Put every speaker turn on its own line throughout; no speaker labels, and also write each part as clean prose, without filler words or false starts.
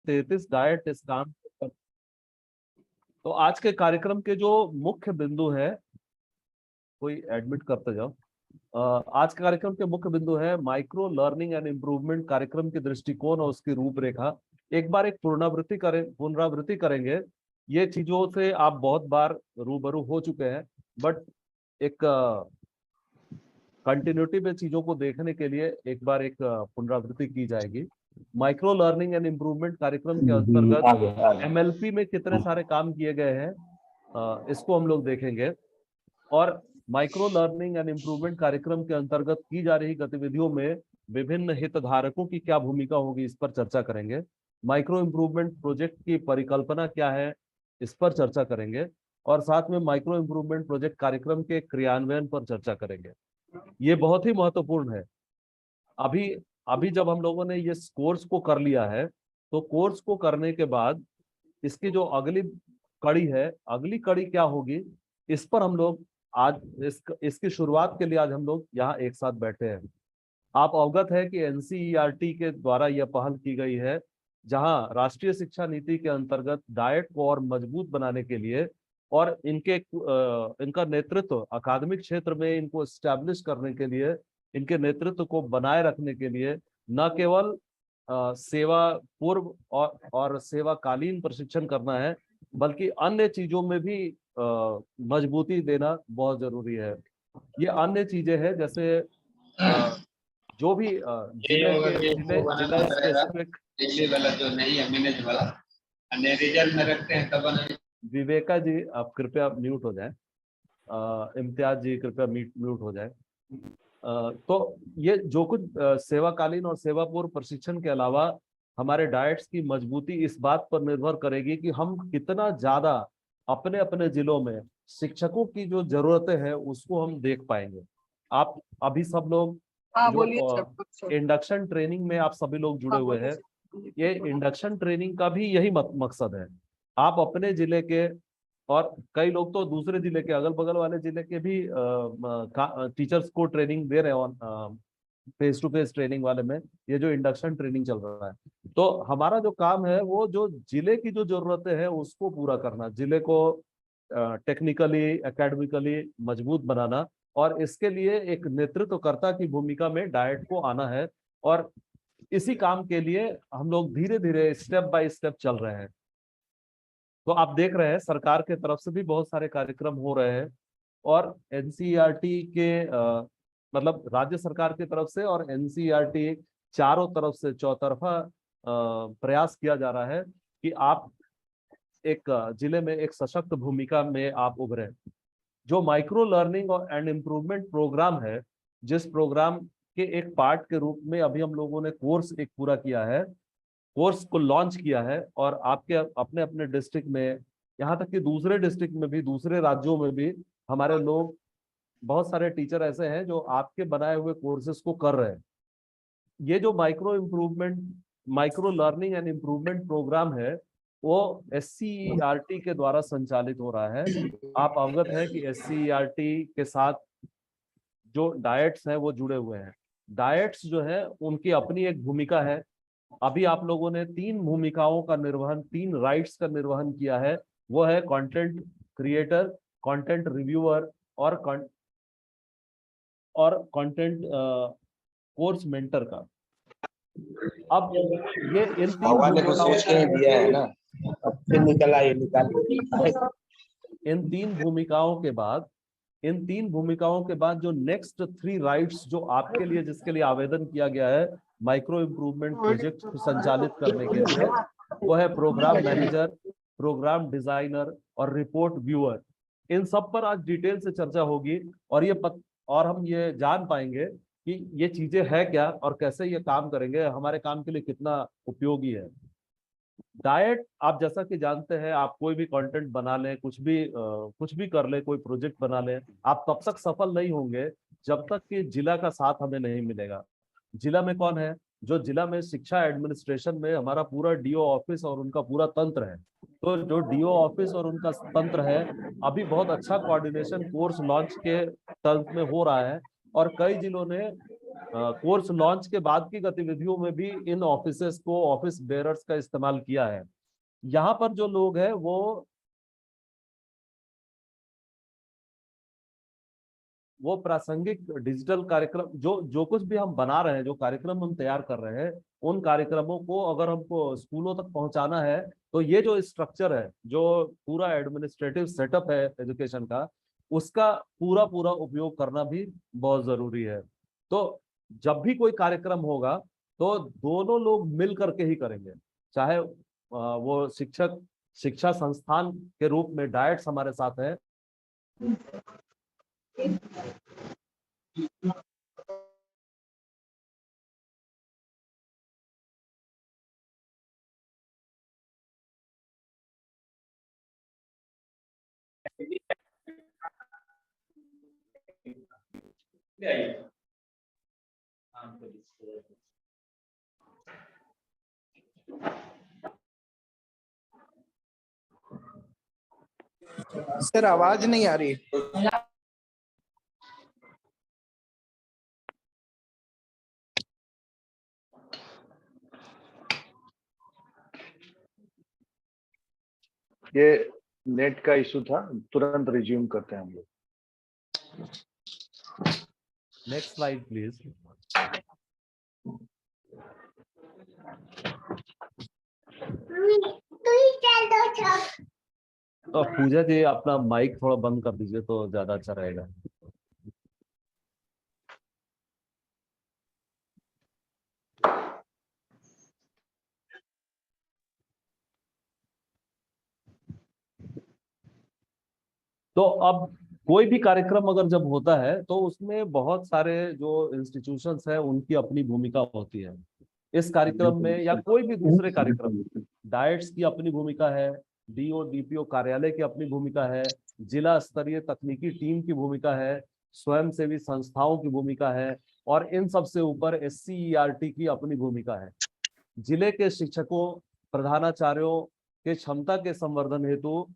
33 diet इस काम। तो आज के कार्यक्रम के जो मुख्य बिंदु है, कोई एडमिट करते जाओ। आज के कार्यक्रम के मुख्य बिंदु है माइक्रो लर्निंग एंड इम्प्रूवमेंट कार्यक्रम के दृष्टिकोण और उसकी रूपरेखा। एक बार एक पुनरावृत्ति करेंगे। ये चीजों से आप बहुत बार रूबरू हो चुके हैं, बट एक कंटिन्यूटी में चीजों को देखने के लिए एक बार एक पुनरावृत्ति की जाएगी। माइक्रो लर्निंग एंड इम्प्रूवमेंट कार्यक्रम के अंतर्गत एमएलपी में कितने सारे काम किए गए हैं, इसको हम लोग देखेंगे। और माइक्रो लर्निंग एंड इम्प्रूवमेंट कार्यक्रम के अंतर्गत की जा रही गतिविधियों में विभिन्न हितधारकों की क्या भूमिका होगी, इस पर चर्चा करेंगे। माइक्रो इम्प्रूवमेंट प्रोजेक्ट की परिकल्पना क्या है, इस पर चर्चा करेंगे। और साथ में माइक्रो इम्प्रूवमेंट प्रोजेक्ट कार्यक्रम के क्रियान्वयन पर चर्चा करेंगे। ये बहुत ही महत्वपूर्ण है। अभी अभी जब हम लोगों ने ये कोर्स को कर लिया है, तो कोर्स को करने के बाद इसकी जो अगली कड़ी है, अगली कड़ी क्या होगी, इस पर हम लोग आज इसकी शुरुआत के लिए आज हम लोग यहाँ एक साथ बैठे हैं। आप अवगत है कि एनसीईआरटी के द्वारा यह पहल की गई है, जहां राष्ट्रीय शिक्षा नीति के अंतर्गत डाइट को और मजबूत बनाने के लिए और इनका नेतृत्व अकादमिक क्षेत्र में इनको एस्टैब्लिश करने के लिए, इनके नेतृत्व को बनाए रखने के लिए न केवल सेवा पूर्व और सेवाकालीन प्रशिक्षण करना है, बल्कि अन्य चीजों में भी मजबूती देना बहुत जरूरी है। ये अन्य चीजें हैं, जैसे जो भी जिला स्पेसिफिक
वाला जो नहीं है, मैनेज वाला रिजल्ट में रखते हैं तब।
विवेका जी आप कृपया म्यूट हो जाएं। इम्तियाज जी कृपया म्यूट हो जाएं। तो ये जो कुछ सेवाकालीन और सेवा पूर्व प्रशिक्षण के अलावा हमारे डाइट्स की मजबूती इस बात पर निर्भर करेगी कि हम कितना ज्यादा अपने अपने जिलों में शिक्षकों की जो जरूरतें हैं उसको हम देख पाएंगे। आप अभी सब लोग जो इंडक्शन ट्रेनिंग में आप सभी लोग जुड़े हुए हैं, ये इंडक्शन ट्रेनिंग का भी यही मकसद है। आप अपने जिले के और कई लोग तो दूसरे जिले के, अगल बगल वाले जिले के भी टीचर्स को ट्रेनिंग दे रहे हैं, फेस टू फेस ट्रेनिंग वाले में ये जो इंडक्शन ट्रेनिंग चल रहा है। तो हमारा जो काम है वो जो जिले की जो जरूरतें हैं उसको पूरा करना, जिले को टेक्निकली एकेडमिकली मजबूत बनाना, और इसके लिए एक नेतृत्वकर्ता की भूमिका में डाइट को आना है। और इसी काम के लिए हम लोग धीरे धीरे स्टेप बाय स्टेप चल रहे हैं। तो आप देख रहे हैं सरकार के तरफ से भी बहुत सारे कार्यक्रम हो रहे हैं, और एनसीईआरटी के मतलब राज्य सरकार की तरफ से और एनसीईआरटी चारों तरफ से चौतरफा प्रयास किया जा रहा है कि आप एक जिले में एक सशक्त भूमिका में आप उभरे। जो माइक्रो लर्निंग और एंड इम्प्रूवमेंट प्रोग्राम है, जिस प्रोग्राम के एक पार्ट के रूप में अभी हम लोगों ने कोर्स एक पूरा किया है, कोर्स को लॉन्च किया है, और आपके अपने अपने डिस्ट्रिक्ट में, यहाँ तक कि दूसरे डिस्ट्रिक्ट में भी, दूसरे राज्यों में भी हमारे लोग, बहुत सारे टीचर ऐसे हैं जो आपके बनाए हुए कोर्सेज को कर रहे हैं। ये जो micro learning and improvement program है वो एससीईआरटी के द्वारा संचालित हो रहा है। आप अवगत है कि एससीईआरटी के साथ जो डाइट्स हैं वो जुड़े हुए हैं। डाइट्स जो है उनकी अपनी एक भूमिका है। अभी आप लोगों ने 3 भूमिकाओं का निर्वहन, 3 राइट्स का निर्वहन किया है। वो है कंटेंट क्रिएटर, कंटेंट रिव्यूअर और कंटेंट कोर्स मेंटर का। अब ये इन 3
भूमिकाओं के दिया है ना, अब फिर निकला ये निकाल।
इन 3 भूमिकाओं के बाद, इन 3 भूमिकाओं के बाद जो नेक्स्ट 3 राइट्स जो आपके लिए, जिसके लिए आवेदन किया गया है माइक्रो इम्प्रूवमेंट प्रोजेक्ट को संचालित करने के लिए, वो है प्रोग्राम मैनेजर, प्रोग्राम डिजाइनर और रिपोर्ट व्यूअर। इन सब पर आज डिटेल से चर्चा होगी, और हम ये जान पाएंगे कि ये चीजें है क्या और कैसे ये काम करेंगे, हमारे काम के लिए कितना उपयोगी है। डाइट, आप जैसा कि जानते हैं, आप कोई भी कंटेंट बना लें, कुछ भी कर ले, कोई प्रोजेक्ट बना लें, आप तब तक सफल नहीं होंगे जब तक कि जिला का साथ हमें नहीं मिलेगा। जिला में कौन है? जो जिला में शिक्षा एडमिनिस्ट्रेशन में हमारा पूरा डीओ ऑफिस और उनका पूरा तंत्र है। तो जो डीओ ऑफिस और उनका तंत्र है, अभी बहुत अच्छा कोऑर्डिनेशन कोर्स लॉन्च के तंत्र में हो रहा है, और कई जिलों ने कोर्स लॉन्च के बाद की गतिविधियों में भी इन ऑफिसेस को ऑफिस बेयरर्स का इस्तेमाल किया है। यहाँ पर जो लोग हैं वो प्रासंगिक डिजिटल कार्यक्रम जो जो कुछ भी हम बना रहे हैं, जो कार्यक्रम हम तैयार कर रहे हैं, उन कार्यक्रमों को अगर हमको स्कूलों तक पहुंचाना है तो ये जो स्ट्रक्चर है, जो पूरा एडमिनिस्ट्रेटिव सेटअप है एजुकेशन का, उसका पूरा पूरा उपयोग करना भी बहुत जरूरी है। तो जब भी कोई कार्यक्रम होगा तो दोनों लोग मिल करके ही करेंगे, चाहे वो शिक्षा संस्थान के रूप में डायट्स हमारे साथ है।
सर आवाज नहीं आ रही।
ये नेट का इशू था, तुरंत रिज्यूम करते हैं हम लोग।
Next slide please. तो पूजा जी अपना माइक थोड़ा बंद कर दीजिए तो ज्यादा अच्छा रहेगा। तो अब कोई भी कार्यक्रम अगर जब होता है तो उसमें बहुत सारे जो इंस्टीट्यूशंस हैं उनकी अपनी भूमिका होती है। इस कार्यक्रम में या कोई भी दूसरे कार्यक्रम, डाइट्स की अपनी भूमिका है, डीओ डीपीओ कार्यालय की अपनी भूमिका है, जिला स्तरीय तकनीकी टीम की भूमिका है, स्वयंसेवी संस्थाओं की भूमिका है, और इन सबसे ऊपर SCERT की अपनी भूमिका है। जिले के शिक्षकों, प्रधानाचार्यों के क्षमता के संवर्धन हेतु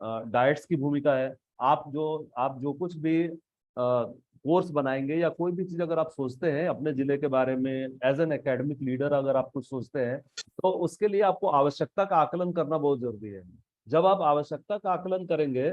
डाइट्स की भूमिका है। आप जो कुछ भी कोर्स बनाएंगे या कोई भी चीज अगर आप सोचते हैं अपने जिले के बारे में, एज एन एकेडमिक लीडर अगर आप कुछ सोचते हैं तो उसके लिए आपको आवश्यकता का आकलन करना बहुत जरूरी है। जब आप आवश्यकता का आकलन करेंगे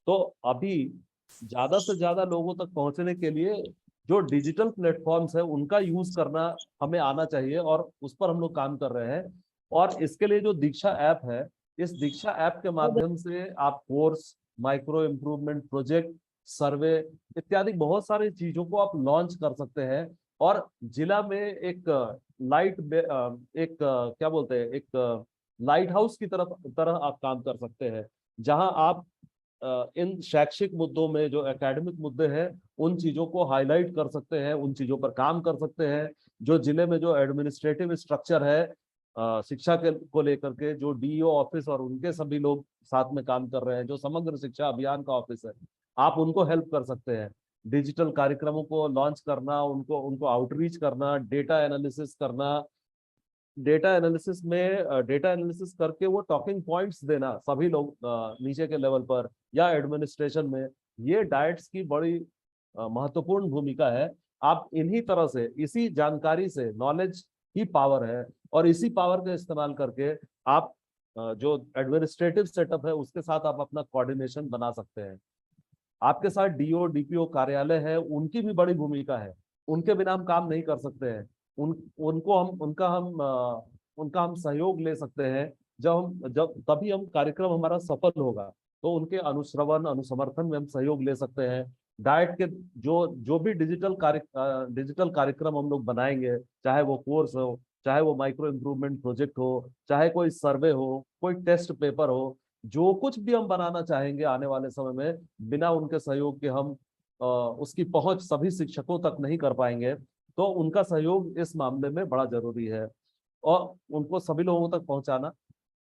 तो अभी ज्यादा से ज्यादा लोगों तक पहुंचने के लिए जो डिजिटल प्लेटफॉर्म्स है उनका यूज करना हमें आना चाहिए, और उस पर हम लोग काम कर रहे हैं। और इसके लिए जो दीक्षा ऐप है, इस दीक्षा ऐप के माध्यम से आप कोर्स, माइक्रो इम्प्रूवमेंट प्रोजेक्ट, सर्वे इत्यादि बहुत सारी चीजों को आप लॉन्च कर सकते हैं। और जिला में एक क्या बोलते हैं, एक लाइट हाउस की तरह आप काम कर सकते हैं, जहां आप इन शैक्षिक मुद्दों में जो एकेडमिक मुद्दे हैं उन चीजों को हाईलाइट कर सकते हैं, उन चीजों पर काम कर सकते हैं। जो जिले में जो एडमिनिस्ट्रेटिव स्ट्रक्चर है शिक्षा के को लेकर के, जो डीईओ ऑफिस और उनके सभी लोग साथ में काम कर रहे हैं, जो समग्र शिक्षा अभियान का ऑफिस है, आप उनको हेल्प कर सकते हैं। डिजिटल कार्यक्रमों को लॉन्च करना, उनको उनको आउटरीच करना, डेटा एनालिसिस करना, डेटा एनालिसिस करके वो टॉकिंग पॉइंट्स देना सभी लोग नीचे के लेवल पर या एडमिनिस्ट्रेशन में, ये डाइट्स की बड़ी महत्वपूर्ण भूमिका है। आप इन्हीं तरह से, इसी जानकारी से, नॉलेज ही पावर है, और इसी पावर का इस्तेमाल करके आप जो एडमिनिस्ट्रेटिव सेटअप है उसके साथ आप अपना कोऑर्डिनेशन बना सकते हैं। आपके साथ डीओ डीपीओ कार्यालय है, उनकी भी बड़ी भूमिका है, उनके बिना हम काम नहीं कर सकते हैं। उनका हम सहयोग ले सकते हैं। जब तभी हम कार्यक्रम हमारा सफल होगा, तो उनके अनुश्रवण अनुसमर्थन में हम सहयोग ले सकते हैं। डाइट के जो भी डिजिटल कार्यक्रम हम लोग बनाएंगे, चाहे वो कोर्स हो, चाहे वो माइक्रो इम्प्रूवमेंट प्रोजेक्ट हो, चाहे कोई सर्वे हो, कोई टेस्ट पेपर हो, जो कुछ भी हम बनाना चाहेंगे आने वाले समय में, बिना उनके सहयोग के हम उसकी पहुंच सभी शिक्षकों तक नहीं कर पाएंगे। तो उनका सहयोग इस मामले में बड़ा जरूरी है, और उनको सभी लोगों तक पहुंचाना।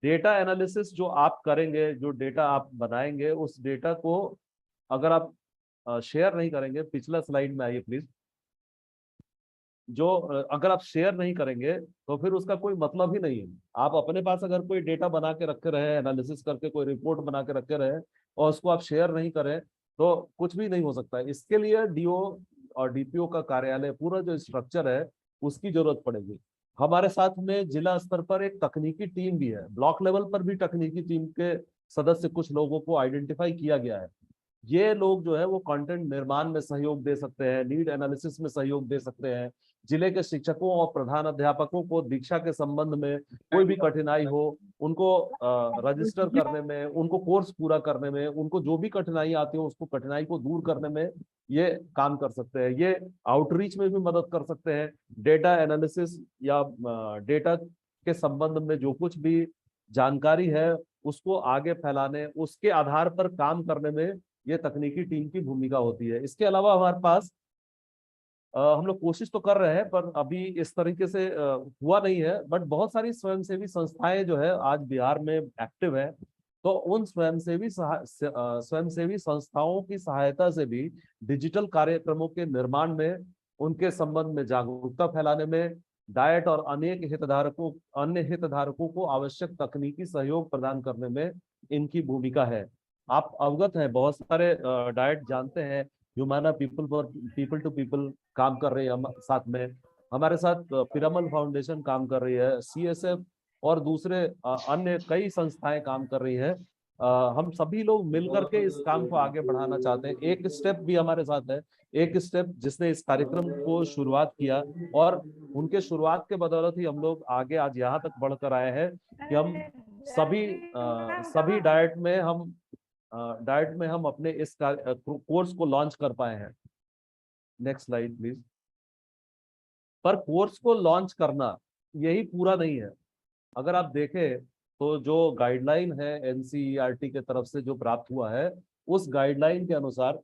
डेटा एनालिसिस जो आप करेंगे, जो डेटा आप बनाएंगे, उस डेटा को अगर आप शेयर नहीं करेंगे, पिछला स्लाइड में आइए प्लीज, अगर आप शेयर नहीं करेंगे तो फिर उसका कोई मतलब ही नहीं है। आप अपने पास अगर कोई डेटा बना के रखे रहे, एनालिसिस करके कोई रिपोर्ट बना के रखे रहे, और उसको आप शेयर नहीं करें तो कुछ भी नहीं हो सकता है। इसके लिए डीओ और डीपीओ का कार्यालय, पूरा जो स्ट्रक्चर है उसकी जरूरत पड़ेगी। हमारे साथ में जिला स्तर पर एक तकनीकी टीम भी है, ब्लॉक लेवल पर भी तकनीकी टीम के सदस्य कुछ लोगों को आइडेंटिफाई किया गया है। ये लोग जो है वो कंटेंट निर्माण में सहयोग दे सकते हैं, नीड एनालिसिस में सहयोग दे सकते हैं। जिले के शिक्षकों और प्रधान अध्यापकों को दीक्षा के संबंध में कोई भी कठिनाई हो, उनको रजिस्टर करने में, उनको कोर्स पूरा करने में, उनको जो भी कठिनाई आती हो उसको कठिनाई को दूर करने में ये काम कर सकते हैं। ये आउटरीच में भी मदद कर सकते हैं। डेटा एनालिसिस या डेटा के संबंध में जो कुछ भी जानकारी है उसको आगे फैलाने, उसके आधार पर काम करने में ये तकनीकी टीम की भूमिका होती है। इसके अलावा हमारे पास हम लोग कोशिश तो कर रहे हैं पर अभी इस तरीके से हुआ नहीं है, बट बहुत सारी स्वयंसेवी संस्थाएं जो है आज बिहार में एक्टिव है। तो उन स्वयंसेवी संस्थाओं की सहायता से भी डिजिटल कार्यक्रमों के निर्माण में, उनके संबंध में जागरूकता फैलाने में, डाइट और अन्य हितधारकों को आवश्यक तकनीकी सहयोग प्रदान करने में इनकी भूमिका है। आप अवगत हैं, बहुत सारे डाइट जानते हैं, ह्यूमाना पीपल टू पीपल काम कर रही है साथ में। हमारे साथ पिरामल फाउंडेशन काम कर रही है, CSF और दूसरे अन्य कई संस्थाएं काम कर रही है। हम सभी लोग मिलकर के इस काम को आगे बढ़ाना चाहते हैं। एक स्टेप भी हमारे साथ है, एक स्टेप जिसने इस कार्यक्रम को शुरुआत किया, और उनके शुरुआत के बदौलत ही हम लोग आगे आज यहाँ तक बढ़कर आए हैं कि हम सभी डाइट में हम अपने इस कोर्स को लॉन्च कर पाए हैं। Next slide please. पर कोर्स को लॉन्च करना यही पूरा नहीं है। अगर आप देखें तो जो गाइडलाइन है NCERT के तरफ से जो प्राप्त हुआ है, उस गाइडलाइन के अनुसार,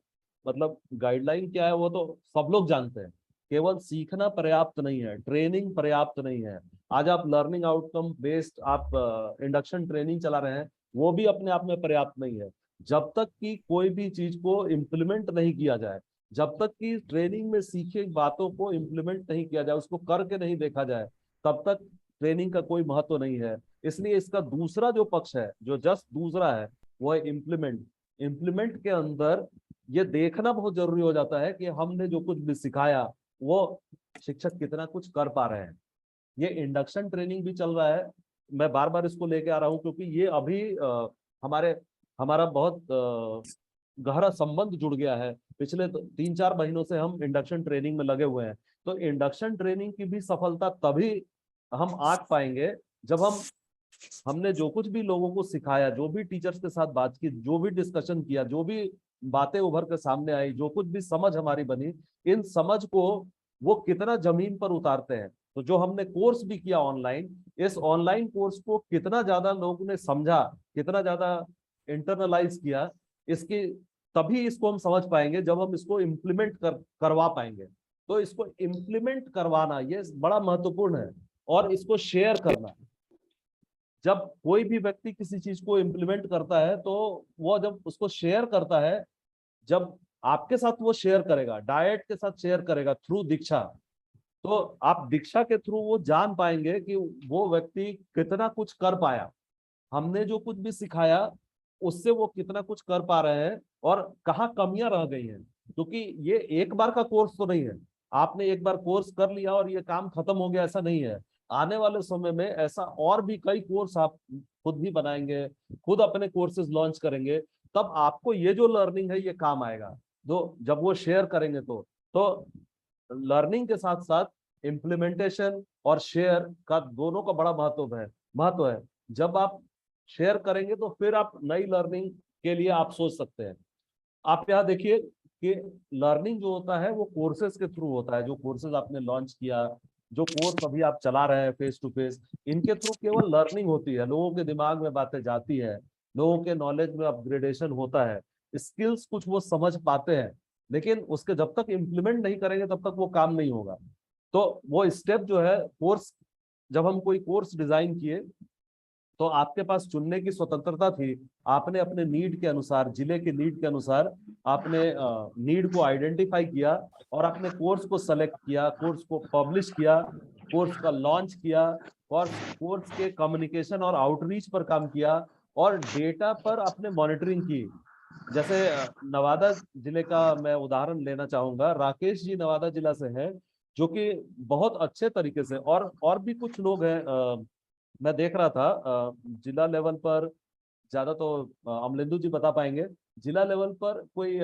मतलब गाइडलाइन क्या है वो तो सब लोग जानते हैं, केवल सीखना पर्याप्त नहीं है, ट्रेनिंग पर्याप्त नहीं है। आज आप लर्निंग आउटकम बेस्ड आप इंडक्शन ट्रेनिंग चला रहे हैं, वो भी अपने आप में पर्याप्त नहीं है। जब तक कि कोई भी चीज को इम्प्लीमेंट नहीं किया जाए, जब तक कि ट्रेनिंग में सीखे बातों को इम्प्लीमेंट नहीं किया जाए, उसको करके नहीं देखा जाए, तब तक ट्रेनिंग का कोई महत्व नहीं है। इसलिए इसका दूसरा जो पक्ष है, जो जस्ट दूसरा है, वो है इम्प्लीमेंट के अंदर ये देखना बहुत जरूरी हो जाता है कि हमने जो कुछ भी सिखाया वो शिक्षक कितना कुछ कर पा रहे हैं। ये इंडक्शन ट्रेनिंग भी चल रहा है, मैं बार बार इसको लेके आ रहा हूँ क्योंकि ये अभी हमारा बहुत गहरा संबंध जुड़ गया है। पिछले 3-4 महीनों से हम इंडक्शन ट्रेनिंग में लगे हुए हैं। तो इंडक्शन ट्रेनिंग की भी सफलता तभी हम आंक पाएंगे जब हमने जो कुछ भी लोगों को सिखाया, जो भी टीचर्स के साथ बात की, जो भी डिस्कशन किया, जो भी बातें उभर कर सामने आई, जो कुछ भी समझ हमारी बनी, इन समझ को वो कितना जमीन पर उतारते हैं। तो जो हमने कोर्स भी किया ऑनलाइन, इस ऑनलाइन कोर्स को कितना ज्यादा लोगों ने समझा, कितना ज्यादा इंटरनलाइज किया, इसकी तभी इसको हम समझ पाएंगे जब हम इसको इम्प्लीमेंट करवा पाएंगे। तो इसको इम्प्लीमेंट करवाना ये बड़ा महत्वपूर्ण है, और इसको शेयर करना। जब कोई भी व्यक्ति किसी चीज को इम्प्लीमेंट करता है तो वो जब उसको शेयर करता है, जब आपके साथ वो शेयर करेगा, डाइट के साथ शेयर करेगा थ्रू दीक्षा, तो आप दीक्षा के थ्रू वो जान पाएंगे कि वो व्यक्ति कितना कुछ कर पाया, हमने जो कुछ भी सिखाया उससे वो कितना कुछ कर पा रहे हैं और कहाँ कमियां रह गई हैं। क्योंकि ये एक बार का कोर्स तो नहीं है, आपने एक बार कोर्स कर लिया और ये काम खत्म हो गया, ऐसा नहीं है। आने वाले समय में ऐसा और भी कई कोर्स आप खुद भी बनाएंगे, खुद अपने कोर्सेज लॉन्च करेंगे, तब आपको ये जो लर्निंग है ये काम आएगा। तो जब वो शेयर करेंगे तो लर्निंग के साथ साथ इम्प्लीमेंटेशन और शेयर का दोनों का बड़ा महत्व है। जब आप शेयर करेंगे तो फिर आप नई लर्निंग के लिए आप सोच सकते हैं। आप यहाँ देखिए कि लर्निंग जो होता है वो कोर्सेज के थ्रू होता है। जो कोर्सेज आपने लॉन्च किया, जो कोर्स अभी आप चला रहे हैं फेस टू फेस, इनके थ्रू केवल लर्निंग होती है, लोगों के दिमाग में बातें जाती है, लोगों के नॉलेज में अपग्रेडेशन होता है, स्किल्स कुछ वो समझ पाते हैं, लेकिन उसके जब तक इम्प्लीमेंट नहीं करेंगे तब तक वो काम नहीं होगा। तो वो स्टेप जो है, कोर्स, जब हम कोई कोर्स डिजाइन किए तो आपके पास चुनने की स्वतंत्रता थी। आपने अपने नीड के अनुसार, जिले के नीड के अनुसार आपने नीड को आइडेंटिफाई किया और अपने कोर्स को सेलेक्ट किया, कोर्स को पब्लिश किया, कोर्स का लॉन्च किया, और कोर्स के कम्युनिकेशन और आउटरीच पर काम किया, और डेटा पर आपने मॉनिटरिंग की। जैसे नवादा जिले का मैं उदाहरण लेना चाहूंगा। राकेश जी नवादा जिला से हैं, जो कि बहुत अच्छे तरीके से, और भी कुछ लोग हैं। मैं देख रहा था जिला लेवल पर, ज्यादा तो अमलेंदु जी बता पाएंगे। जिला लेवल पर कोई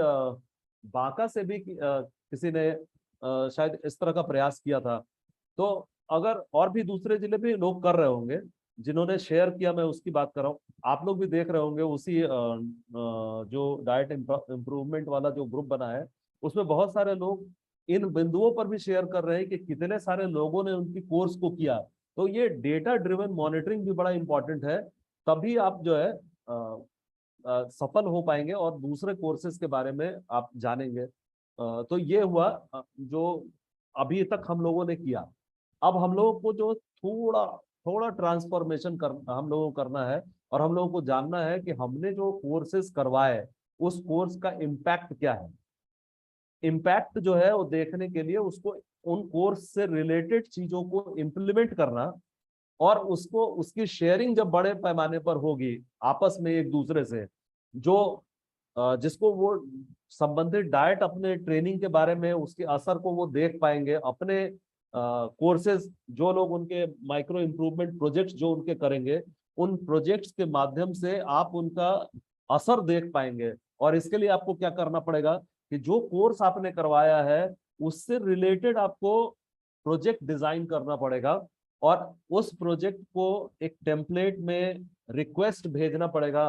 बांका से भी किसी ने शायद इस तरह का प्रयास किया था। तो अगर और भी दूसरे जिले भी लोग कर रहे होंगे, जिन्होंने शेयर किया, मैं उसकी बात कर रहा हूँ। आप लोग भी देख रहे होंगे उसी जो डाइट इम्प्रूवमेंट वाला जो ग्रुप बना है, उसमें बहुत सारे लोग इन बिंदुओं पर भी शेयर कर रहे हैं कि कितने सारे लोगों ने उनकी कोर्स को किया। तो ये डेटा ड्रिवन मॉनिटरिंग भी बड़ा इंपॉर्टेंट है। तभी आप जो है सफल हो पाएंगे और दूसरे कोर्सेज के बारे में आप जानेंगे। तो ये हुआ जो अभी तक हम लोगों ने किया। अब हम लोगों को जो थोड़ा थोड़ा ट्रांसफॉर्मेशन हम लोगों को करना है, और हम लोगों को जानना है कि हमने जो कोर्सेज करवाए उस कोर्स का इम्पैक्ट क्या है। इम्पैक्ट जो है वो देखने के लिए उसको उन कोर्स से रिलेटेड चीजों को इम्प्लीमेंट करना, और उसको उसकी शेयरिंग जब बड़े पैमाने पर होगी आपस में एक दूसरे से, जो जिसको वो संबंधित डाइट अपने ट्रेनिंग के बारे में उसके असर को वो देख पाएंगे, अपने कोर्सेज जो लोग उनके माइक्रो इम्प्रूवमेंट प्रोजेक्ट्स जो उनके करेंगे, उन प्रोजेक्ट्स के माध्यम से आप उनका असर देख पाएंगे। और इसके लिए आपको क्या करना पड़ेगा कि जो कोर्स आपने करवाया है उससे रिलेटेड आपको प्रोजेक्ट डिजाइन करना पड़ेगा, और उस प्रोजेक्ट को एक टेम्पलेट में रिक्वेस्ट भेजना पड़ेगा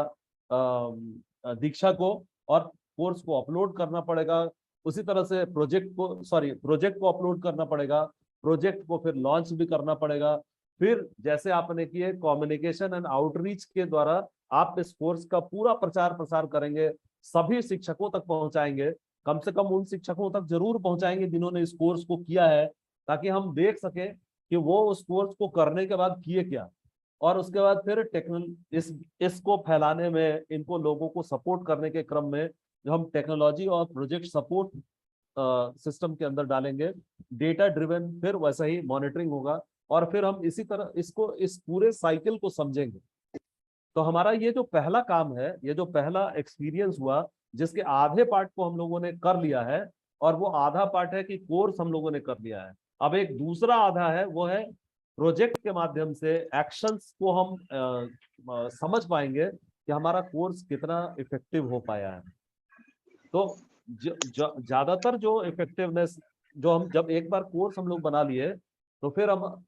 दीक्षा को, और कोर्स को अपलोड करना पड़ेगा। उसी तरह से प्रोजेक्ट को अपलोड करना पड़ेगा, प्रोजेक्ट को फिर लॉन्च भी करना पड़ेगा। फिर जैसे आपने किए कम्युनिकेशन एंड आउटरीच के द्वारा आप इस कोर्स का पूरा प्रचार प्रसार करेंगे, सभी शिक्षकों तक पहुंचाएंगे, कम से कम उन शिक्षकों तक जरूर पहुंचाएंगे जिन्होंने इस कोर्स को किया है, ताकि हम देख सकें कि वो उस कोर्स को करने के बाद किए क्या। और उसके बाद फिर इसको फैलाने में, इनको लोगों को सपोर्ट करने के क्रम में जो हम टेक्नोलॉजी और प्रोजेक्ट सपोर्ट सिस्टम के अंदर डालेंगे, डेटा ड्रिवन फिर वैसा ही मॉनिटरिंग होगा। और फिर हम इसी तरह इसको इस पूरे साइकिल को समझेंगे। तो हमारा ये जो पहला काम है, ये जो पहला एक्सपीरियंस हुआ, जिसके आधे पार्ट को हम लोगों ने कर लिया है, और वो आधा पार्ट है कि कोर्स हम लोगों ने कर लिया है। अब एक दूसरा आधा है, वो है प्रोजेक्ट के माध्यम से एक्शंस को हम समझ पाएंगे कि हमारा कोर्स कितना इफेक्टिव हो पाया है। तो ज्यादातर जो इफेक्टिवनेस, जो हम जब एक बार कोर्स हम लोग बना लिए, तो फिर हम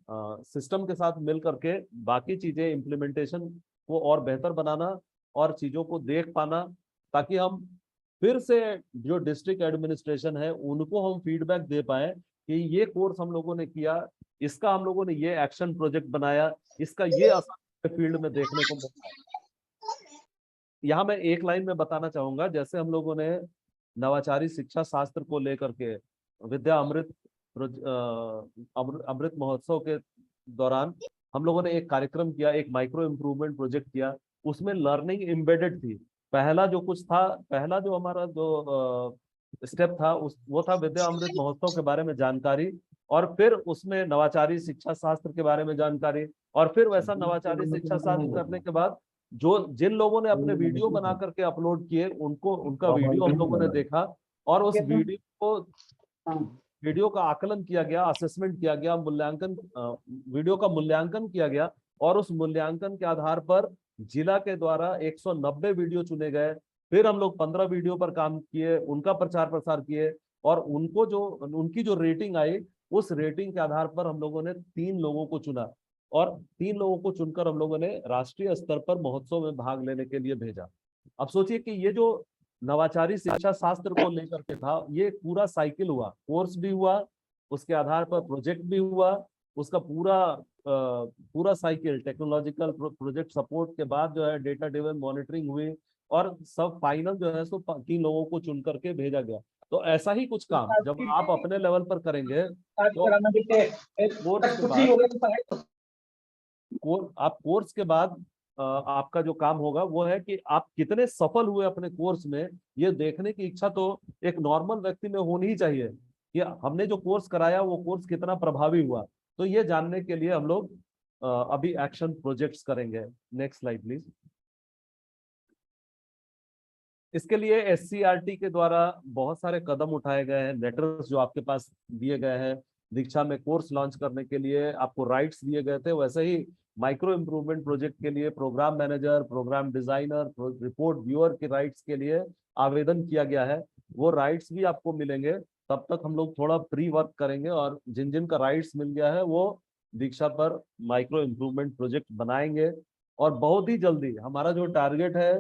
सिस्टम के साथ मिल करके बाकी चीजें इम्प्लीमेंटेशन को और बेहतर बनाना और चीजों को देख पाना, ताकि हम फिर से जो डिस्ट्रिक्ट एडमिनिस्ट्रेशन है उनको हम फीडबैक दे पाए कि ये कोर्स हम लोगों ने किया, इसका हम लोगों ने ये एक्शन प्रोजेक्ट बनाया, इसका ये असर फील्ड में देखने को मिला। यहाँ मैं एक लाइन में बताना चाहूंगा, जैसे हम लोगों ने नवाचारी शिक्षा शास्त्र को लेकर के विद्या अमृत महोत्सव के दौरान हम लोगों ने एक कार्यक्रम किया, एक माइक्रो इम्प्रूवमेंट प्रोजेक्ट किया। उसमें लर्निंग एम्बेडेड थी। पहला जो कुछ था, पहला जो हमारा जो स्टेप था वो था विद्या अमृत महोत्सव के बारे में जानकारी, और फिर उसमें नवाचारी शिक्षा शास्त्र के बारे में जानकारी, और फिर वैसा नवाचारी शिक्षा शास्त्र करने के बाद जो जिन लोगों ने अपने वीडियो बना करके अपलोड किए, उनको उनका वीडियो हम लोगों ने देखा, और उस वीडियो का आकलन किया गया, असेसमेंट किया गया, मूल्यांकन, वीडियो का मूल्यांकन किया गया, और उस मूल्यांकन के आधार पर जिला के द्वारा 190 वीडियो चुने गए। फिर हम लोग 15 वीडियो पर काम किए, उनका प्रचार प्रसार किए, और उनकी जो रेटिंग आई, उस रेटिंग के आधार पर हम लोगों ने 3 लोगों को चुना, और 3 लोगों को चुनकर हम लोगों ने राष्ट्रीय स्तर पर महोत्सव में भाग लेने के लिए भेजा। अब सोचिए कि ये जो नवाचारी शिक्षा शास्त्र को लेकर के था, ये पूरा साइकिल हुआ, कोर्स भी हुआ, उसके आधार पर प्रोजेक्ट भी हुआ, उसका पूरा साइकिल टेक्नोलॉजिकल प्रोजेक्ट सपोर्ट के बाद जो है डेटा ड्रिवन मॉनिटरिंग हुई, और सब फाइनल जो है सो 3 लोगों को चुन करके भेजा गया। तो ऐसा ही कुछ काम जब आप अपने लेवल पर करेंगे, तो कोर्स के बाद आपका जो काम होगा वो है कि आप कितने सफल हुए अपने कोर्स में, ये देखने की इच्छा तो एक नॉर्मल व्यक्ति में होनी ही चाहिए कि हमने जो कोर्स कराया वो कोर्स कितना प्रभावी हुआ। तो ये जानने के लिए हम लोग अभी एक्शन प्रोजेक्ट्स करेंगे। Next slide please. इसके लिए SCRT के द्वारा बहुत सारे कदम उठाए गए हैं। लेटर्स जो आपके पास दिए गए हैं, दीक्षा में कोर्स लॉन्च करने के लिए आपको राइट्स दिए गए थे, वैसे ही माइक्रो इम्प्रूवमेंट प्रोजेक्ट के लिए program manager, program designer, report viewer के राइट्स के लिए आवेदन किया गया है। वो राइट्स भी आपको मिलेंगे। तब तक हम लोग थोड़ा प्री वर्क करेंगे और जिन जिन का राइट्स मिल गया है वो दीक्षा पर माइक्रो इम्प्रूवमेंट प्रोजेक्ट बनाएंगे। और बहुत ही जल्दी हमारा जो टारगेट है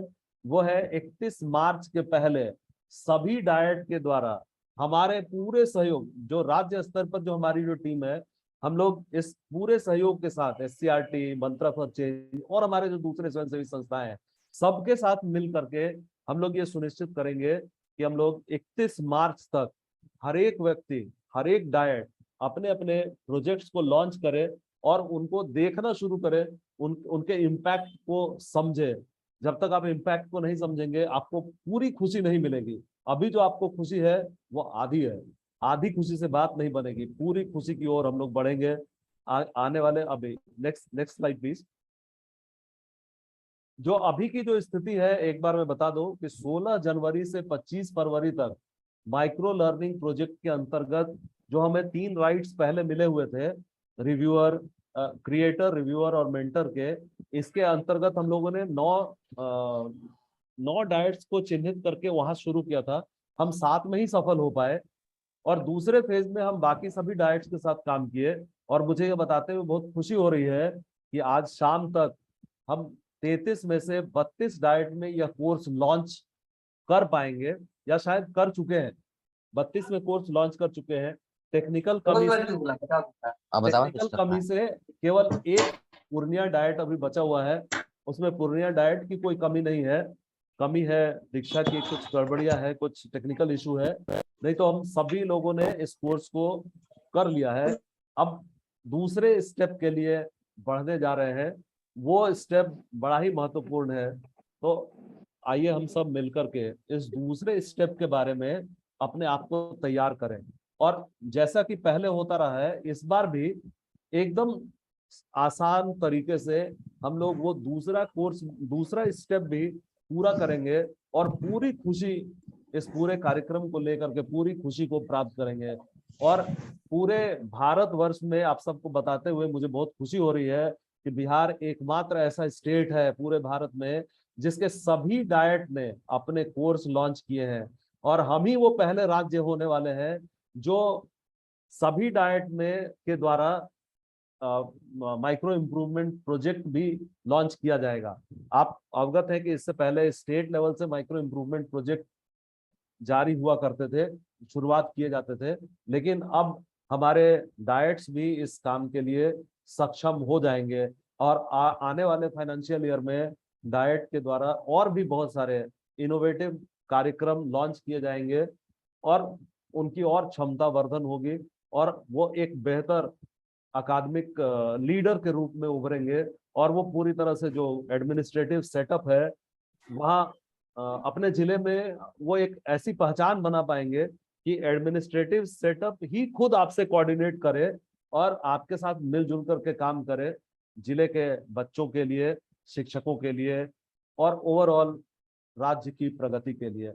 वो है 31 मार्च के पहले सभी डायट के द्वारा हमारे पूरे सहयोग, जो राज्य स्तर पर जो हमारी जो टीम है, हम लोग इस पूरे सहयोग के साथ SCRT, मंत्रा फॉर चेंज और हमारे जो दूसरे स्वयंसेवी संस्थाएं हैं, सबके साथ मिल करके हम लोग ये सुनिश्चित करेंगे कि हम लोग 31 मार्च तक हर एक व्यक्ति, हर एक डायट अपने अपने प्रोजेक्ट्स को लॉन्च करे और उनको देखना शुरू करे, उनके इम्पैक्ट को समझे। जब तक आप इम्पैक्ट को नहीं समझेंगे आपको पूरी खुशी नहीं मिलेगी। अभी जो आपको खुशी है वो आधी है, आधी खुशी से बात नहीं बनेगी, पूरी खुशी की ओर हम लोग बढ़ेंगे आने वाले। अभी नेक्स्ट स्लाइड प्लीज। जो अभी की जो स्थिति है एक बार मैं बता दूं कि 16 जनवरी से 25 फरवरी तक माइक्रो लर्निंग प्रोजेक्ट के अंतर्गत जो हमें 3 राइट्स पहले मिले हुए थे, रिव्यूअर, क्रिएटर, रिव्यूअर और मेंटर के, इसके अंतर्गत हम लोगों ने 9 डायट्स को चिन्हित करके वहां शुरू किया था। हम 7 में ही सफल हो पाए और दूसरे फेज में हम बाकी सभी डायट्स के साथ काम किए। और मुझे ये बताते हुए बहुत खुशी हो रही है कि आज शाम तक हम 33 में से 32 डायट में यह कोर्स लॉन्च कर पाएंगे या शायद कर चुके हैं। 32 में कोर्स लॉन्च कर चुके हैं। टेक्निकल कमी से केवल एक पूर्णिया डाइट अभी बचा हुआ है, उसमें पूर्णिया डाइट की कोई कमी नहीं है। कमी है दीक्षा की, कुछ गड़बड़ियां है, कुछ टेक्निकल इशू है, नहीं तो हम सभी लोगों ने इस कोर्स को कर लिया है। अब दूसरे स्टेप के लिए बढ़ने जा रहे हैं, वो स्टेप बड़ा ही महत्वपूर्ण है। तो आइए हम सब मिलकर के इस दूसरे स्टेप के बारे में अपने आप को तैयार करें। और जैसा कि पहले होता रहा है, इस बार भी एकदम आसान तरीके से हम लोग वो दूसरा कोर्स, दूसरा स्टेप भी पूरा करेंगे और पूरी खुशी, इस पूरे कार्यक्रम को लेकर के पूरी खुशी को प्राप्त करेंगे। और पूरे भारतवर्ष में आप सबको बताते हुए मुझे बहुत खुशी हो रही है कि बिहार एकमात्र ऐसा स्टेट है पूरे भारत में जिसके सभी डाइट ने अपने कोर्स लॉन्च किए हैं। और हम ही वो पहले राज्य होने वाले हैं जो सभी डाइट में के द्वारा माइक्रो इम्प्रूवमेंट प्रोजेक्ट भी लॉन्च किया जाएगा। आप अवगत हैं कि इससे पहले स्टेट लेवल से माइक्रो इम्प्रूवमेंट प्रोजेक्ट जारी हुआ करते थे, शुरुआत किए जाते थे, लेकिन अब हमारे डाइट्स भी इस काम के लिए सक्षम हो जाएंगे। और आने वाले फाइनेंशियल ईयर में डाइट के द्वारा और भी बहुत सारे इनोवेटिव कार्यक्रम लॉन्च किए जाएंगे और उनकी और क्षमता वर्धन होगी और वो एक बेहतर अकादमिक लीडर के रूप में उभरेंगे। और वो पूरी तरह से जो एडमिनिस्ट्रेटिव सेटअप है वहाँ अपने जिले में वो एक ऐसी पहचान बना पाएंगे कि एडमिनिस्ट्रेटिव सेटअप ही खुद आपसे कोऑर्डिनेट करे और आपके साथ मिलजुल करके काम करे, जिले के बच्चों के लिए, शिक्षकों के लिए और ओवरऑल राज्य की प्रगति के लिए।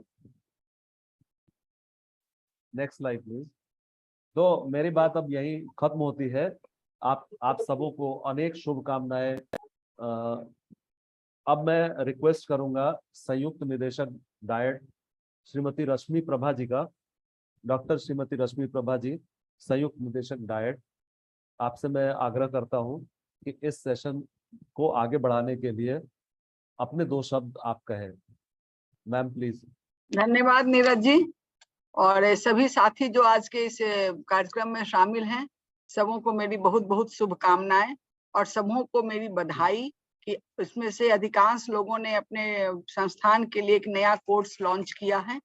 Next slide please. तो मेरी बात अब यही खत्म होती है। आप सबों को अनेक शुभकामनाएं। अब मैं रिक्वेस्ट करूंगा संयुक्त निदेशक डाइट श्रीमती रश्मि प्रभा जी का, डॉक्टर श्रीमती रश्मि प्रभा जी, संयुक्त निदेशक डाइट, आपसे मैं आग्रह करता हूं कि इस सेशन को आगे बढ़ाने के लिए अपने 2 शब्द आप कहें। Ma'am please.
धन्यवाद नीरज जी और सभी साथी जो आज के इस कार्यक्रम में शामिल हैं, सबों को मेरी बहुत बहुत शुभकामनाएं और सबों को मेरी बधाई कि इसमें से अधिकांश लोगों ने अपने संस्थान के लिए एक नया कोर्स लॉन्च किया है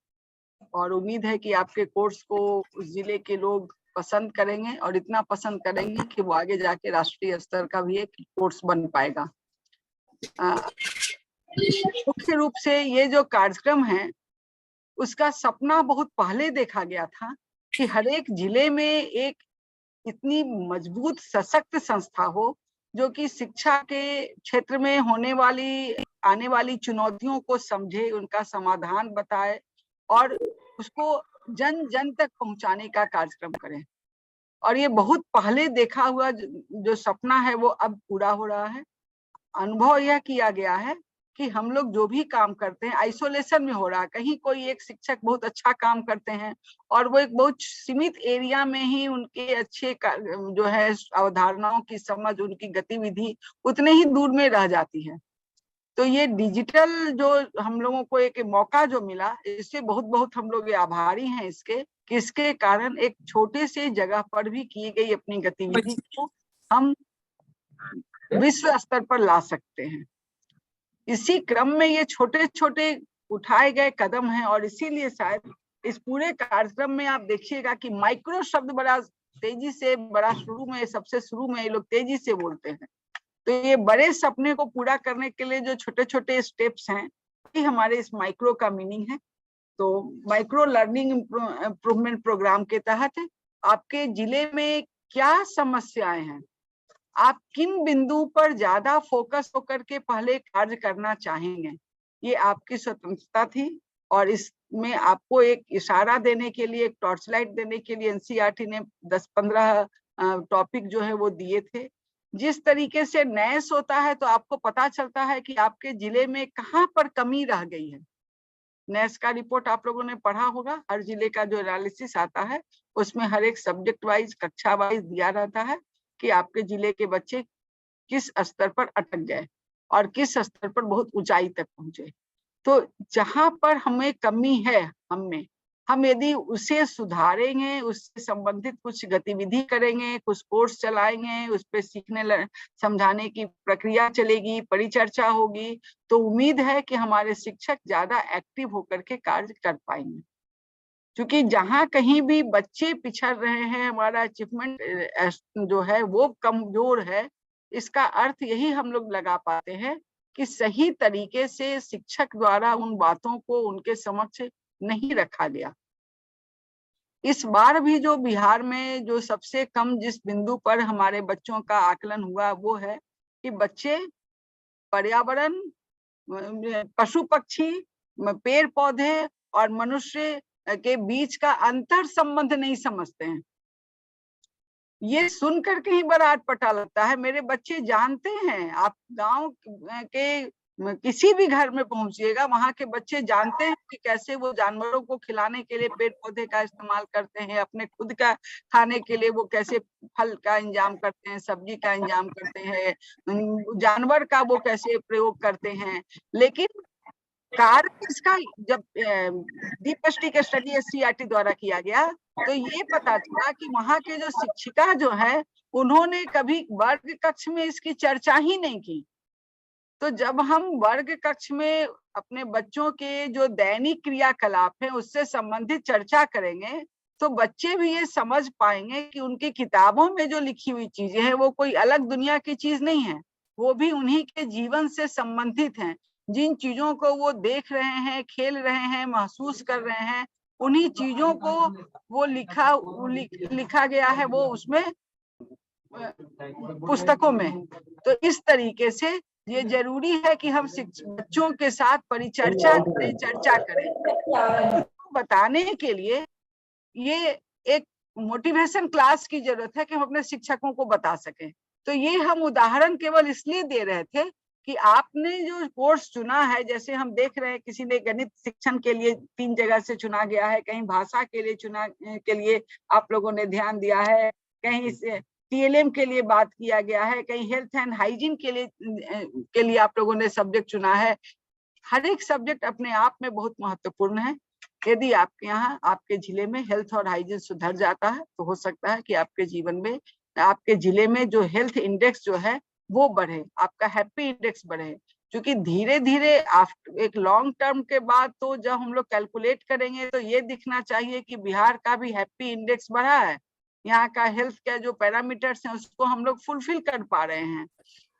और उम्मीद है कि आपके कोर्स को उस जिले के लोग पसंद करेंगे और इतना पसंद करेंगे कि वो आगे जाके राष्ट्रीय स्तर का भी एक कोर्स बन पाएगा। मुख्य रूप से ये जो कार्यक्रम है उसका सपना बहुत पहले देखा गया था कि हर एक जिले में एक इतनी मजबूत सशक्त संस्था हो जो कि शिक्षा के क्षेत्र में होने वाली आने वाली चुनौतियों को समझे, उनका समाधान बताए और उसको जन जन तक पहुंचाने का कार्यक्रम करें। और ये बहुत पहले देखा हुआ जो सपना है वो अब पूरा हो रहा है। अनुभव यह किया गया है कि हम लोग जो भी काम करते हैं आइसोलेशन में हो रहा है। कहीं कोई एक शिक्षक बहुत अच्छा काम करते हैं और वो एक बहुत सीमित एरिया में ही उनके अच्छे जो है अवधारणाओं की समझ, उनकी गतिविधि उतने ही दूर में रह जाती है। तो ये डिजिटल जो हम लोगों को एक मौका जो मिला, इससे बहुत बहुत हम लोग आभारी हैं इसके, कि इसके कारण एक छोटे से जगह पर भी की गई अपनी गतिविधि को हम विश्व स्तर पर ला सकते हैं। इसी क्रम में ये छोटे छोटे उठाए गए कदम हैं और इसीलिए शायद इस पूरे कार्यक्रम में आप देखिएगा कि माइक्रो शब्द बड़ा तेजी से, बड़ा शुरू में, सबसे शुरू में ये लोग तेजी से बोलते हैं। तो ये बड़े सपने को पूरा करने के लिए जो छोटे छोटे स्टेप्स हैं, ये हमारे इस माइक्रो का मीनिंग है। तो माइक्रो लर्निंग इम्प्रूवमेंट प्रोग्राम के तहत आपके जिले में क्या समस्याएं हैं, आप किन बिंदु पर ज्यादा फोकस होकर के पहले कार्य करना चाहेंगे, ये आपकी स्वतंत्रता थी। और इसमें आपको एक इशारा देने के लिए, एक टॉर्च लाइट देने के लिए एनसीईआरटी ने 10-15 टॉपिक जो है वो दिए थे। जिस तरीके से नैस होता है तो आपको पता चलता है कि आपके जिले में कहाँ पर कमी रह गई है। नैस का रिपोर्ट आप लोगों ने पढ़ा होगा, हर जिले का जो एनालिसिस आता है उसमें हर एक सब्जेक्ट वाइज, कक्षा वाइज दिया रहता है कि आपके जिले के बच्चे किस स्तर पर अटक गए और किस स्तर पर बहुत ऊंचाई तक पहुंचे। तो जहां पर हमें कमी है, हम यदि उसे सुधारेंगे, उससे संबंधित कुछ गतिविधि करेंगे, कुछ कोर्स चलाएंगे, उस पर सीखने समझाने की प्रक्रिया चलेगी, परिचर्चा होगी, तो उम्मीद है कि हमारे शिक्षक ज्यादा एक्टिव होकर के कार्य कर पाएंगे। क्योंकि जहां कहीं भी बच्चे पिछड़ रहे हैं, हमारा अचीवमेंट जो है वो कमजोर है, इसका अर्थ यही हम लोग लगा पाते हैं कि सही तरीके से शिक्षक द्वारा उन बातों को उनके समक्ष नहीं रखा गया। इस बार भी जो बिहार में जो सबसे कम जिस बिंदु पर हमारे बच्चों का आकलन हुआ वो है कि बच्चे पर्यावरण, पशु पक्षी, पेड़ पौधे और मनुष्य के बीच का अंतर संबंध नहीं समझते हैं। ये सुनकर के ही बड़ा अटपटा लगता है। मेरे बच्चे जानते हैं, आप गांव के किसी भी घर में पहुंचिएगा, वहां के बच्चे जानते हैं कि कैसे वो जानवरों को खिलाने के लिए पेड़ पौधे का इस्तेमाल करते हैं, अपने खुद का खाने के लिए वो कैसे फल का इंतजाम करते हैं, सब्जी का इंतजाम करते हैं, जानवर का वो कैसे प्रयोग करते हैं। लेकिन कार्य इसका जब डीप स्टडी एससीईआरटी द्वारा किया गया तो ये पता चला कि वहां के जो शिक्षिका जो है उन्होंने कभी वर्ग कक्ष में इसकी चर्चा ही नहीं की। तो जब हम वर्ग कक्ष में अपने बच्चों के जो दैनिक क्रियाकलाप है उससे संबंधित चर्चा करेंगे तो बच्चे भी ये समझ पाएंगे कि उनकी किताबों में जो लिखी हुई चीजें हैं वो कोई अलग दुनिया की चीज नहीं है, वो भी उन्हीं के जीवन से संबंधित हैं। जिन चीजों को वो देख रहे हैं, खेल रहे हैं, महसूस कर रहे हैं, उन्हीं चीजों को वो लिखा गया है वो उसमें पुस्तकों में। तो इस तरीके से ये जरूरी है कि हम बच्चों के साथ परिचर्चा करें, चर्चा करें। बताने के लिए ये एक मोटिवेशन क्लास की जरूरत है कि हम अपने शिक्षकों को बता सकें। तो ये हम उदाहरण केवल इसलिए दे रहे थे कि आपने जो कोर्स चुना है, जैसे हम देख रहे हैं किसी ने गणित शिक्षण के लिए 3 जगह से चुना गया है, कहीं भाषा के लिए चुना के लिए आप लोगों ने ध्यान दिया है, कहीं से टीएलएम के लिए बात किया गया है, कहीं हेल्थ एंड हाइजीन के लिए आप लोगों ने सब्जेक्ट चुना है। हर एक सब्जेक्ट अपने आप में बहुत महत्वपूर्ण है। यदि आपके यहाँ, आपके जिले में हेल्थ और हाइजीन सुधर जाता है तो हो सकता है कि आपके जीवन में, आपके जिले में जो हेल्थ इंडेक्स जो है वो बढ़े, आपका हैप्पी इंडेक्स बढ़े। क्योंकि धीरे धीरे एक लॉन्ग टर्म के बाद तो जब हम लोग कैलकुलेट करेंगे तो ये दिखना चाहिए कि बिहार का भी हैप्पी इंडेक्स बढ़ा है, यहाँ का हेल्थ का जो पैरामीटर्स हैं उसको हम लोग फुलफिल कर पा रहे हैं।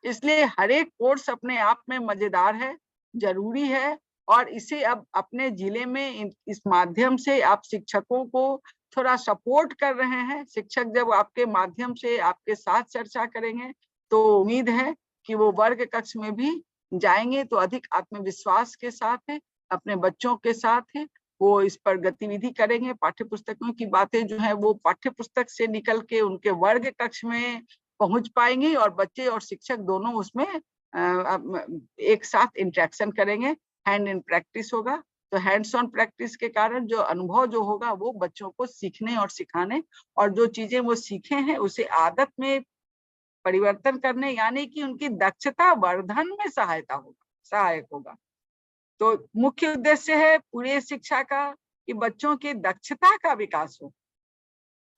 इसलिए हर एक कोर्स अपने आप में मजेदार है, जरूरी है, और इसे अब अपने जिले में इस माध्यम से आप शिक्षकों को थोड़ा सपोर्ट कर रहे हैं। शिक्षक जब आपके माध्यम से आपके साथ चर्चा करेंगे तो उम्मीद है कि वो वर्ग कक्ष में भी जाएंगे तो अधिक आत्मविश्वास के साथ है, अपने बच्चों के साथ है, वो इस पर गतिविधि करेंगे। पाठ्य पुस्तकों की बातें जो है वो पाठ्य पुस्तक से निकल के उनके वर्ग कक्ष में पहुंच पाएंगी और बच्चे और शिक्षक दोनों उसमें एक साथ इंटरेक्शन करेंगे। हैंड इन प्रैक्टिस होगा, तो हैंड्स ऑन प्रैक्टिस के कारण जो अनुभव जो होगा वो बच्चों को सीखने और सिखाने और जो चीजें वो सीखे हैं उसे आदत में परिवर्तन करने यानी कि उनकी दक्षता वर्धन में सहायक होगा। तो मुख्य उद्देश्य है पूरे शिक्षा का कि बच्चों की दक्षता का विकास हो।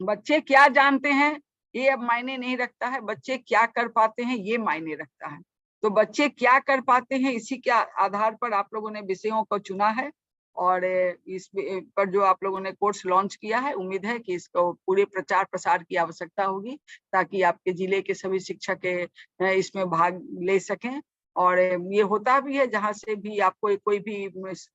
बच्चे क्या जानते हैं ये अब मायने नहीं रखता है, बच्चे क्या कर पाते हैं ये मायने रखता है। तो बच्चे क्या कर पाते हैं इसी के आधार पर आप लोगों ने विषयों को चुना है और इस पर जो आप लोगों ने कोर्स लॉन्च किया है, उम्मीद है कि इसको पूरे प्रचार प्रसार की आवश्यकता होगी ताकि आपके जिले के सभी शिक्षक इसमें भाग ले सकें। और ये होता भी है जहाँ से भी आपको कोई भी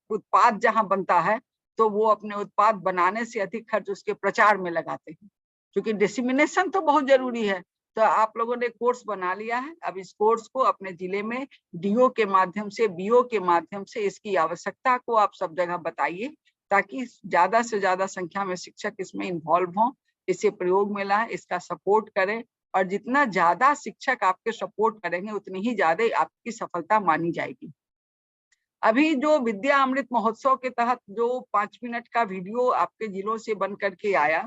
उत्पाद जहाँ बनता है तो वो अपने उत्पाद बनाने से अधिक खर्च उसके प्रचार में लगाते हैं, क्योंकि डिसिमिनेशन तो बहुत जरूरी है। तो आप लोगों ने कोर्स बना लिया है, अब इस कोर्स को अपने जिले में डीओ के माध्यम से, बीओ के माध्यम से इसकी आवश्यकता को आप सब जगह बताइए ताकि ज्यादा से ज्यादा संख्या में शिक्षक इसमें इन्वॉल्व हों, इसे प्रयोग में लाएं, इसका सपोर्ट करें। और जितना ज्यादा शिक्षक आपके सपोर्ट करेंगे उतनी ही ज्यादा आपकी सफलता मानी जाएगी। अभी जो विद्या अमृत महोत्सव के तहत जो 5 मिनट का वीडियो आपके जिलों से बन करके आया,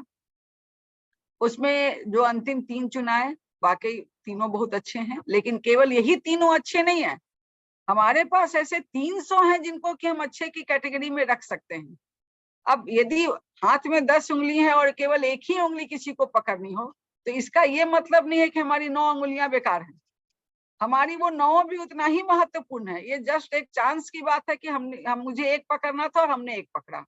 उसमें जो अंतिम 3 चुनाए, वाकई तीनों बहुत अच्छे हैं, लेकिन केवल यही तीनों अच्छे नहीं है, हमारे पास ऐसे 300 हैं जिनको कि हम अच्छे की कैटेगरी में रख सकते हैं। अब यदि हाथ में 10 उंगली है और केवल एक ही उंगली किसी को पकड़नी हो तो इसका ये मतलब नहीं है कि हमारी 9 उंगलियां बेकार हैं, हमारी वो 9 भी उतना ही महत्वपूर्ण है। ये जस्ट एक चांस की बात है कि मुझे एक पकड़ना था और हमने एक पकड़ा।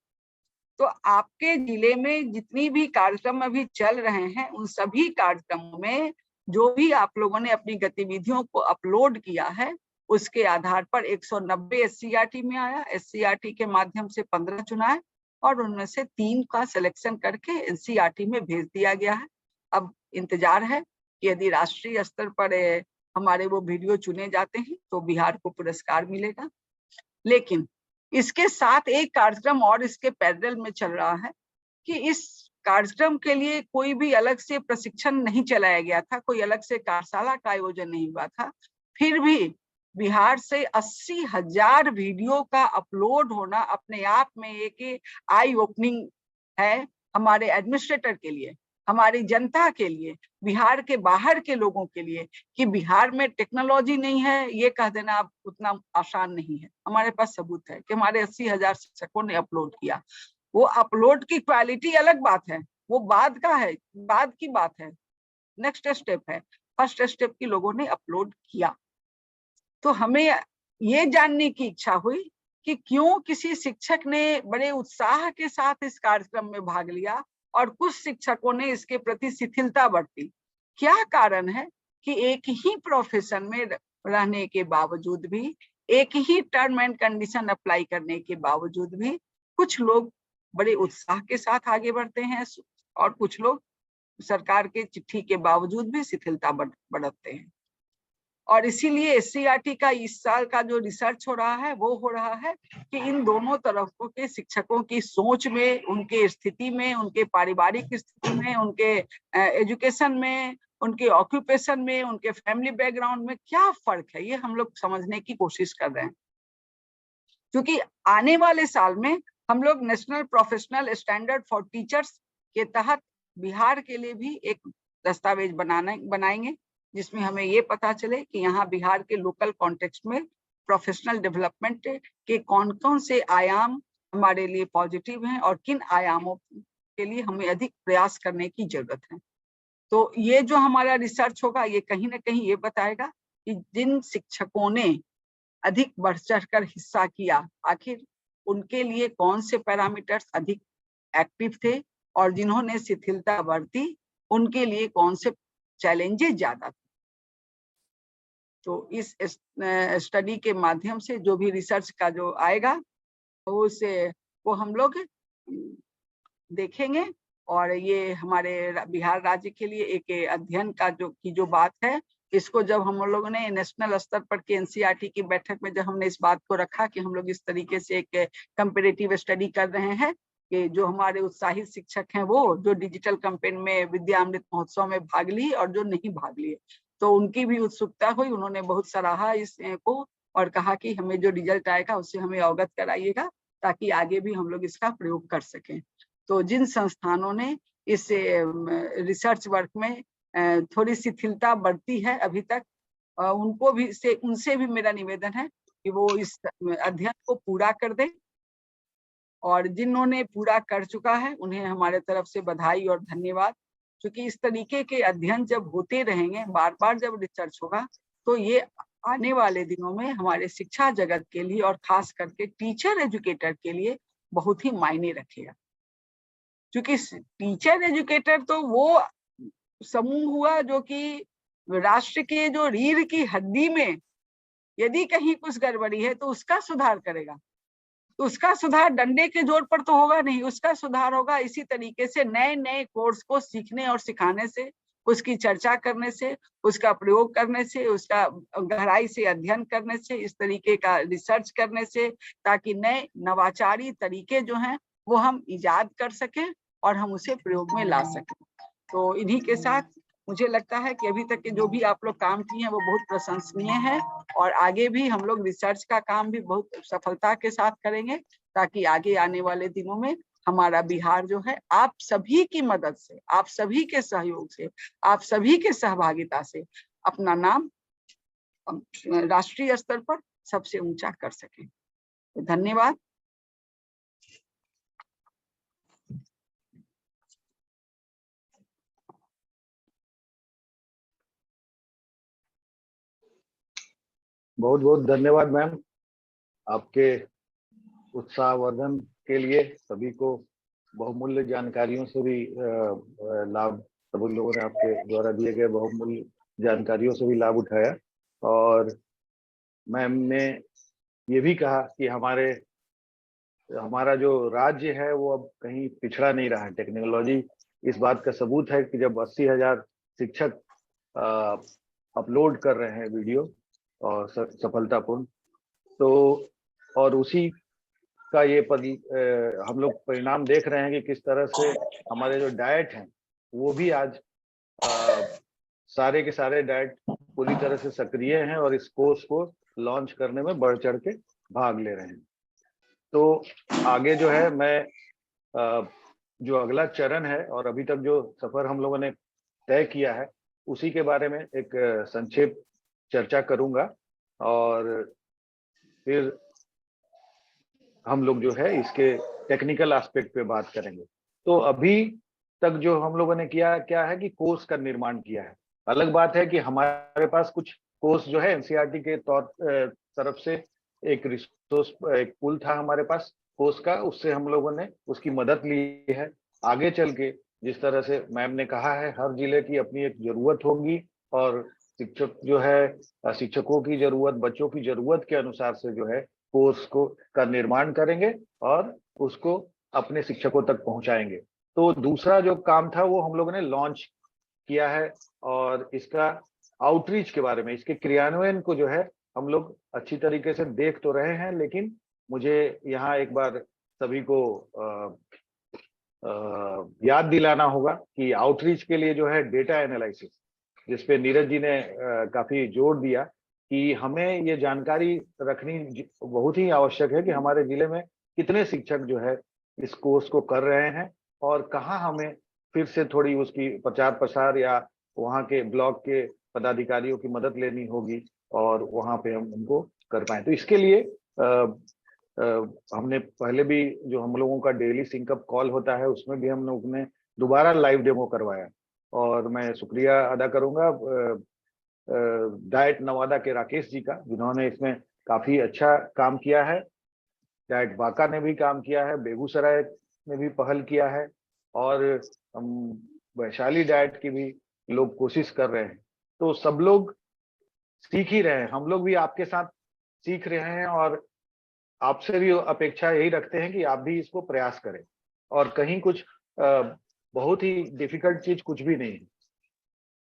तो आपके जिले में जितनी भी कार्यक्रम अभी चल रहे हैं उन सभी कार्यक्रमों में जो भी आप लोगों ने अपनी गतिविधियों को अपलोड किया है उसके आधार पर 190 SCERT में आया। SCERT के माध्यम से 15 चुनाए और उनमें से 3 का सिलेक्शन करके NCERT में भेज दिया गया है। अब इंतजार है कि यदि राष्ट्रीय स्तर पर हमारे वो वीडियो चुने जाते हैं तो बिहार को पुरस्कार मिलेगा। लेकिन इसके साथ एक कार्यक्रम और इसके पैरेलल में चल रहा है कि इस कार्यक्रम के लिए कोई भी अलग से प्रशिक्षण नहीं चलाया गया था, कोई अलग से कार्यशाला का आयोजन नहीं हुआ था, फिर भी बिहार से 80,000 वीडियो का अपलोड होना अपने आप में एक आई ओपनिंग है हमारे एडमिनिस्ट्रेटर के लिए, हमारी जनता के लिए, बिहार के बाहर के लोगों के लिए कि बिहार में टेक्नोलॉजी नहीं है ये कह देना अब उतना आसान नहीं है। हमारे पास सबूत है कि हमारे 80,000 शिक्षकों ने अपलोड किया। वो अपलोड की क्वालिटी अलग बात है, वो बाद का है, बाद की बात है, नेक्स्ट स्टेप है। फर्स्ट स्टेप की लोगों ने अपलोड किया। तो हमें ये जानने की इच्छा हुई कि क्यों किसी शिक्षक ने बड़े उत्साह के साथ इस कार्यक्रम में भाग लिया और कुछ शिक्षकों ने इसके प्रति शिथिलता बरती। क्या कारण है कि एक ही प्रोफेशन में रहने के बावजूद भी, एक ही टर्म एंड कंडीशन अप्लाई करने के बावजूद भी कुछ लोग बड़े उत्साह के साथ आगे बढ़ते हैं और कुछ लोग सरकार के चिट्ठी के बावजूद भी शिथिलता बरतते हैं। और इसीलिए SCERT का इस साल का जो रिसर्च हो रहा है वो हो रहा है कि इन दोनों तरफों के शिक्षकों की सोच में, उनके स्थिति में, उनके पारिवारिक स्थिति में, उनके एजुकेशन में, उनके ऑक्यूपेशन में, उनके फैमिली बैकग्राउंड में क्या फर्क है ये हम लोग समझने की कोशिश कर रहे हैं। क्योंकि आने वाले साल में हम लोग national professional standard for teachers के तहत बिहार के लिए भी एक दस्तावेज बनाएंगे जिसमें हमें ये पता चले कि यहाँ बिहार के लोकल कॉन्टेक्स्ट में प्रोफेशनल डेवलपमेंट के कौन कौन से आयाम हमारे लिए पॉजिटिव हैं और किन आयामों के लिए हमें अधिक प्रयास करने की जरूरत है। तो ये जो हमारा रिसर्च होगा ये कहीं ना कहीं ये बताएगा कि जिन शिक्षकों ने अधिक बढ़ चढ़ कर हिस्सा किया आखिर उनके लिए कौन से पैरामीटर्स अधिक एक्टिव थे और जिन्होंने शिथिलता बरती उनके लिए कौन से चैलेंजेस ज्यादा थे। तो इस स्टडी के माध्यम से जो भी रिसर्च का जो आएगा वो हम लोग देखेंगे और ये हमारे बिहार राज्य के लिए एक अध्ययन का जो बात है इसको जब हम लोगों ने नेशनल स्तर पर के एनसीईआरटी की बैठक में जब हमने इस बात को रखा कि हम लोग इस तरीके से एक कंपेरेटिव स्टडी कर रहे हैं कि जो हमारे उत्साहित शिक्षक हैं वो जो डिजिटल कैंपेन में विद्या अमृत महोत्सव में भाग लिए और जो नहीं भाग लिए, तो उनकी भी उत्सुकता हुई, उन्होंने बहुत सराहा इसको और कहा कि हमें जो रिजल्ट आएगा उससे हमें अवगत कराइएगा ताकि आगे भी हम लोग इसका प्रयोग कर सकें। तो जिन संस्थानों ने इस रिसर्च वर्क में थोड़ी शिथिलता बरती है अभी तक, उनको भी उनसे भी मेरा निवेदन है कि वो इस अध्ययन को पूरा कर दें, और जिन्होंने पूरा कर चुका है उन्हें हमारे तरफ से बधाई और धन्यवाद। क्योंकि इस तरीके के अध्ययन जब होते रहेंगे, बार बार जब रिसर्च होगा, तो ये आने वाले दिनों में हमारे शिक्षा जगत के लिए और खास करके टीचर एजुकेटर के लिए बहुत ही मायने रखेगा। क्योंकि टीचर एजुकेटर तो वो समूह हुआ जो कि राष्ट्र के जो रीढ़ की हड्डी में यदि कहीं कुछ गड़बड़ी है तो उसका सुधार करेगा। तो उसका सुधार डंडे के जोर पर तो होगा नहीं, उसका सुधार होगा इसी तरीके से नए नए कोर्स को सीखने और सिखाने से, उसकी चर्चा करने से, उसका प्रयोग करने से, उसका गहराई से अध्ययन करने से, इस तरीके का रिसर्च करने से, ताकि नए नवाचारी तरीके जो हैं वो हम इजाद कर सकें और हम उसे प्रयोग में ला सकें। तो इन्हीं के साथ मुझे लगता है कि अभी तक के जो भी आप लोग काम किए हैं वो बहुत प्रशंसनीय है, और आगे भी हम लोग रिसर्च का काम भी बहुत सफलता के साथ करेंगे ताकि आगे आने वाले दिनों में हमारा बिहार जो है आप सभी की मदद से, आप सभी के सहयोग से, आप सभी के सहभागिता से अपना नाम राष्ट्रीय स्तर पर सबसे ऊंचा कर सके। तो धन्यवाद।
बहुत बहुत धन्यवाद मैम, आपके उत्साहवर्धन के लिए। सभी को बहुमूल्य जानकारियों से भी लाभ, सभी लोगों ने आपके द्वारा दिए गए बहुमूल्य जानकारियों से भी लाभ उठाया। और मैम ने ये भी कहा कि हमारा जो राज्य है वो अब कहीं पिछड़ा नहीं रहा है। टेक्नोलॉजी इस बात का सबूत है कि जब 80,000 शिक्षक अपलोड कर रहे हैं वीडियो और सफलतापूर्ण, तो और उसी का ये हम लोग परिणाम देख रहे हैं कि किस तरह से हमारे जो डाइट हैं वो भी आज सारे के सारे डाइट पूरी तरह से सक्रिय हैं और इस कोर्स को लॉन्च करने में बढ़ चढ़ के भाग ले रहे हैं। तो आगे जो है मैं जो अगला चरण है और अभी तक जो सफर हम लोगों ने तय किया है उसी के बारे में एक संक्षेप चर्चा करूंगा, और फिर हम लोग जो है इसके टेक्निकल एस्पेक्ट पे बात करेंगे। तो अभी तक जो हम लोगों ने किया क्या है कि कोर्स का निर्माण किया है। अलग बात है कि हमारे पास कुछ कोर्स जो है एनसीईआरटी के तरफ से एक रिसोर्स, एक पुल था हमारे पास कोर्स का, उससे हम लोगों ने उसकी मदद ली है। आगे चल के जिस तरह से मैम ने कहा है, हर जिले की अपनी एक जरूरत होगी और शिक्षक जो है, शिक्षकों की जरूरत, बच्चों की जरूरत के अनुसार से जो है कोर्स का निर्माण करेंगे और उसको अपने शिक्षकों तक पहुंचाएंगे। तो दूसरा जो काम था वो हम लोगों ने लॉन्च किया है, और इसका आउटरीच के बारे में, इसके क्रियान्वयन को जो है हम लोग अच्छी तरीके से देख तो रहे हैं, लेकिन मुझे यहाँ एक बार सभी को याद दिलाना होगा कि आउटरीच के लिए जो है डेटा एनालिसिस, जिसपे नीरज जी ने काफी जोर दिया कि हमें ये जानकारी रखनी बहुत ही आवश्यक है कि हमारे जिले में कितने शिक्षक जो है इस कोर्स को कर रहे हैं और कहाँ हमें फिर से थोड़ी उसकी प्रचार प्रसार या वहाँ के ब्लॉक के पदाधिकारियों की मदद लेनी होगी और वहाँ पे हम उनको कर पाए। तो इसके लिए हमने पहले भी जो हम लोगों का डेली सिंकअप कॉल होता है उसमें भी हम लोग ने दोबारा लाइव डेमो करवाया, और मैं शुक्रिया अदा करूंगा डाइट नवादा के राकेश जी का, जिन्होंने इसमें काफी अच्छा काम किया है। डाइट बांका ने भी काम किया है, बेगूसराय ने भी पहल किया है, और वैशाली डाइट की भी लोग कोशिश कर रहे हैं। तो सब लोग सीख ही रहे हैं, हम लोग भी आपके साथ सीख रहे हैं और आपसे भी अपेक्षा यही रखते हैं कि आप भी इसको प्रयास करें। और कहीं कुछ बहुत ही डिफिकल्ट चीज कुछ भी नहीं है,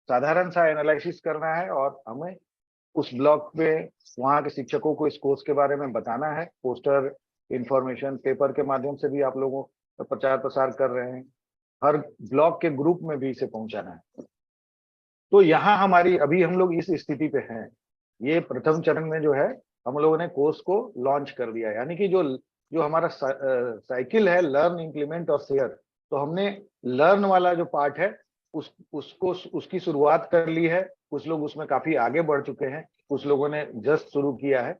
साधारण सा एनालिसिस करना है और हमें उस ब्लॉक में वहाँ के शिक्षकों को इस कोर्स के बारे में बताना है। पोस्टर, इंफॉर्मेशन, पेपर के माध्यम से भी आप लोगों का प्रचार प्रसार कर रहे हैं। हर ब्लॉक के ग्रुप में भी इसे पहुंचाना है। तो यहाँ हमारी अभी हम लोग इस स्थिति पे हैं। ये प्रथम चरण में जो है हम लोगों ने कोर्स को लॉन्च कर दिया, यानी कि जो हमारा साइकिल है लर्न, इम्प्लीमेंट और शेयर, तो हमने लर्न वाला जो पार्ट है उसकी शुरुआत कर ली है। कुछ लोग उसमें काफी आगे बढ़ चुके हैं, कुछ लोगों ने जस्ट शुरू किया है,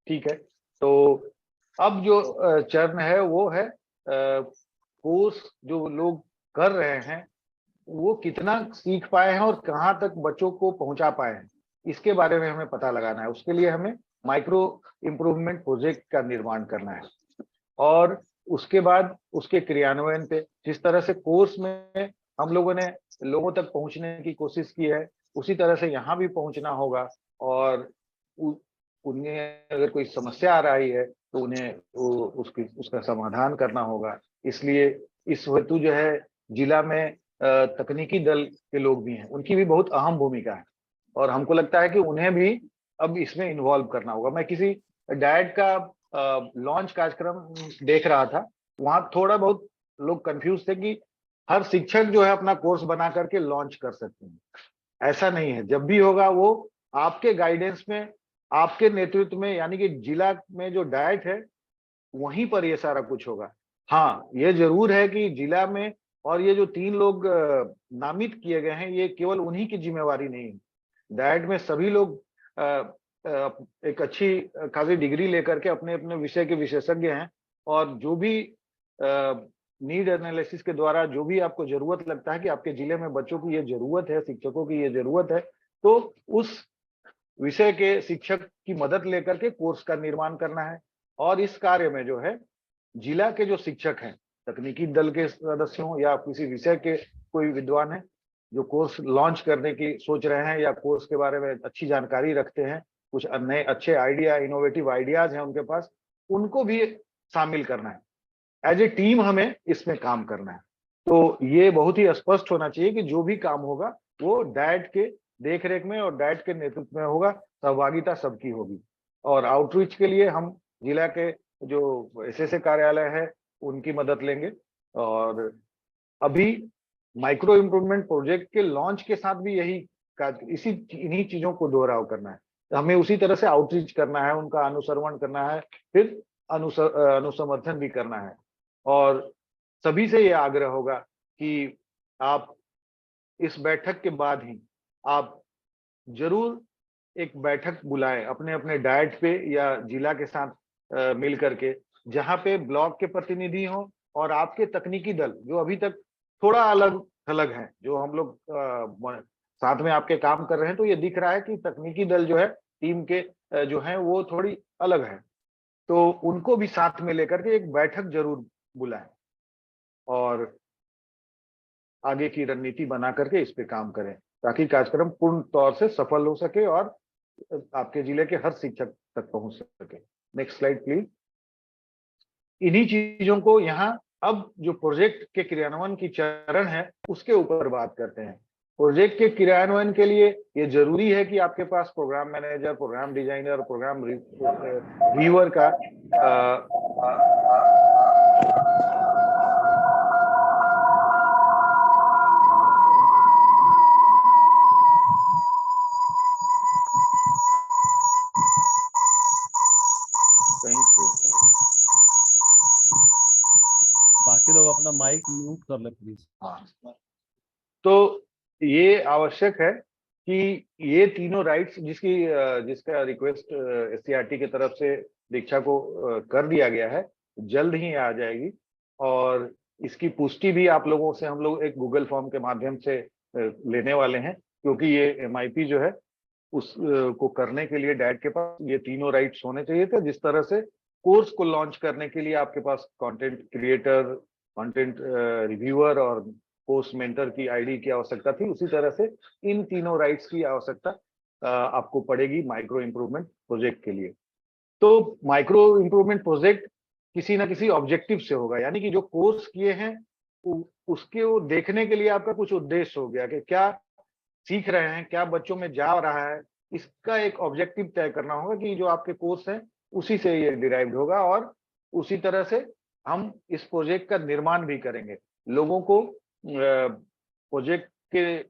ठीक है। तो अब जो चरण है वो है कोर्स जो लोग कर रहे हैं वो कितना सीख पाए हैं और कहाँ तक बच्चों को पहुंचा पाए हैं, इसके बारे में हमें पता लगाना है। उसके लिए हमें माइक्रो इम्प्रूवमेंट प्रोजेक्ट का निर्माण करना है और उसके बाद उसके क्रियान्वयन पे, जिस तरह से कोर्स में हम लोगों ने लोगों तक पहुंचने की कोशिश की है, उसी तरह से यहाँ भी पहुंचना होगा। और उन्हें अगर कोई समस्या आ रही है तो उन्हें उसका समाधान करना होगा। इसलिए इस हेतु जो है जिला में तकनीकी दल के लोग भी हैं, उनकी भी बहुत अहम भूमिका है और हमको लगता है कि उन्हें भी अब इसमें इन्वॉल्व करना होगा। मैं किसी डाइट का लॉन्च कार्यक्रम देख रहा था, वहां थोड़ा बहुत लोग कंफ्यूज थे कि हर शिक्षक जो है अपना कोर्स बना करके लॉन्च कर सकते हैं। ऐसा नहीं है, जब भी होगा वो आपके गाइडेंस में, आपके नेतृत्व में, यानी कि जिला में जो डाइट है वहीं पर ये सारा कुछ होगा। हाँ, ये जरूर है कि जिला में और ये जो 3 लोग नामित किए गए हैं ये केवल उन्हीं की जिम्मेवारी नहीं है। डाइट में सभी लोग एक अच्छी खासी डिग्री लेकर के अपने अपने विषय के विशेषज्ञ हैं और जो भी नीड एनालिसिस के द्वारा जो भी आपको जरूरत लगता है कि आपके जिले में बच्चों की ये जरूरत है, शिक्षकों की ये जरूरत है, तो उस विषय के शिक्षक की मदद लेकर के कोर्स का निर्माण करना है। और इस कार्य में जो है जिला के जो शिक्षक हैं, तकनीकी दल के सदस्यों या किसी विषय के कोई विद्वान है जो कोर्स लॉन्च करने की सोच रहे हैं या कोर्स के बारे में अच्छी जानकारी रखते हैं, कुछ नए अच्छे आइडिया, इनोवेटिव आइडियाज हैं उनके पास, उनको भी शामिल करना है। एज ए टीम हमें इसमें काम करना है। तो ये बहुत ही स्पष्ट होना चाहिए कि जो भी काम होगा वो डाइट के देखरेख में और डाइट के नेतृत्व में होगा, सहभागिता सबकी होगी। और आउटरीच के लिए हम जिला के जो एसएसए कार्यालय है उनकी मदद लेंगे। और अभी माइक्रो इम्प्रूवमेंट प्रोजेक्ट के लॉन्च के साथ भी यही इन्हीं चीजों को दोहराव करना है। हमें उसी तरह से आउटरीच करना है, उनका अनुसरण करना है, फिर अनुसमर्थन भी करना है। और सभी से ये आग्रह होगा कि आप इस बैठक के बाद ही आप जरूर एक बैठक बुलाएं अपने अपने डाइट पे या जिला के साथ मिल करके, जहां पे ब्लॉक के प्रतिनिधि हों और आपके तकनीकी दल जो अभी तक थोड़ा अलग थलग हैं, जो हम लोग साथ में आपके काम कर रहे हैं, तो ये दिख रहा है कि तकनीकी दल जो है टीम के जो है वो थोड़ी अलग है, तो उनको भी साथ में लेकर के एक बैठक जरूर बुलाएं और आगे की रणनीति बना करके इस पे काम करें ताकि कार्यक्रम पूर्ण तौर से सफल हो सके और आपके जिले के हर शिक्षक तक पहुंच सके। Next slide please. इन्हीं चीजों को यहाँ अब जो प्रोजेक्ट के क्रियान्वयन की चरण है उसके ऊपर बात करते हैं। प्रोजेक्ट के क्रियान्वयन के लिए ये जरूरी है कि आपके पास program manager, program designer, program viewer का कहीं से
बाकी लोग अपना माइक म्यूट कर ले प्लीज।
हाँ, तो ये आवश्यक है कि ये तीनों राइट्स जिसका रिक्वेस्ट एससीईआरटी की तरफ से दीक्षा को कर दिया गया है, जल्द ही आ जाएगी। और इसकी पुष्टि भी आप लोगों से हम लोग एक गूगल फॉर्म के माध्यम से लेने वाले हैं, क्योंकि ये एमआईपी जो है उस को करने के लिए डाइट के पास ये तीनों राइट्स होने चाहिए थे। जिस तरह से कोर्स को लॉन्च करने के लिए आपके पास कंटेंट क्रिएटर, कंटेंट रिव्यूअर और कोर्स मेंटर की आईडी की आवश्यकता थी, उसी तरह से इन तीनों राइट्स की आवश्यकता आपको पड़ेगी माइक्रो इम्प्रूवमेंट प्रोजेक्ट के लिए। तो माइक्रो इम्प्रूवमेंट प्रोजेक्ट किसी ना किसी ऑब्जेक्टिव से होगा, यानी कि जो कोर्स किए हैं उसके वो देखने के लिए आपका कुछ उद्देश्य हो गया कि क्या सीख रहे हैं, क्या बच्चों में जा रहा है, इसका एक ऑब्जेक्टिव तय करना होगा कि जो आपके कोर्स है उसी से ये डिराइव्ड होगा, और उसी तरह से हम इस प्रोजेक्ट का निर्माण भी करेंगे। लोगों को प्रोजेक्ट के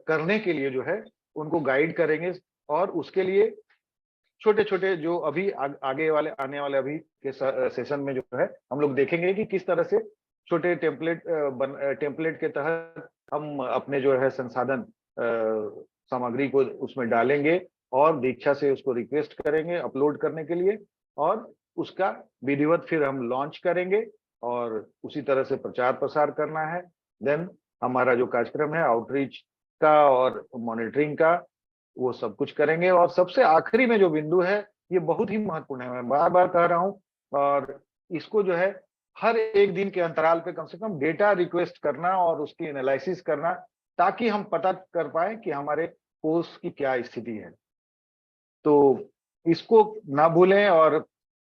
करने के लिए जो है उनको गाइड करेंगे, और उसके लिए छोटे छोटे जो अभी आगे वाले आने वाले अभी के सेशन में जो है हम लोग देखेंगे कि किस तरह से छोटे टेम्पलेट के तहत हम अपने जो है संसाधन सामग्री को उसमें डालेंगे, और दीक्षा से उसको रिक्वेस्ट करेंगे अपलोड करने के लिए, और उसका विधिवत फिर हम लॉन्च करेंगे, और उसी तरह से प्रचार प्रसार करना है। देन हमारा जो कार्यक्रम है आउटरीच का और मॉनिटरिंग का, वो सब कुछ करेंगे। और सबसे आखिरी में जो बिंदु है ये बहुत ही महत्वपूर्ण है, मैं बार बार कह रहा हूँ, और इसको जो है हर एक दिन के अंतराल पे कम से कम डेटा रिक्वेस्ट करना और उसकी एनालिसिस करना, ताकि हम पता कर पाए कि हमारे कोर्स की क्या स्थिति है। तो इसको ना भूलें, और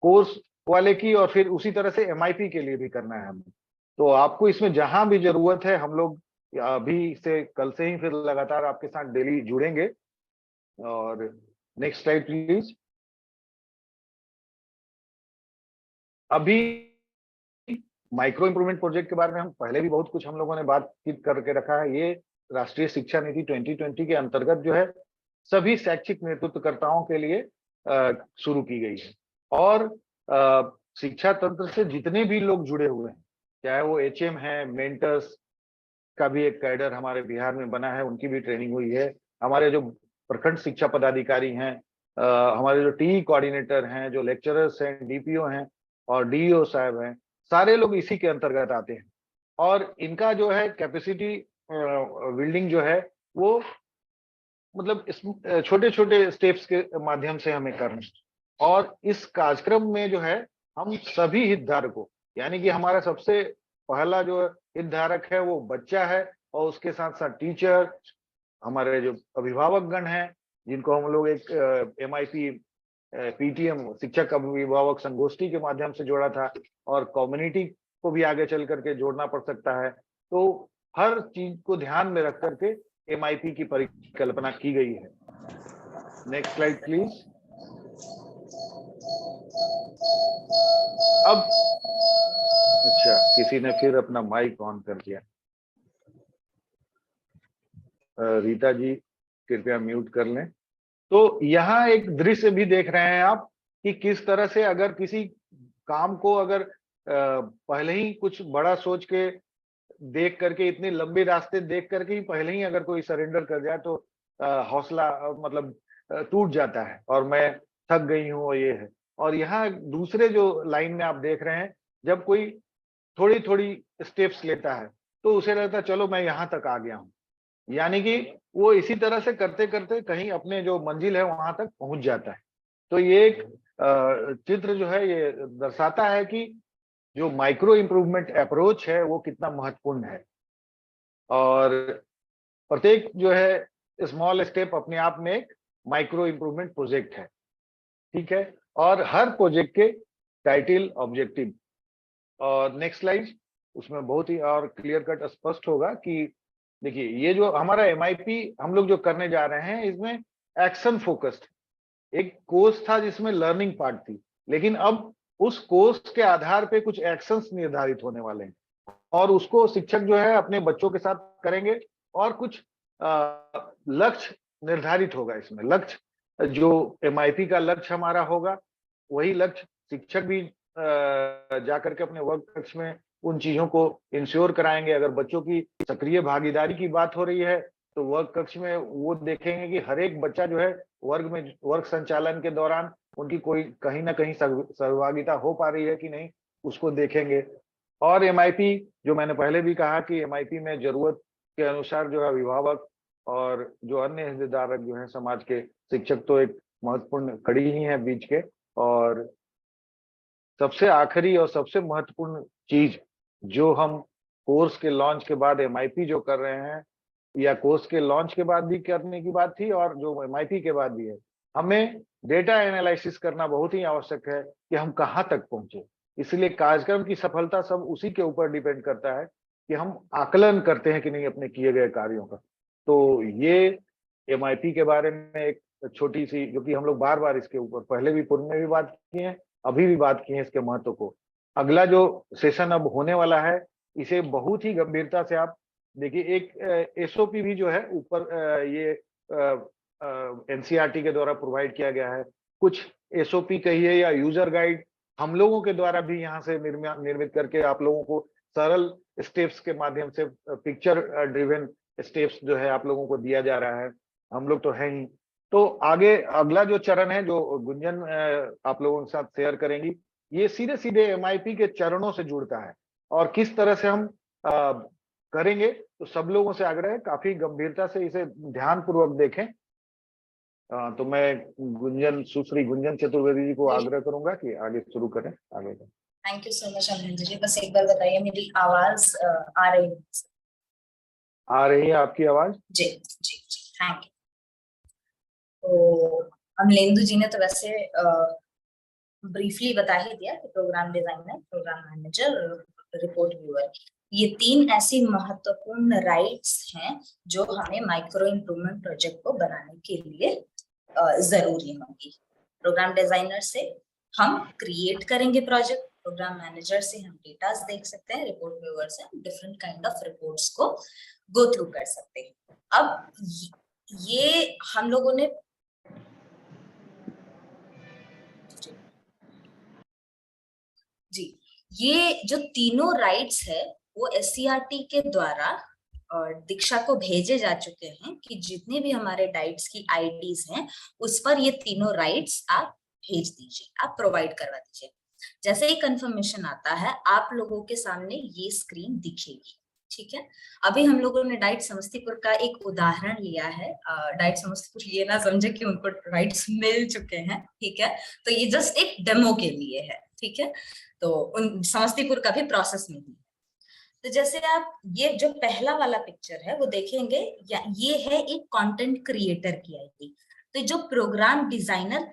कोर्स वाले की और फिर उसी तरह से MIP के लिए भी करना है हमें। तो आपको इसमें जहां भी जरूरत है, हम लोग अभी से कल से ही फिर लगातार आपके साथ डेली जुड़ेंगे। और नेक्स्ट स्लाइड प्लीज। अभी माइक्रो इंप्रूवमेंट प्रोजेक्ट के बारे में हम पहले भी बहुत कुछ हम लोगों ने बातचीत करके रखा है। ये राष्ट्रीय शिक्षा नीति 2020 के अंतर्गत जो है सभी शैक्षिक नेतृत्वकर्ताओं के लिए शुरू की गई है, और शिक्षा तंत्र से जितने भी लोग जुड़े हुए हैं, चाहे वो HM है, मेंटर्स का भी एक कैडर हमारे बिहार में बना है, उनकी भी ट्रेनिंग हुई है। हमारे जो प्रखंड शिक्षा पदाधिकारी हैं, हमारे जो TE कोऑर्डिनेटर हैं, जो लेक्चरर्स हैं, DPO हैं और DEO साहब हैं, सारे लोग इसी के अंतर्गत आते हैं। और इनका जो है कैपेसिटी बिल्डिंग जो है वो मतलब छोटे छोटे स्टेप्स के माध्यम से हमें करना है। और इस कार्यक्रम में जो है हम सभी हितधारकों, यानी कि हमारा सबसे पहला जो हितधारक है वो बच्चा है, और उसके साथ साथ टीचर, हमारे जो अभिभावक गण हैं, जिनको हम लोग एक MIP PTM शिक्षक अभिभावक संगोष्ठी के माध्यम से जोड़ा था, और कम्युनिटी को भी आगे चल करके जोड़ना पड़ सकता है। तो हर चीज को ध्यान में रख करके MIP की परिकल्पना की गई है। Next slide please. अब अच्छा, किसी ने फिर अपना माइक ऑन कर दिया। रीता जी कृपया म्यूट कर लें। तो यहाँ एक दृश्य भी देख रहे हैं आप कि किस तरह से अगर किसी काम को अगर पहले ही कुछ बड़ा सोच के देख करके, इतने लंबे रास्ते देख करके ही पहले ही अगर कोई सरेंडर कर जाए तो हौसला मतलब टूट जाता है, और मैं थक गई हूँ और ये है। और यहाँ दूसरे जो लाइन में आप देख रहे हैं, जब कोई थोड़ी थोड़ी स्टेप्स लेता है तो उसे लगता है चलो मैं यहाँ तक आ गया हूँ, यानी कि वो इसी तरह से करते करते कहीं अपने जो मंजिल है वहां तक पहुंच जाता है। तो ये एक चित्र जो है ये दर्शाता है कि जो माइक्रो इम्प्रूवमेंट अप्रोच है वो कितना महत्वपूर्ण है, और प्रत्येक जो है स्मॉल स्टेप अपने आप में एक माइक्रो इम्प्रूवमेंट प्रोजेक्ट है, ठीक है। और हर प्रोजेक्ट के टाइटल, ऑब्जेक्टिव और नेक्स्ट स्लाइड, उसमें बहुत ही और क्लियर कट स्पष्ट होगा कि देखिए ये जो हमारा MIP हम लोग जो करने जा रहे हैं इसमें एक्शन फोकस्ड। एक कोर्स था जिसमें लर्निंग पार्ट थी, लेकिन अब उस कोर्स के आधार पे कुछ एक्शंस निर्धारित होने वाले हैं, और उसको शिक्षक जो है अपने बच्चों के साथ करेंगे, और कुछ लक्ष्य निर्धारित होगा। इसमें लक्ष्य जो MIP का लक्ष्य हमारा होगा, वही लक्ष्य शिक्षक भी जाकर के अपने वर्क कक्ष में उन चीजों को इंश्योर कराएंगे। अगर बच्चों की सक्रिय भागीदारी की बात हो रही है तो वर्क कक्ष में वो देखेंगे कि हर एक बच्चा जो है वर्ग संचालन के दौरान उनकी कोई कहीं ना कहीं सहभागिता हो पा रही है कि नहीं, उसको देखेंगे। और MIP जो मैंने पहले भी कहा कि MIP में जरूरत के अनुसार जो है अभिभावक और जो अन्य हितधारक जो है समाज के, शिक्षक तो एक महत्वपूर्ण कड़ी ही है बीच के। और सबसे आखिरी और सबसे महत्वपूर्ण चीज जो हम कोर्स के लॉन्च के बाद MIP जो कर रहे हैं, या कोर्स के लॉन्च के बाद भी करने की बात थी और जो MIP के बाद भी है, हमें डेटा एनालिसिस करना बहुत ही आवश्यक है कि हम कहाँ तक पहुंचे। इसलिए कार्यक्रम की सफलता सब उसी के ऊपर डिपेंड करता है कि हम आकलन करते हैं कि नहीं अपने किए गए कार्यों का। तो ये MIP के बारे में एक छोटी सी, जो कि हम लोग बार बार इसके ऊपर पहले भी पूर्व में भी बात की है, अभी भी बात की है इसके महत्व को। अगला जो सेशन अब होने वाला है, इसे बहुत ही गंभीरता से आप देखिए। एक SOP भी जो है ऊपर ये NCERT के द्वारा प्रोवाइड किया गया है। कुछ SOP कहिए या यूजर गाइड हम लोगों के द्वारा भी यहाँ से निर्मित करके आप लोगों को सरल स्टेप्स के माध्यम से, पिक्चर ड्रिवन स्टेप्स जो है आप लोगों को दिया जा रहा है। हम लोग तो हैं ही। तो आगे अगला जो चरण है, जो गुंजन आप लोगों के साथ शेयर करेंगी, ये सीधे सीधे MIP के चरणों से जुड़ता है और किस तरह से हम करेंगे। तो सब लोगों से आग्रह है, काफी गंभीरता से इसे ध्यान पूर्वक देखें। तो मैं सुश्री गुंजन चतुर्वेदी जी को आग्रह करूंगा कि आगे शुरू करें। आगे
thank you so much Amarendra ji. बस एक बार बताइए, मेरी आवाज आ रही है?
आ रही है आपकी आवाज?
जी जी जी, थैंक यू। तो अमलेंदु जी ने तो वैसे ब्रीफली बता ही दिया कि program designer, program manager, report viewer, ये 3 ऐसी महत्वपूर्ण राइट्स हैं जो हमें माइक्रो इम्प्रूवमेंट प्रोजेक्ट को बनाने के लिए जरूरी होंगी। प्रोग्राम डिजाइनर से हम क्रिएट करेंगे प्रोजेक्ट, प्रोग्राम मैनेजर से हम डेटास देख सकते हैं, रिपोर्ट व्यूअर से हम डिफरेंट काइंड ऑफ रिपोर्ट्स को गो थ्रू कर सकते हैं। अब ये हम लोगों ने जी, ये जो तीनों राइट्स है वो SCERT के द्वारा दीक्षा को भेजे जा चुके हैं कि जितने भी हमारे डाइट्स की IDs हैं उस पर ये तीनों राइट्स आप भेज दीजिए, आप प्रोवाइड करवा दीजिए। जैसे ही कंफर्मेशन आता है आप लोगों के सामने ये स्क्रीन दिखेगी। ठीक है, अभी हम लोगों ने डाइट समस्तीपुर का एक उदाहरण लिया है। डाइट समस्तीपुर ये ना समझे कि उनको राइट्स मिल चुके हैं, ठीक है, तो ये जस्ट एक डेमो के लिए है। ठीक है, तो उन समस्तीपुर का भी प्रोसेस में ही। तो जैसे आप ये जो पहला वाला पिक्चर है वो देखेंगे, या ये है एक कंटेंट क्रिएटर की ID। तो जो प्रोग्राम डिजाइनर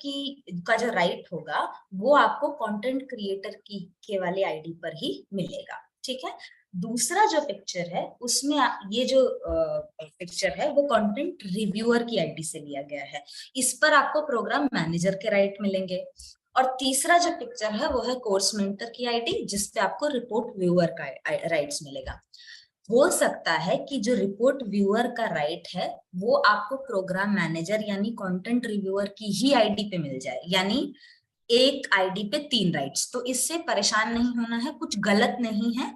का जो राइट होगा वो आपको कंटेंट क्रिएटर की के वाले ID पर ही मिलेगा। ठीक है, दूसरा जो पिक्चर है उसमें ये जो पिक्चर है वो कंटेंट रिव्यूअर की ID से लिया गया है, इस पर आपको प्रोग्राम मैनेजर के राइट मिलेंगे। और तीसरा जो पिक्चर है वो है कोर्स मेंटर की ID, जिसपे आपको रिपोर्ट व्यूअर का राइट्स मिलेगा। हो सकता है कि जो रिपोर्ट व्यूअर का राइट है वो आपको प्रोग्राम मैनेजर यानी कंटेंट रिव्यूअर की ही ID पे मिल जाए, यानी एक ID पे 3 राइट्स। तो इससे परेशान नहीं होना है, कुछ गलत नहीं है।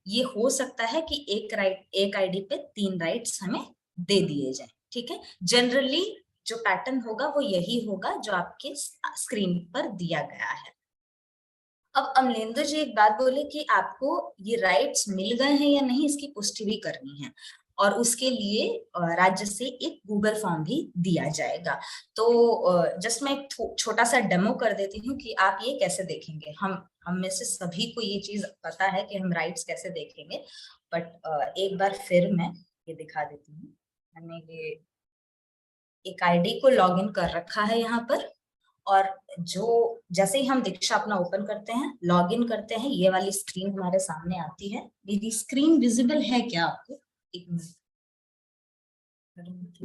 ये हो सकता है कि एक ID पे 3 राइट्स हमें दे दिए जाए। ठीक है, जनरली जो पैटर्न होगा वो यही होगा जो आपके स्क्रीन पर दिया गया है। अब अमलेंद्र जी एक बात बोले कि आपको ये राइट्स मिल गए हैं या नहीं, इसकी पुष्टि भी करनी है, और उसके लिए राज्य से एक गूगल फॉर्म भी दिया जाएगा। तो जस्ट मैं एक छोटा सा डेमो कर देती हूँ कि आप ये कैसे देखेंगे। हम में से सभी को ये चीज पता है कि हम राइट्स कैसे देखेंगे, बट एक बार फिर मैं ये दिखा देती हूँ। मैंने ये एक ID को लॉगिन कर रखा है यहाँ पर, और जो जैसे ही हम दीक्षा अपना ओपन करते हैं, लॉगिन करते हैं, ये वाली स्क्रीन हमारे सामने आती है। मेरी स्क्रीन विजिबल है क्या आपको? एक मिनट,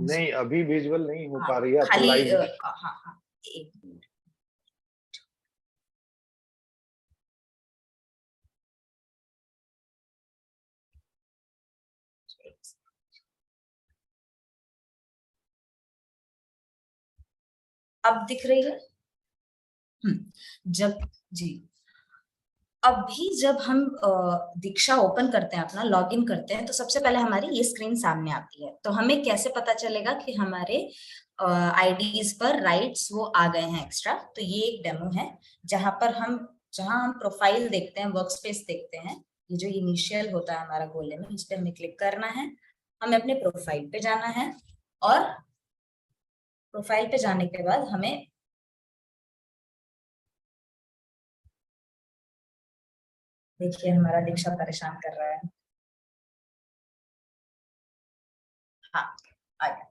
नहीं, अभी विजुअल नहीं हो पा रही है, आपको
खाली
लाइव।
हाँ, एक मिनट। अब दिख रही है? अभी जब हम दीक्षा ओपन करते हैं, अपना लॉगिन करते हैं, तो सबसे पहले हमारी ये स्क्रीन सामने आती है। तो हमें कैसे पता चलेगा कि हमारे IDs पर राइट्स वो आ गए हैं एक्स्ट्रा? तो ये एक डेमो है जहां हम प्रोफाइल देखते हैं, वर्क स्पेस देखते हैं। ये जो इनिशियल होता है हमारा गोले में, इस पे हमें क्लिक करना है, हमें अपने प्रोफाइल पे जाना है, और प्रोफाइल पे जाने के बाद हमें देखिए हमारा दीक्षा परेशान कर रहा है। हाँ, आ गया।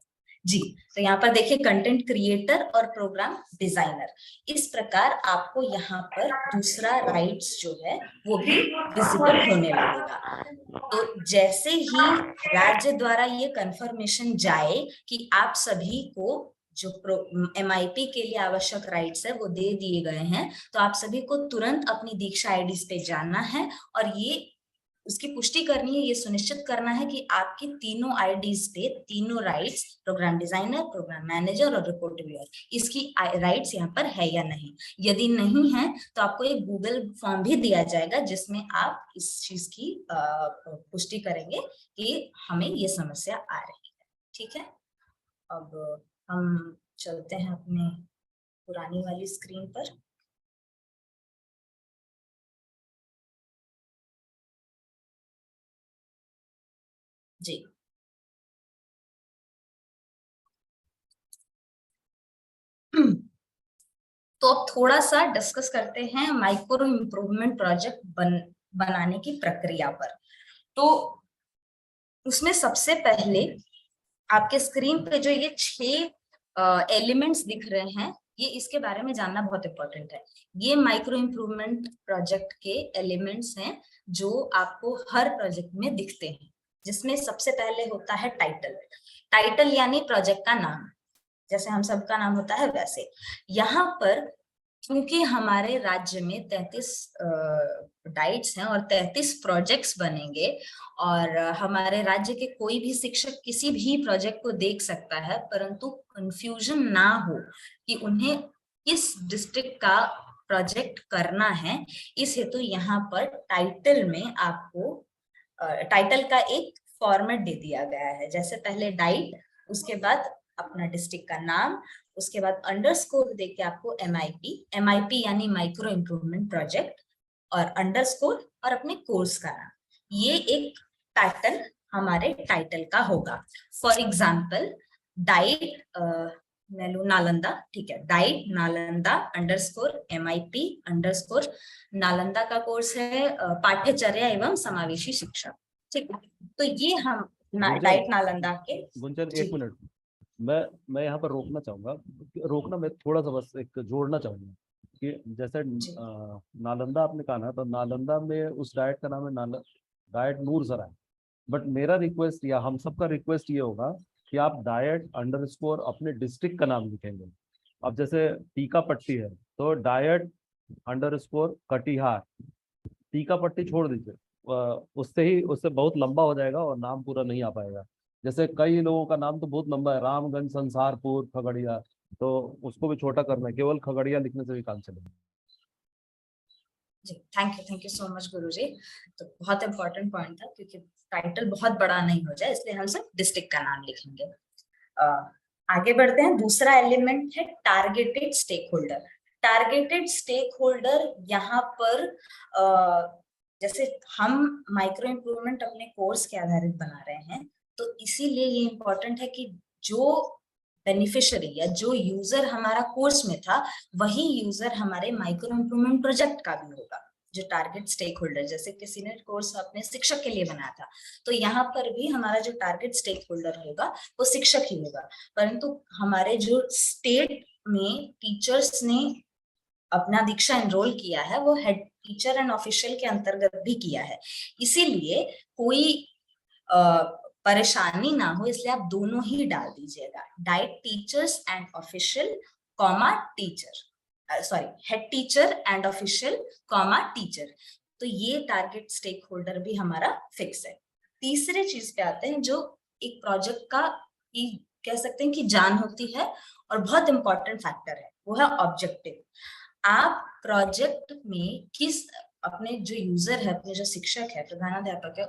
जी, तो यहाँ पर देखिए कंटेंट क्रिएटर और प्रोग्राम डिजाइनर, इस प्रकार आपको यहाँ पर दूसरा राइट्स जो है वो भी विजिबल होने लगेगा। तो जैसे ही राज्य द्वारा ये कंफर्मेशन जाए कि आप सभी को जो MIP के लिए आवश्यक राइट्स है वो दे दिए गए हैं, तो आप सभी को तुरंत अपनी दीक्षा आईडीज पे जाना है और ये उसकी पुष्टि करनी है, ये सुनिश्चित करना है कि आपकी तीनों आईडीज पे तीनों rights, program designer, program manager और रिपोर्ट व्यूअर, इसकी राइट्स यहाँ पर है या नहीं। यदि नहीं है तो आपको एक गूगल फॉर्म भी दिया जाएगा जिसमें आप इस चीज की पुष्टि करेंगे कि हमें ये समस्या आ रही है। ठीक है, अब हम चलते हैं अपने पुरानी वाली स्क्रीन पर। जी, तो अब थोड़ा सा डिस्कस करते हैं माइक्रो इम्प्रूवमेंट प्रोजेक्ट बनाने की प्रक्रिया पर। तो उसमें सबसे पहले आपके स्क्रीन पे जो ये 6 एलिमेंट्स दिख रहे हैं, ये इसके बारे में जानना बहुत इंपॉर्टेंट है। ये माइक्रो इम्प्रूवमेंट प्रोजेक्ट के एलिमेंट्स हैं जो आपको हर प्रोजेक्ट में दिखते हैं, जिसमें सबसे पहले होता है टाइटल। टाइटल यानी प्रोजेक्ट का नाम, जैसे हम सबका नाम होता है वैसे। यहाँ पर क्योंकि हमारे राज्य में 33 डाइट्स हैं और 33 प्रोजेक्ट्स बनेंगे और हमारे राज्य के कोई भी शिक्षक किसी भी प्रोजेक्ट को देख सकता है, परंतु कंफ्यूजन ना हो कि उन्हें किस डिस्ट्रिक्ट का प्रोजेक्ट करना है, इस हेतु यहाँ पर टाइटल में आपको टाइटल का एक फॉर्मेट दे दिया गया है। जैसे पहले डाइट, उसके बाद अपना डिस्ट्रिक्ट का नाम, उसके बाद अंडरस्कोर देके आपको MIP यानी माइक्रो इम्प्रूवमेंट प्रोजेक्ट, और अंडरस्कोर और अपने कोर्स का नाम। ये एक पैटर्न हमारे टाइटल का होगा। फॉर एग्जाम्पल डाइट मैं लू नालंदा, ठीक है, diet Nalanda underscore MIP underscore Nalanda का कोर्स है पाठ्यचर्या एवं समावेशी शिक्षा। ठीक है, तो ये हम डाइट नालंदा के।
गुंजन, एक मिनट, मैं यहाँ पर रोकना चाहूंगा, रोकना मैं थोड़ा सा बस एक जोड़ना चाहूंगा कि जैसे नालंदा आपने कहा ना, तो नालंदा में उस डाइट का नाम है डाइट नूरसराय। बट मेरा रिक्वेस्ट या हम सबका रिक्वेस्ट ये होगा कि आप डाइट अंडरस्कोर अपने डिस्ट्रिक्ट का नाम लिखेंगे। अब जैसे टीका पट्टी है तो डाइट अंडरस्कोर कटिहार, टीका पट्टी छोड़ दीजिए, उससे बहुत लंबा हो जाएगा और नाम पूरा नहीं आ पाएगा। जैसे कई लोगों का नाम तो बहुत लंबा है, रामगंज, संसारपुर, खगड़िया, तो उसको भी छोटा करना है, केवल खगड़िया लिखने से भी काम चलेगा।
जी, थैंक यू सो मच गुरुजी। तो बहुत इंपॉर्टेंट पॉइंट था, क्योंकि टाइटल बहुत बड़ा नहीं हो जाए, इसलिए हम सब डिस्ट्रिक्ट का नाम लिखेंगे। आगे बढ़ते हैं। दूसरा एलिमेंट है targeted stakeholder. Targeted stakeholder यहाँ पर जैसे हम माइक्रो इम्प्रूवमेंट अपने कोर्स के आधारित बना रहे हैं, तो इसीलिए ये इम्पोर्टेंट है कि जो बेनिफिशियरी या जो यूजर हमारा कोर्स में था, वही यूजर हमारे माइक्रो इम्प्रूवमेंट प्रोजेक्ट का भी होगा, जो टारगेट स्टेक होल्डर। जैसे किसी ने कोर्स अपने शिक्षक के लिए बनाया था, तो यहाँ पर भी हमारा जो टारगेट स्टेक होल्डर होगा वो शिक्षक ही होगा। परंतु हमारे जो स्टेट में टीचर्स ने अपना दीक्षा एनरोल किया है, वो हेड टीचर एंड ऑफिशियल के अंतर्गत भी किया है। इसीलिए कोई परेशानी ना हो, इसलिए आप दोनों ही डाल दीजिएगा, diet teachers and official comma teacher, sorry, head teacher and official comma teacher. तो ये टारगेट स्टेक होल्डर भी हमारा फिक्स है। तीसरे चीज पे आते हैं, जो एक प्रोजेक्ट का कह सकते हैं कि जान होती है और बहुत इंपॉर्टेंट फैक्टर है, वो है ऑब्जेक्टिव। आप प्रोजेक्ट में किस अपने जो यूजर है, अपने जो शिक्षक है, प्रधानाध्यापक है,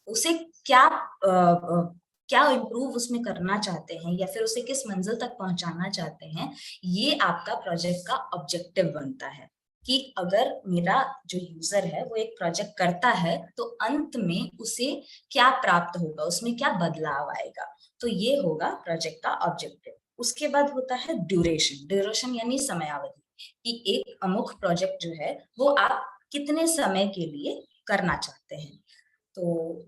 उसे क्या इम्प्रूव उसमें करना चाहते हैं या फिर उसे किस मंजिल तक पहुंचाना चाहते हैं, ये आपका प्रोजेक्ट का ऑब्जेक्टिव बनता है। कि अगर मेरा जो यूजर है वो एक प्रोजेक्ट करता है, तो अंत में उसे क्या प्राप्त होगा, उसमें क्या बदलाव आएगा, तो ये होगा प्रोजेक्ट का ऑब्जेक्टिव। उसके बाद होता है ड्यूरेशन। ड्यूरेशन यानी समयावधि, कि एक अमुक प्रोजेक्ट जो है वो आप कितने समय के लिए करना चाहते हैं। तो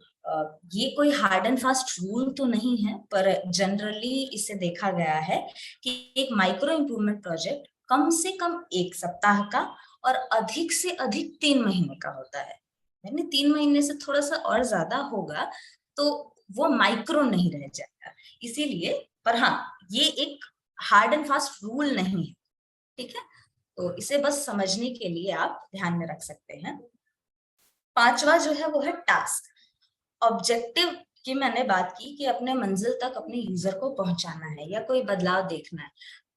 ये कोई हार्ड एंड फास्ट रूल तो नहीं है, पर जनरली इसे देखा गया है कि एक माइक्रो इम्प्रूवमेंट प्रोजेक्ट कम से कम 1 सप्ताह का और अधिक से अधिक 3 महीने का होता है। यानी 3 महीने से थोड़ा सा और ज्यादा होगा तो वो माइक्रो नहीं रह जाएगा। इसीलिए, पर हाँ, ये एक हार्ड एंड फास्ट रूल नहीं है, ठीक है। तो इसे बस समझने के लिए आप ध्यान में रख सकते हैं। 5वां जो है वो है टास्क। ऑब्जेक्टिव की मैंने बात की कि अपने मंजिल तक अपने यूजर को पहुंचाना है या कोई बदलाव देखना है।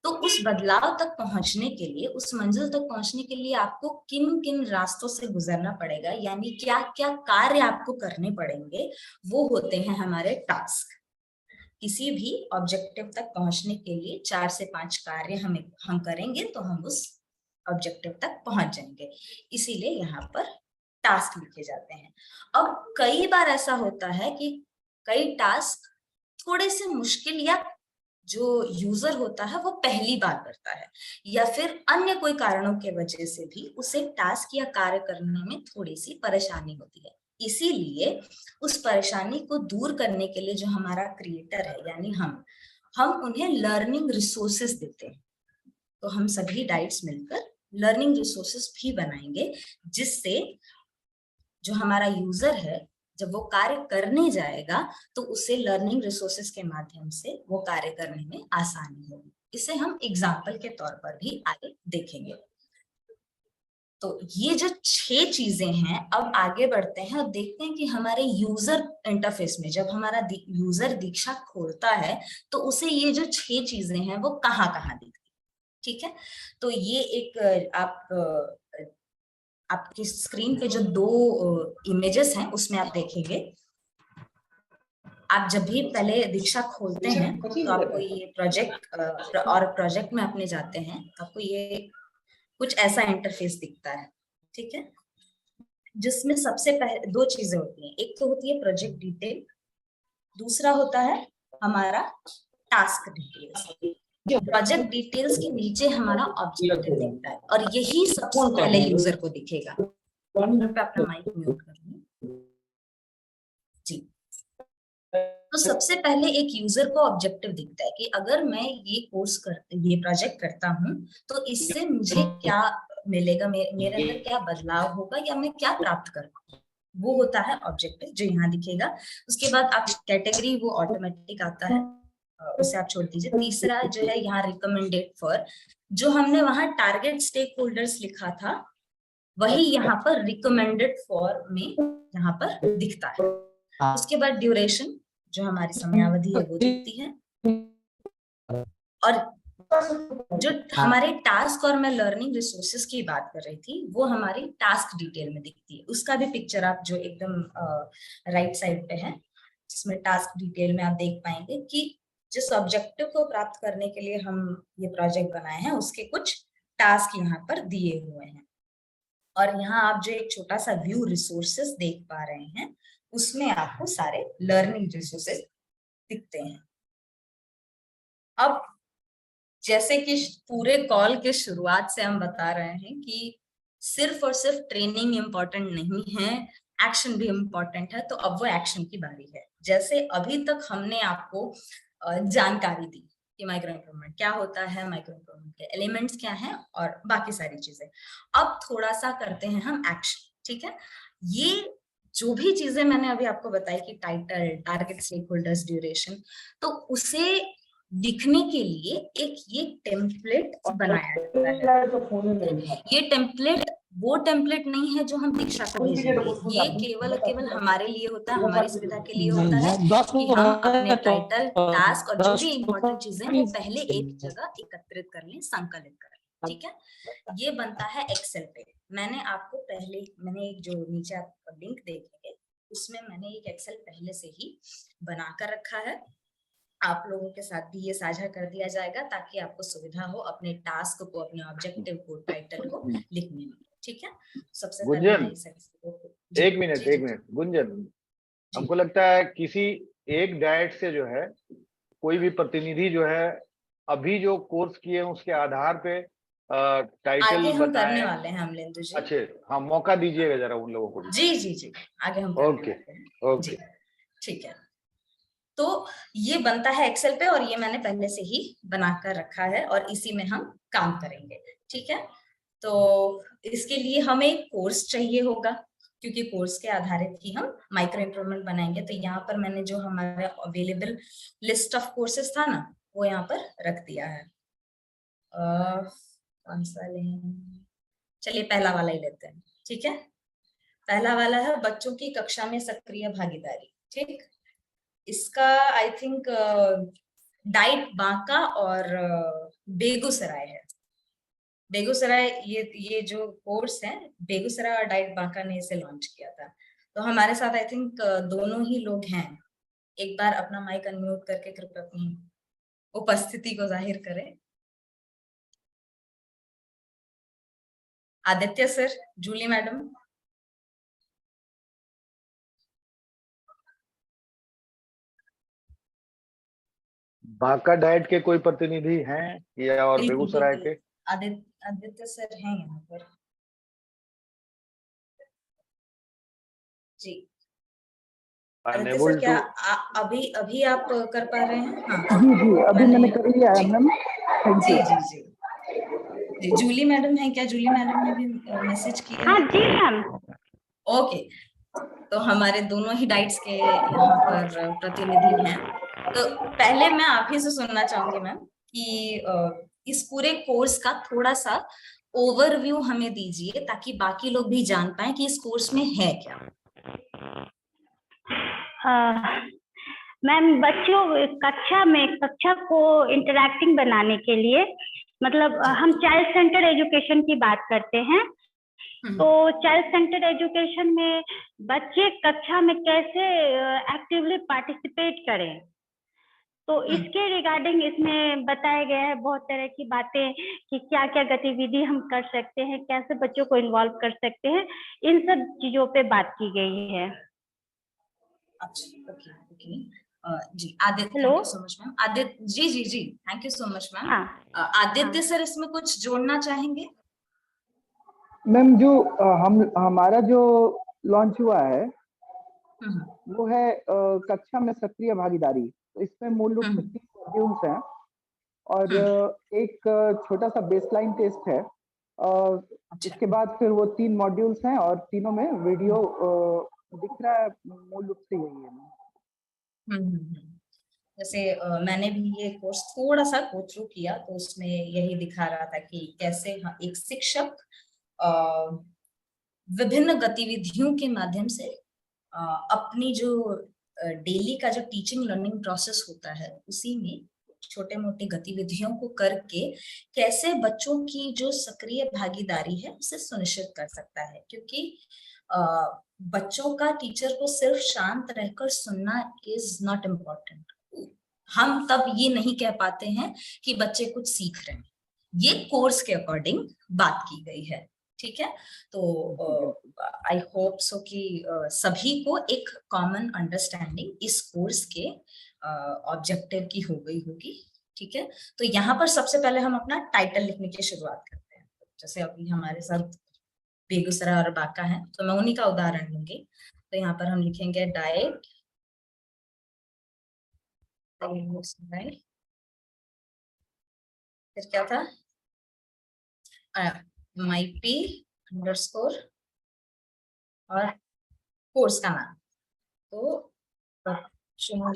तो उस बदलाव तक पहुंचने के लिए, उस मंजिल तक पहुंचने के लिए आपको किन किन रास्तों से गुजरना पड़ेगा, यानी क्या क्या कार्य आपको करने पड़ेंगे, वो होते हैं हमारे टास्क। किसी भी ऑब्जेक्टिव तक पहुंचने के लिए 4 से 5 कार्य हम करेंगे तो हम उस ऑब्जेक्टिव तक पहुंच जाएंगे। इसीलिए यहाँ पर टास्क लिखे जाते हैं। अब कई बार ऐसा होता है कि कई टास्क थोड़े से मुश्किल, या जो यूजर होता है वो पहली बार करता है, या फिर अन्य कोई कारणों के वजह से भी उसे टास्क या कार्य करने में थोड़ी सी परेशानी होती है। इसीलिए उस परेशानी को दूर करने के लिए जो हमारा क्रिएटर है, यानी हम उन्हें लर्निंग रिसोर्सेस देते हैं। तो हम सभी डाइट्स मिलकर लर्निंग रिसोर्सेस भी बनाएंगे, जिससे जो हमारा यूजर है जब वो कार्य करने जाएगा तो उसे लर्निंग रिसोर्सेस के माध्यम से वो कार्य करने में आसानी होगी। इसे हम एग्जाम्पल के तौर पर भी आगे देखेंगे। तो ये जो 6 चीजें हैं, अब आगे बढ़ते हैं और देखते हैं कि हमारे यूजर इंटरफेस में जब हमारा यूजर दीक्षा खोलता है तो उसे ये जो 6 चीजें हैं वो कहाँ कहाँ दिखती है, ठीक है। तो ये एक आपकी स्क्रीन पे जो 2 इमेजेस हैं उसमें आप देखेंगे। आप जब भी पहले दीक्षा खोलते हैं तो आपको ये प्रोजेक्ट में अपने जाते हैं, आपको ये कुछ ऐसा इंटरफेस दिखता है, ठीक है, जिसमें सबसे पहले 2 चीजें होती हैं। एक तो होती है प्रोजेक्ट डिटेल, दूसरा होता है हमारा टास्क डिटेल्स। प्रोजेक्ट डिटेल्स के नीचे हमारा ऑब्जेक्टिव दिखता है और यही सबसे पहले यूजर को दिखेगा। पे अपना माइक म्यूट कर लूं जी। तो सबसे पहले एक यूजर को ऑब्जेक्टिव दिखता है कि अगर मैं ये प्रोजेक्ट करता हूं तो इससे मुझे क्या मिलेगा, मेरे अंदर क्या बदलाव होगा या मैं क्या प्राप्त करूंगा, वो होता है ऑब्जेक्टिव जो यहाँ दिखेगा। उसके बाद आप कैटेगरी, वो ऑटोमेटिक आता है, उसे आप छोड़ दीजिए। तीसरा जो है यहाँ रिकमेंडेड फॉर, जो हमने वहां टारगेट स्टेक होल्डर्स लिखा था वही यहाँ पर रिकमेंडेड फॉर में यहाँ पर दिखता है। उसके बाद ड्यूरेशन, जो हमारी समयावधि है वो दिखती है, और जो हमारे टास्क और मैं लर्निंग रिसोर्सेस की बात कर रही थी वो हमारी टास्क डिटेल में दिखती है। उसका भी पिक्चर आप जो एकदम राइट साइड पे है, जिसमें टास्क डिटेल में आप देख पाएंगे कि जिस ऑब्जेक्टिव को प्राप्त करने के लिए हम ये प्रोजेक्ट बनाए हैं उसके कुछ टास्क यहाँ पर दिए हुए हैं। और यहाँ आप जो एक छोटा सा व्यू रिसोर्सेस देख पा रहे हैं उसमें आपको सारे लर्निंग रिसोर्सेस दिखते हैं। अब जैसे कि पूरे कॉल के शुरुआत से हम बता रहे हैं कि सिर्फ और सिर्फ ट्रेनिंग इम्पोर्टेंट नहीं है, एक्शन भी इम्पोर्टेंट है। तो अब वो एक्शन की बारी है। जैसे अभी तक हमने आपको जानकारी दी कि माइक्रो इम्प्रूवमेंट क्या होता है, माइक्रो इम्प्रूवमेंट के एलिमेंट्स क्या हैं और बाकी सारी चीजें। अब थोड़ा सा करते हैं हम एक्शन, ठीक है। ये जो भी चीजें मैंने अभी आपको बताई कि title, target stakeholders, duration, तो उसे दिखने के लिए एक ये टेम्पलेट बनाया जाता है। ये टेम्पलेट वो टेम्पलेट नहीं है जो हम दीक्षा को भेजेंगे, ये केवल हमारे लिए होता है, हमारी सुविधा के लिए होता है कि हम अपने टाइटल, टास्क और जो भी इम्पोर्टेंट चीजें वो पहले एक जगह एकत्रित कर लें, संकलित कर लें, ठीक है। ये बनता है एक्सेल पे। मैंने एक जो नीचे आप लिंक देखेंगे उसमें मैंने एक एक्सेल पहले से ही बनाकर रखा है। आप लोगों के साथ भी ये साझा कर दिया जाएगा ताकि आपको सुविधा हो अपने टास्क को, अपने ऑब्जेक्टिव को, टाइटल को लिखने में, ठीक है। सबसे पहले
एक मिनट गुंजन, हमको लगता है किसी एक डाइट से जो है कोई भी प्रतिनिधि जो है अभी जो कोर्स किए हैं उसके आधार पे टाइटल
आगे हम करने वाले हैं अमलेंदु जी।
अच्छे, हाँ, मौका दीजिएगा जरा उन लोगों को।
जी, आगे हम
ओके।
ठीक है, तो ये बनता है एक्सेल पे और ये मैंने पहले से ही बनाकर रखा है और इसी में हम काम करेंगे। ठीक है, तो इसके लिए हमें एक कोर्स चाहिए होगा, क्योंकि कोर्स के आधारित ही हम माइक्रो इम्प्रूवमेंट बनाएंगे। तो यहाँ पर मैंने जो हमारा अवेलेबल लिस्ट ऑफ कोर्सेज था ना, वो यहाँ पर रख दिया है। कौन सा लें? चलिए पहला वाला ही लेते हैं। ठीक है, पहला वाला है बच्चों की कक्षा में सक्रिय भागीदारी। ठीक, इसका आई थिंक डाइट बांका और बेगूसराय है। बेगूसराय, ये जो कोर्स है बेगूसराय और डाइट बांका ने इसे लॉन्च किया था। तो हमारे साथ आई थिंक दोनों ही लोग हैं। एक बार अपना माइक अनम्यूट करके कृपया अपनी उपस्थिति को जाहिर करें। Aditya sir, Julie madam.
Banka DIET के कोई प्रतिनिधि हैं या और
बिल्कुल,
बेगूसराय
बिल्कुल।
के?
आदित्य सर हैं यहाँ पर जी। आदित्य सर,
अनेबल
क्या
टू।
अभी आप कर पा रहे हैं? हाँ
जी जी, अभी मैंने कर लिया है मैम। Thank
ji
you.
जी जी जी। जूली मैडम है क्या? जूली मैडम ने भी मैसेज किया
हाँ
है।
जी मैम।
ओके, तो हमारे दोनों ही डाइट्स के यहाँ पर प्रतिनिधि हैं। तो पहले मैं आप ही से सुनना चाहूंगी मैम कि इस पूरे कोर्स का थोड़ा सा ओवरव्यू हमें दीजिए, ताकि बाकी लोग भी जान पाए कि इस कोर्स में है क्या।
मैम, बच्चों कक्षा को इंटरैक्टिंग बनाने के लिए, मतलब हम चाइल्ड सेंटर्ड एजुकेशन की बात करते हैं। तो चाइल्ड सेंटर्ड एजुकेशन में बच्चे कक्षा में कैसे एक्टिवली पार्टिसिपेट करें, तो इसके रिगार्डिंग इसमें बताया गया है बहुत तरह की बातें कि क्या क्या गतिविधि हम कर सकते हैं, कैसे बच्चों को इन्वॉल्व कर सकते हैं, इन सब चीजों पे बात की गई है।
अच्छा, ओके। जी Aditya,
hello.
Thank you so much ma'am. Aditya ji जी जी, thank you so much ma'am.
हाँ।
आदित्य सर, इसमें कुछ जोड़ना चाहेंगे?
मैम, जो हमारा जो लॉन्च हुआ है वो है कक्षा में सक्रिय भागीदारी। तो इसमें मूल रूप से 3 मॉड्यूल्स हैं और एक छोटा सा बेसलाइन टेस्ट है। इसके बाद फिर वो 3 मॉड्यूल्स हैं और तीनों में वीडियो दिख रहा है। मूल रूप से यही है।
जैसे मैंने भी ये कोर्स थोड़ा सा गो थ्रू किया, तो उसमें यही दिखा रहा था कि कैसे एक शिक्षक विभिन्न गतिविधियों के माध्यम से अपनी जो डेली का जो टीचिंग लर्निंग प्रोसेस होता है, उसी में छोटे मोटे गतिविधियों को करके कैसे बच्चों की जो सक्रिय भागीदारी है उसे सुनिश्चित कर सकता है। क्योंकि बच्चों का टीचर को सिर्फ शांत रहकर सुनना इज नॉट इम्पोर्टेंट। हम तब ये नहीं कह पाते हैं कि बच्चे कुछ सीख रहे हैं। ये कोर्स के अकॉर्डिंग बात की गई है। ठीक है, तो आई होप सो कि सभी को एक कॉमन अंडरस्टैंडिंग इस कोर्स के ऑब्जेक्टिव की हो गई होगी। ठीक है, तो यहाँ पर सबसे पहले हम अपना टाइटल लिखने की शुरुआत करते हैं। जैसे अभी हमारे साथ बेगूसराय और बांका है, तो मैं उन्हीं का उदाहरण लूंगी। तो यहाँ पर हम लिखेंगे डाइट बेगूसराय, फिर क्या था, माईपी अंडरस्कोर और कोर्स का नाम। तो बच्चों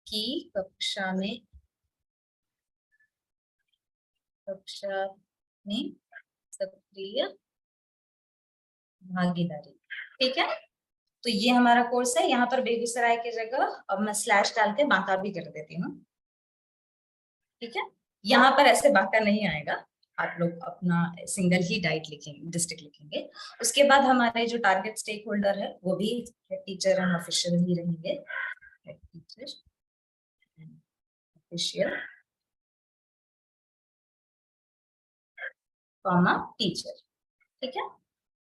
की कक्षा में सक्रिय भागीदारी। ठीक है, तो ये हमारा कोर्स है। यहाँ पर बेगूसराय की जगह अब मैं स्लैश डाल के बांका भी कर देती हूँ। ठीक है, यहाँ पर ऐसे बांका नहीं आएगा, आप लोग अपना सिंगल ही डाइट लिखेंगे, डिस्ट्रिक्ट लिखेंगे। उसके बाद हमारे जो टारगेट स्टेक होल्डर है वो भी टीचर एंड ऑफिशियल ही रहेंगे। Teacher and official comma teacher. ठीक है,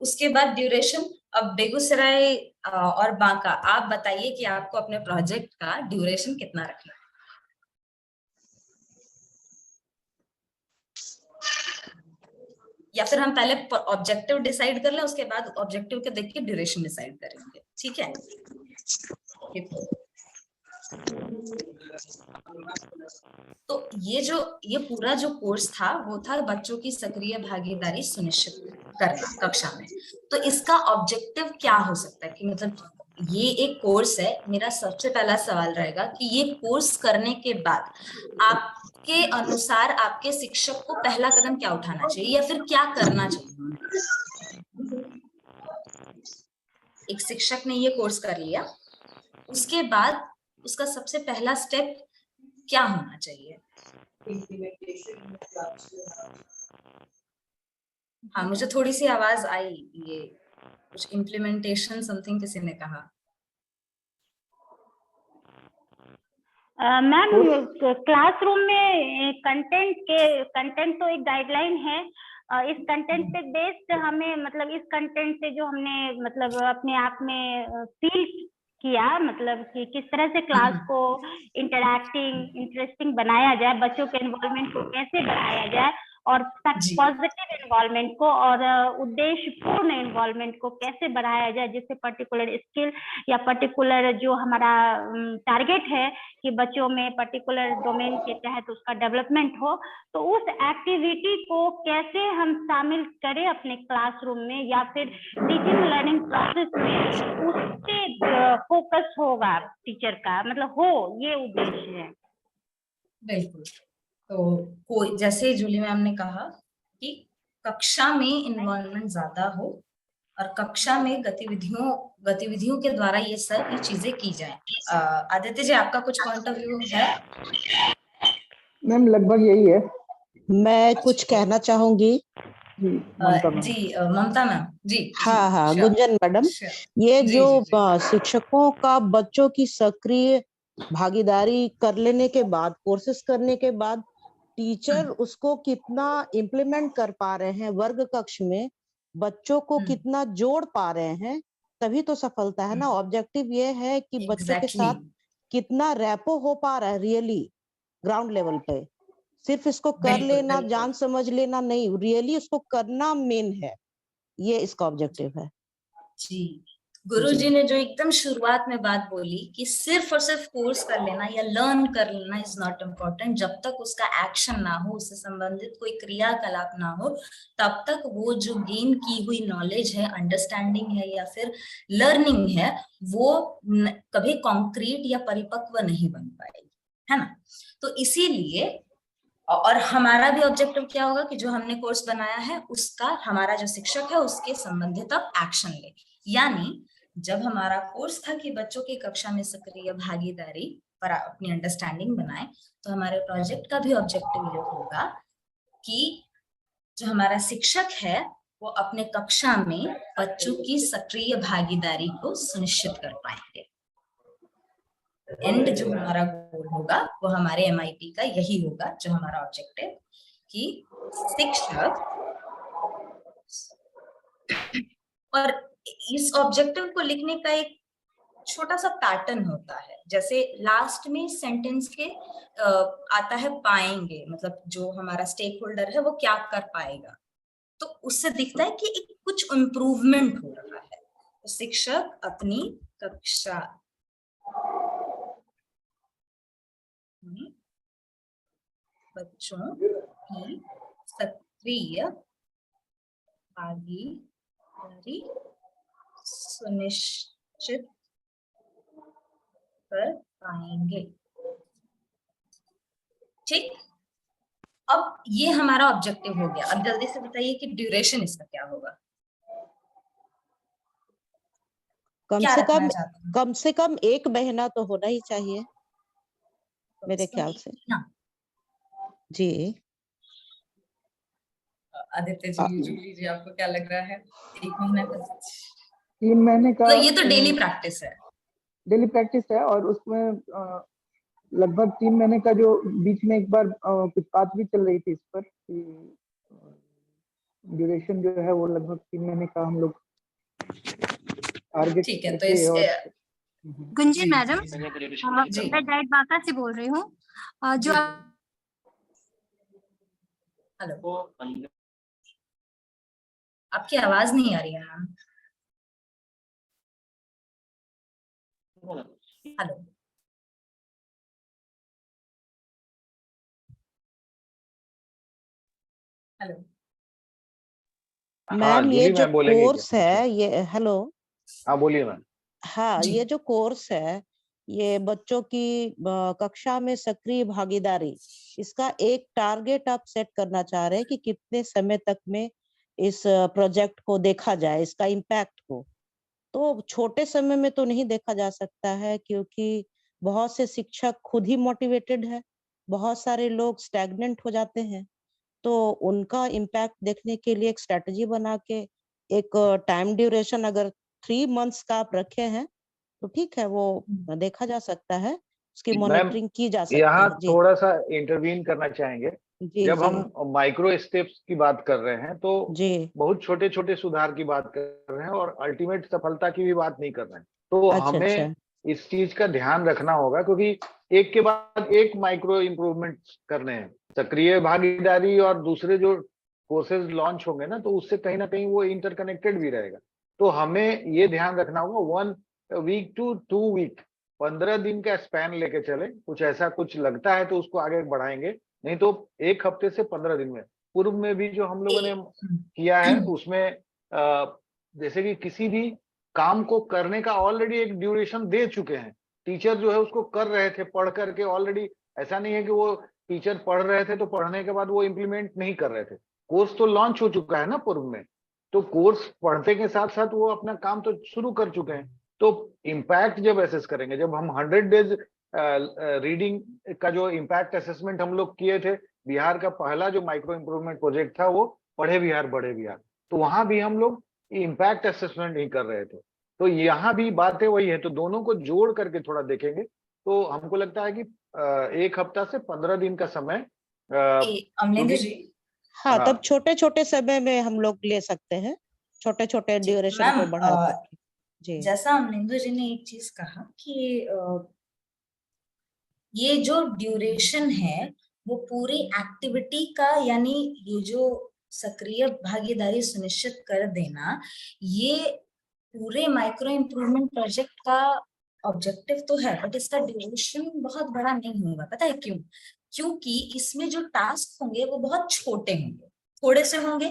उसके बाद ड्यूरेशन। अब बेगूसराय और बांका, आप बताइए कि आपको अपने प्रोजेक्ट का ड्यूरेशन कितना रखना है। या फिर हम पहले ऑब्जेक्टिव डिसाइड कर लें, उसके बाद ऑब्जेक्टिव के देख के ड्यूरेशन डिसाइड करेंगे। ठीक है, तो ये पूरा जो कोर्स था वो था बच्चों की सक्रिय भागीदारी सुनिश्चित करना कक्षा में। तो इसका ऑब्जेक्टिव क्या हो सकता है कि मतलब ये एक कोर्स है। मेरा सबसे पहला सवाल रहेगा कि ये कोर्स करने के बाद आपके अनुसार आपके शिक्षक को पहला कदम क्या उठाना चाहिए या फिर क्या करना चाहिए? एक शिक्षक ने ये कोर्स कर लिया, उसके बाद उसका सबसे पहला स्टेप क्या होना चाहिए? हाँ, मुझे थोड़ी सी आवाज आई, ये कुछ इम्प्लीमेंटेशन समथिंग किसी ने कहा।
मैम क्लासरूम में कंटेंट तो एक गाइडलाइन है। इस कंटेंट पे बेस्ड हमें मतलब इस कंटेंट से जो हमने मतलब अपने आप में फील किया मतलब कि किस तरह से क्लास को इंटरेस्टिंग बनाया जाए, बच्चों के इन्वॉल्वमेंट को कैसे बढ़ाया जाए और पॉजिटिव इन्वॉल्वमेंट को और उद्देश्यपूर्ण इन्वॉल्वमेंट को कैसे बढ़ाया जाए, जिससे पर्टिकुलर स्किल या पर्टिकुलर जो हमारा टारगेट है कि बच्चों में पर्टिकुलर डोमेन के तहत उसका डेवलपमेंट हो, तो उस एक्टिविटी को कैसे हम शामिल करें अपने क्लासरूम में या फिर टीचिंग लर्निंग प्रोसेस में, उस पे फोकस होगा टीचर का, मतलब हो ये उद्देश्य है।
बिल्कुल। तो कोई जैसे जूली मैम ने कहा कि कक्षा में इन्वॉल्वमेंट ज्यादा हो और कक्षा में गतिविधियों के द्वारा ये सब चीजें की जाए। आदित्य जी, आपका कुछ पॉइंट ऑफ व्यू है?
मैम लगभग यही है।
मैं कुछ कहना चाहूंगी।
ममता मैम जी।
हाँ, गुंजन मैडम, ये जो शिक्षकों का बच्चों की सक्रिय भागीदारी कर लेने के बाद, कोर्सेस करने के बाद टीचर उसको कितना इम्प्लीमेंट कर पा रहे हैं, वर्ग कक्ष में बच्चों को कितना जोड़ पा रहे हैं, तभी तो सफलता है ना। ऑब्जेक्टिव ये है कि बच्चों के साथ कितना रैपो हो पा रहा है रियली ग्राउंड लेवल पे। सिर्फ इसको कर लेना, जान समझ लेना नहीं, रियली उसको करना मेन है, ये इसका ऑब्जेक्टिव है।
जी, गुरुजी ने जो एकदम शुरुआत में बात बोली कि सिर्फ और सिर्फ कोर्स कर लेना या लर्न कर लेना इज नॉट इम्पोर्टेंट, जब तक उसका एक्शन ना हो, उससे संबंधित कोई क्रियाकलाप ना हो, तब तक वो जो गेन की हुई नॉलेज है, अंडरस्टैंडिंग है या फिर लर्निंग है, वो कभी कॉन्क्रीट या परिपक्व नहीं बन पाएगी, है ना। तो इसीलिए और हमारा भी ऑब्जेक्टिव क्या होगा कि जो हमने कोर्स बनाया है उसका हमारा जो शिक्षक है उसके संबंधित अब एक्शन ले। यानी जब हमारा कोर्स था कि बच्चों की कक्षा में सक्रिय भागीदारी पर अपनी अंडरस्टैंडिंग बनाए, तो हमारे प्रोजेक्ट का भी ऑब्जेक्टिव ये होगा कि जो हमारा शिक्षक है वो अपने कक्षा में बच्चों की सक्रिय भागीदारी को सुनिश्चित कर पाएंगे। एंड जो हमारा गोल होगा वो हमारे MIT का यही होगा, जो हमारा ऑब्जेक्टिव कि शिक्षक, और इस ऑब्जेक्टिव को लिखने का एक छोटा सा पैटर्न होता है। जैसे लास्ट में सेंटेंस के आता है पाएंगे, मतलब जो हमारा स्टेक होल्डर है वो क्या कर पाएगा, तो उससे दिखता है कि एक कुछ इम्प्रूवमेंट हो रहा है। तो शिक्षक अपनी कक्षा बच्चों की सक्रिय भागीदारी सुनिश्चित कर पाएंगे। ठीक, अब ये हमारा ऑब्जेक्टिव हो गया। अब जल्दी से बताइए कि ड्यूरेशन इसका क्या होगा।
कम से कम 1 महीना तो होना ही चाहिए मेरे ख्याल से। जी
आदित्य जी, जूली जी, आपको क्या लग रहा है? 1 महीना का,
3 महीने का,
तो ये तो डेली प्रैक्टिस है।
डेली प्रैक्टिस है और उसमें लगभग 3 महीने का जो बीच में एक बार कुछ बात भी चल रही थी इस पर कि ड्यूरेशन जो है वो लगभग 3 महीने का हम लोग टारगेट।
ठीक है, तो इस
गुंजन मैडम, मैं डाइट बाका से बोल रही हूँ। जो
हेलो, आपकी आवाज नहीं आ रही है मैम। Hello, hello.
हाँ
मैम ये
जूली
जो
मैम बोलेंगे
कोर्स
क्या?
है ये, हेलो,
हाँ बोलिए मैम।
हाँ
जी।
ये जो कोर्स है ये बच्चों की कक्षा में सक्रिय भागीदारी, इसका एक टारगेट आप सेट करना चाह रहे हैं कि कितने समय तक में इस प्रोजेक्ट को देखा जाए, इसका इम्पैक्ट को। तो छोटे समय में तो नहीं देखा जा सकता है क्योंकि बहुत से शिक्षक खुद ही मोटिवेटेड है, बहुत सारे लोग स्टैग्नेंट हो जाते हैं। तो उनका इम्पैक्ट देखने के लिए एक स्ट्रेटजी बना के एक टाइम ड्यूरेशन अगर 3 मंथ्स का आप रखे हैं तो ठीक है, वो देखा जा सकता है, उसकी
मैम
मॉनिटरिंग की जा सकती
यहाँ
है। जी
थोड़ा सा इंटरवीन करना चाहेंगे।
जी
जब
जी
हम माइक्रो स्टेप्स की बात कर रहे हैं तो
जी।
बहुत छोटे छोटे सुधार की बात कर रहे हैं और अल्टीमेट सफलता की भी बात नहीं कर रहे हैं। तो
अच्छा
हमें
अच्छा।
इस चीज का ध्यान रखना होगा क्योंकि एक के बाद एक माइक्रो इम्प्रूवमेंट करने हैं। सक्रिय भागीदारी और दूसरे जो कोर्सेज लॉन्च होंगे ना तो उससे कहीं ना कहीं वो इंटरकनेक्टेड भी रहेगा। तो हमें ये ध्यान रखना होगा 1 वीक टू 2 वीक, 15 दिन का स्पैन लेके चले। कुछ ऐसा कुछ लगता है तो उसको आगे बढ़ाएंगे, नहीं तो एक हफ्ते से 15 दिन में। पूर्व में भी जो हम लोगों ने किया है उसमें जैसे कि किसी भी काम को करने का ऑलरेडी एक ड्यूरेशन दे चुके हैं। टीचर जो है उसको कर रहे थे पढ़ करके ऑलरेडी। ऐसा नहीं है कि वो टीचर पढ़ रहे थे तो पढ़ने के बाद वो इम्प्लीमेंट नहीं कर रहे थे। कोर्स तो लॉन्च हो चुका है ना पूर्व में, तो कोर्स पढ़ते के साथ साथ वो अपना काम तो शुरू कर चुके हैं। तो इम्पैक्ट जब असेस करेंगे, जब हम 100 डेज रीडिंग का जो इम्पैक्ट असेसमेंट हम लोग किए थे, बिहार का पहला जो माइक्रो इम्प्रूवमेंट प्रोजेक्ट था वो पढ़े बिहार बढ़े बिहार, तो वहां भी हम लोग इम्पैक्ट असेसमेंट नहीं कर रहे थे। तो यहाँ भी बातें वही है, तो दोनों को जोड़ करके थोड़ा देखेंगे तो हमको लगता है कि एक हफ्ता से 15 दिन का समय
अमलेंद्र जी,
हाँ
हाँ
तब छोटे छोटे समय में हम लोग ले सकते हैं, छोटे छोटे ड्यूरेशन को बढ़ा करके। जी
जैसा अमलेंद्र जी ने एक चीज कहा कि ये जो ड्यूरेशन है वो पूरी एक्टिविटी का, यानी ये जो सक्रिय भागीदारी सुनिश्चित कर देना, ये पूरे माइक्रो इम्प्रूवमेंट प्रोजेक्ट का ऑब्जेक्टिव तो है, बट इसका ड्यूरेशन बहुत बड़ा नहीं होगा। पता है क्यों? क्योंकि इसमें जो टास्क होंगे वो बहुत छोटे होंगे, थोड़े से होंगे,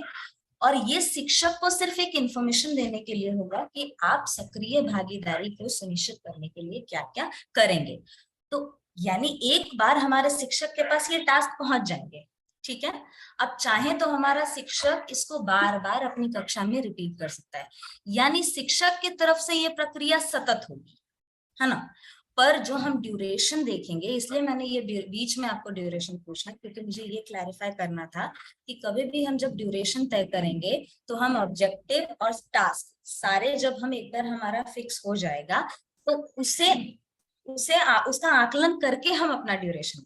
और ये शिक्षक को सिर्फ एक इंफॉर्मेशन देने के लिए होगा कि आप सक्रिय भागीदारी को सुनिश्चित करने के लिए क्या क्या करेंगे। तो यानी एक बार हमारे शिक्षक के पास ये टास्क पहुंच जाएंगे, ठीक है। अब चाहे तो हमारा शिक्षक इसको बार बार अपनी कक्षा में रिपीट कर सकता है, यानी शिक्षक की तरफ से ये प्रक्रिया सतत होगी, है ना। पर जो हम ड्यूरेशन देखेंगे, इसलिए मैंने ये बीच में आपको ड्यूरेशन पूछा क्योंकि मुझे ये क्लैरिफाई करना था कि कभी भी हम जब ड्यूरेशन तय करेंगे तो हम ऑब्जेक्टिव और टास्क सारे जब हम एक बार हमारा फिक्स हो जाएगा तो उसका आकलन करके हम अपना ड्यूरेशन,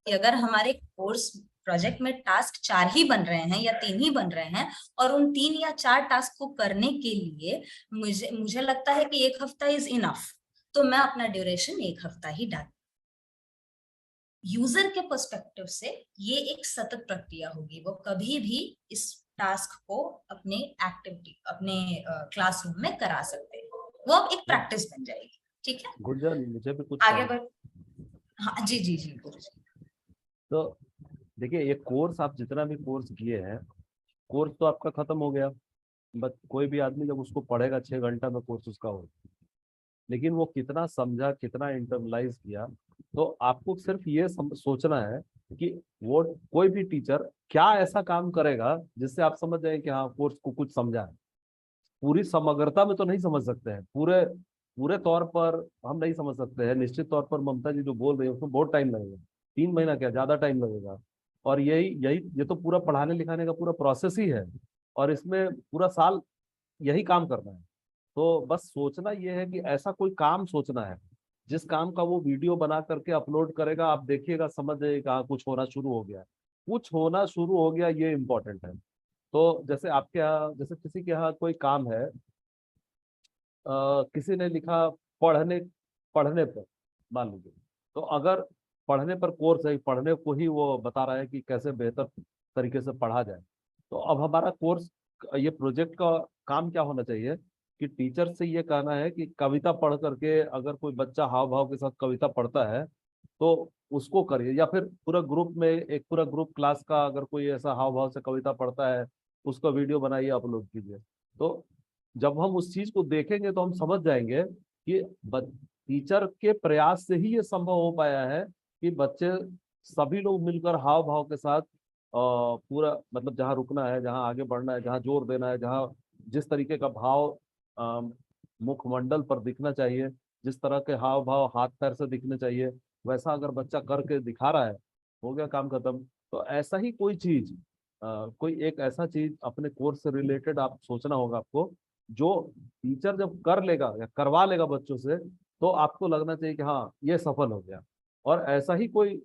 कि अगर हमारे कोर्स प्रोजेक्ट में टास्क 4 ही बन रहे हैं या 3 ही बन रहे हैं और उन 3 या 4 टास्क को करने के लिए मुझे लगता है कि 1 हफ्ता इज इनफ, तो मैं अपना ड्यूरेशन 1 हफ्ता ही डाल। यूजर के पर्सपेक्टिव से ये एक सतत प्रक्रिया होगी, वो कभी भी इस टास्क को अपने एक्टिविटी अपने क्लासरूम में करा सकते हैं, वो अब एक प्रैक्टिस बन जाएगी, ठीक है।
गुंजन मुझे भी कुछ
आगे बढ़। हाँ जी जी जी।
तो देखिए, ये कोर्स आप जितना भी कोर्स किए हैं, कोर्स तो आपका खत्म हो गया। बट कोई भी आदमी जब उसको पढ़ेगा 6 घंटा में कोर्स उसका हो, लेकिन वो कितना समझा, कितना इंटरनलाइज किया। तो आपको सिर्फ ये सोचना है कि वो कोई भी टीचर क्या ऐसा काम करेगा जिससे आप समझ जाए कि हाँ कोर्स को कुछ समझा है। पूरी समग्रता में तो नहीं समझ सकते हैं, पूरे पूरे तौर पर हम नहीं समझ सकते हैं। निश्चित तौर पर ममता जी जो बोल रही है उसमें बहुत टाइम लगेगा, 3 महीना क्या ज्यादा टाइम लगेगा। और यही यही ये तो पूरा पढ़ाने लिखाने का पूरा प्रोसेस ही है, और इसमें पूरा साल यही काम करना है। तो बस सोचना ये है कि ऐसा कोई काम सोचना है जिस काम का वो वीडियो बना करके अपलोड करेगा, आप देखिएगा समझ जाइएगा हाँ, कुछ होना शुरू हो गया, कुछ होना शुरू हो गया, ये इम्पोर्टेंट है। तो जैसे आपके यहाँ, जैसे किसी के यहाँ कोई काम है, किसी ने लिखा पढ़ने पढ़ने पर, मान लीजिए, तो अगर पढ़ने पर कोर्स है, पढ़ने को ही वो बता रहा है कि कैसे बेहतर तरीके से पढ़ा जाए, तो अब हमारा कोर्स, ये प्रोजेक्ट का काम क्या होना चाहिए कि टीचर से ये कहना है कि कविता पढ़ करके अगर कोई बच्चा हाव भाव के साथ कविता पढ़ता है तो उसको करिए, या फिर पूरा ग्रुप में एक पूरा ग्रुप क्लास का अगर कोई ऐसा हाव भाव से कविता पढ़ता है उसका वीडियो बनाइए, अपलोड कीजिए। तो जब हम उस चीज को देखेंगे तो हम समझ जाएंगे कि टीचर के प्रयास से ही ये संभव हो पाया है कि बच्चे सभी लोग मिलकर हाव भाव के साथ पूरा मतलब जहाँ रुकना है, जहाँ आगे बढ़ना है, जहाँ जोर देना है, जहाँ जिस तरीके का भाव मुखमंडल पर दिखना चाहिए, जिस तरह के हाव भाव हाथ पैर से दिखने चाहिए, वैसा अगर बच्चा करके दिखा रहा है, हो गया काम खत्म। तो ऐसा ही कोई चीज कोई एक ऐसा चीज अपने कोर्स से रिलेटेड आप सोचना होगा आपको, जो टीचर जब कर लेगा या करवा लेगा बच्चों से तो आपको लगना चाहिए कि हाँ ये सफल हो गया। और ऐसा ही कोई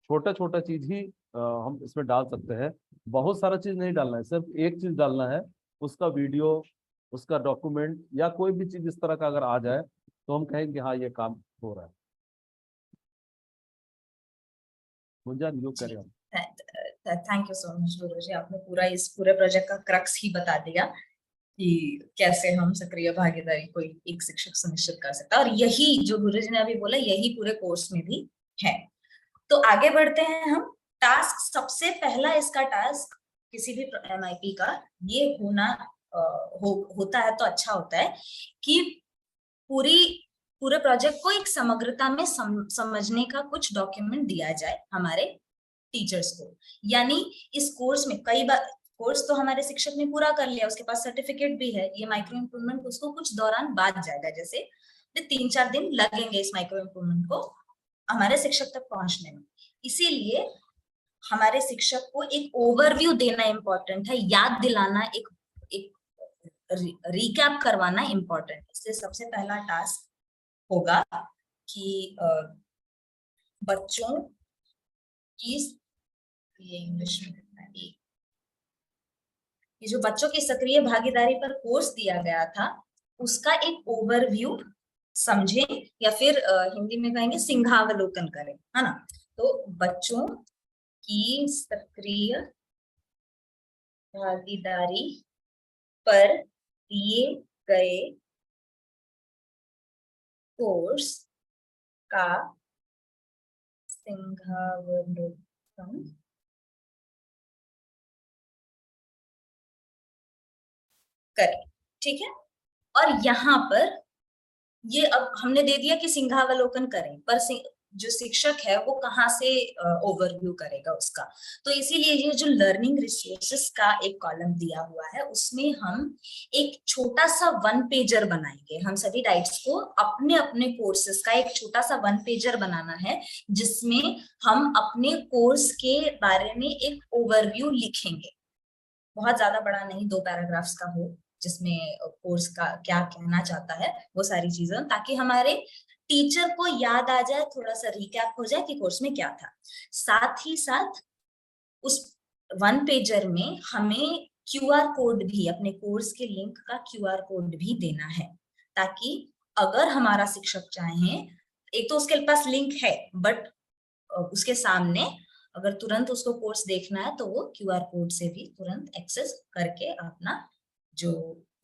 छोटा छोटा चीज ही हम इसमें डाल सकते हैं, बहुत सारा चीज नहीं डालना है, सिर्फ एक चीज डालना है, उसका वीडियो, उसका डॉक्यूमेंट या कोई भी चीज इस तरह का अगर आ जाए तो हम कहेंगे हाँ ये काम हो रहा है। गुंजन योग करें।
थैंक यू सो मच गुरु जी, आपने पूरा इस पूरे प्रोजेक्ट का क्रक्स ही बता दिया कि कैसे हम सक्रिय भागीदारी कोई एक शिक्षक सुनिश्चित कर सकता है, और यही जो गुरु जी ने अभी बोला यही पूरे कोर्स में भी है। तो आगे बढ़ते हैं हम। टास्क, सबसे पहला इसका टास्क किसी भी MIP का ये होता है तो अच्छा होता है कि पूरे प्रोजेक्ट को एक समग्रता में समझने का कुछ डॉक्यूमेंट दिया जाए हमारे टीचर्स को। यानी इस कोर्स में कई बार कोर्स तो हमारे शिक्षक ने पूरा कर लिया, उसके पास सर्टिफिकेट भी है, ये माइक्रो इम्प्रूवमेंट उसको कुछ दौरान बाद जाएगा, जैसे 3-4 दिन लगेंगे इस माइक्रो इम्प्रूवमेंट को हमारे शिक्षक तक पहुंचने में। इसीलिए हमारे शिक्षक को एक ओवरव्यू देना इम्पोर्टेंट है, याद दिलाना, एक रिकैप करवाना इम्पोर्टेंट है। इसलिए सबसे पहला टास्क होगा कि बच्चों की, ये इंग्लिश में ये जो बच्चों की सक्रिय भागीदारी पर कोर्स दिया गया था उसका एक ओवरव्यू समझें, या फिर हिंदी में कहेंगे सिंहावलोकन करें, है ना। तो बच्चों की सक्रिय भागीदारी पर दिए गए कोर्स का सिंहावलोकन करें, ठीक है। और यहाँ पर ये अब हमने दे दिया कि सिंहावलोकन करें, पर जो शिक्षक है वो कहाँ से ओवरव्यू करेगा उसका। तो इसीलिए ये जो लर्निंग रिसोर्सेस का एक कॉलम दिया हुआ है उसमें हम एक छोटा सा 1 पेजर बनाएंगे। हम सभी डाइट्स को अपने अपने कोर्सेस का एक छोटा सा 1 पेजर बनाना है, जिसमें हम अपने कोर्स के बारे में एक ओवरव्यू लिखेंगे। बहुत ज्यादा बड़ा नहीं, 2 पैराग्राफ्स का हो, जिसमें कोर्स का क्या कहना चाहता है वो सारी चीजें, ताकि हमारे टीचर को याद आ जाए, थोड़ा सा रिकैप हो जाए कि कोर्स में क्या था। साथ ही साथ उस 1 पेजर में हमें QR कोड भी, अपने कोर्स के लिंक का QR कोड भी देना है, ताकि अगर हमारा शिक्षक चाहे, एक तो उसके पास लिंक है बट उसके सामने अगर तुरंत उसको कोर्स देखना है तो वो QR कोड से भी तुरंत एक्सेस करके अपना जो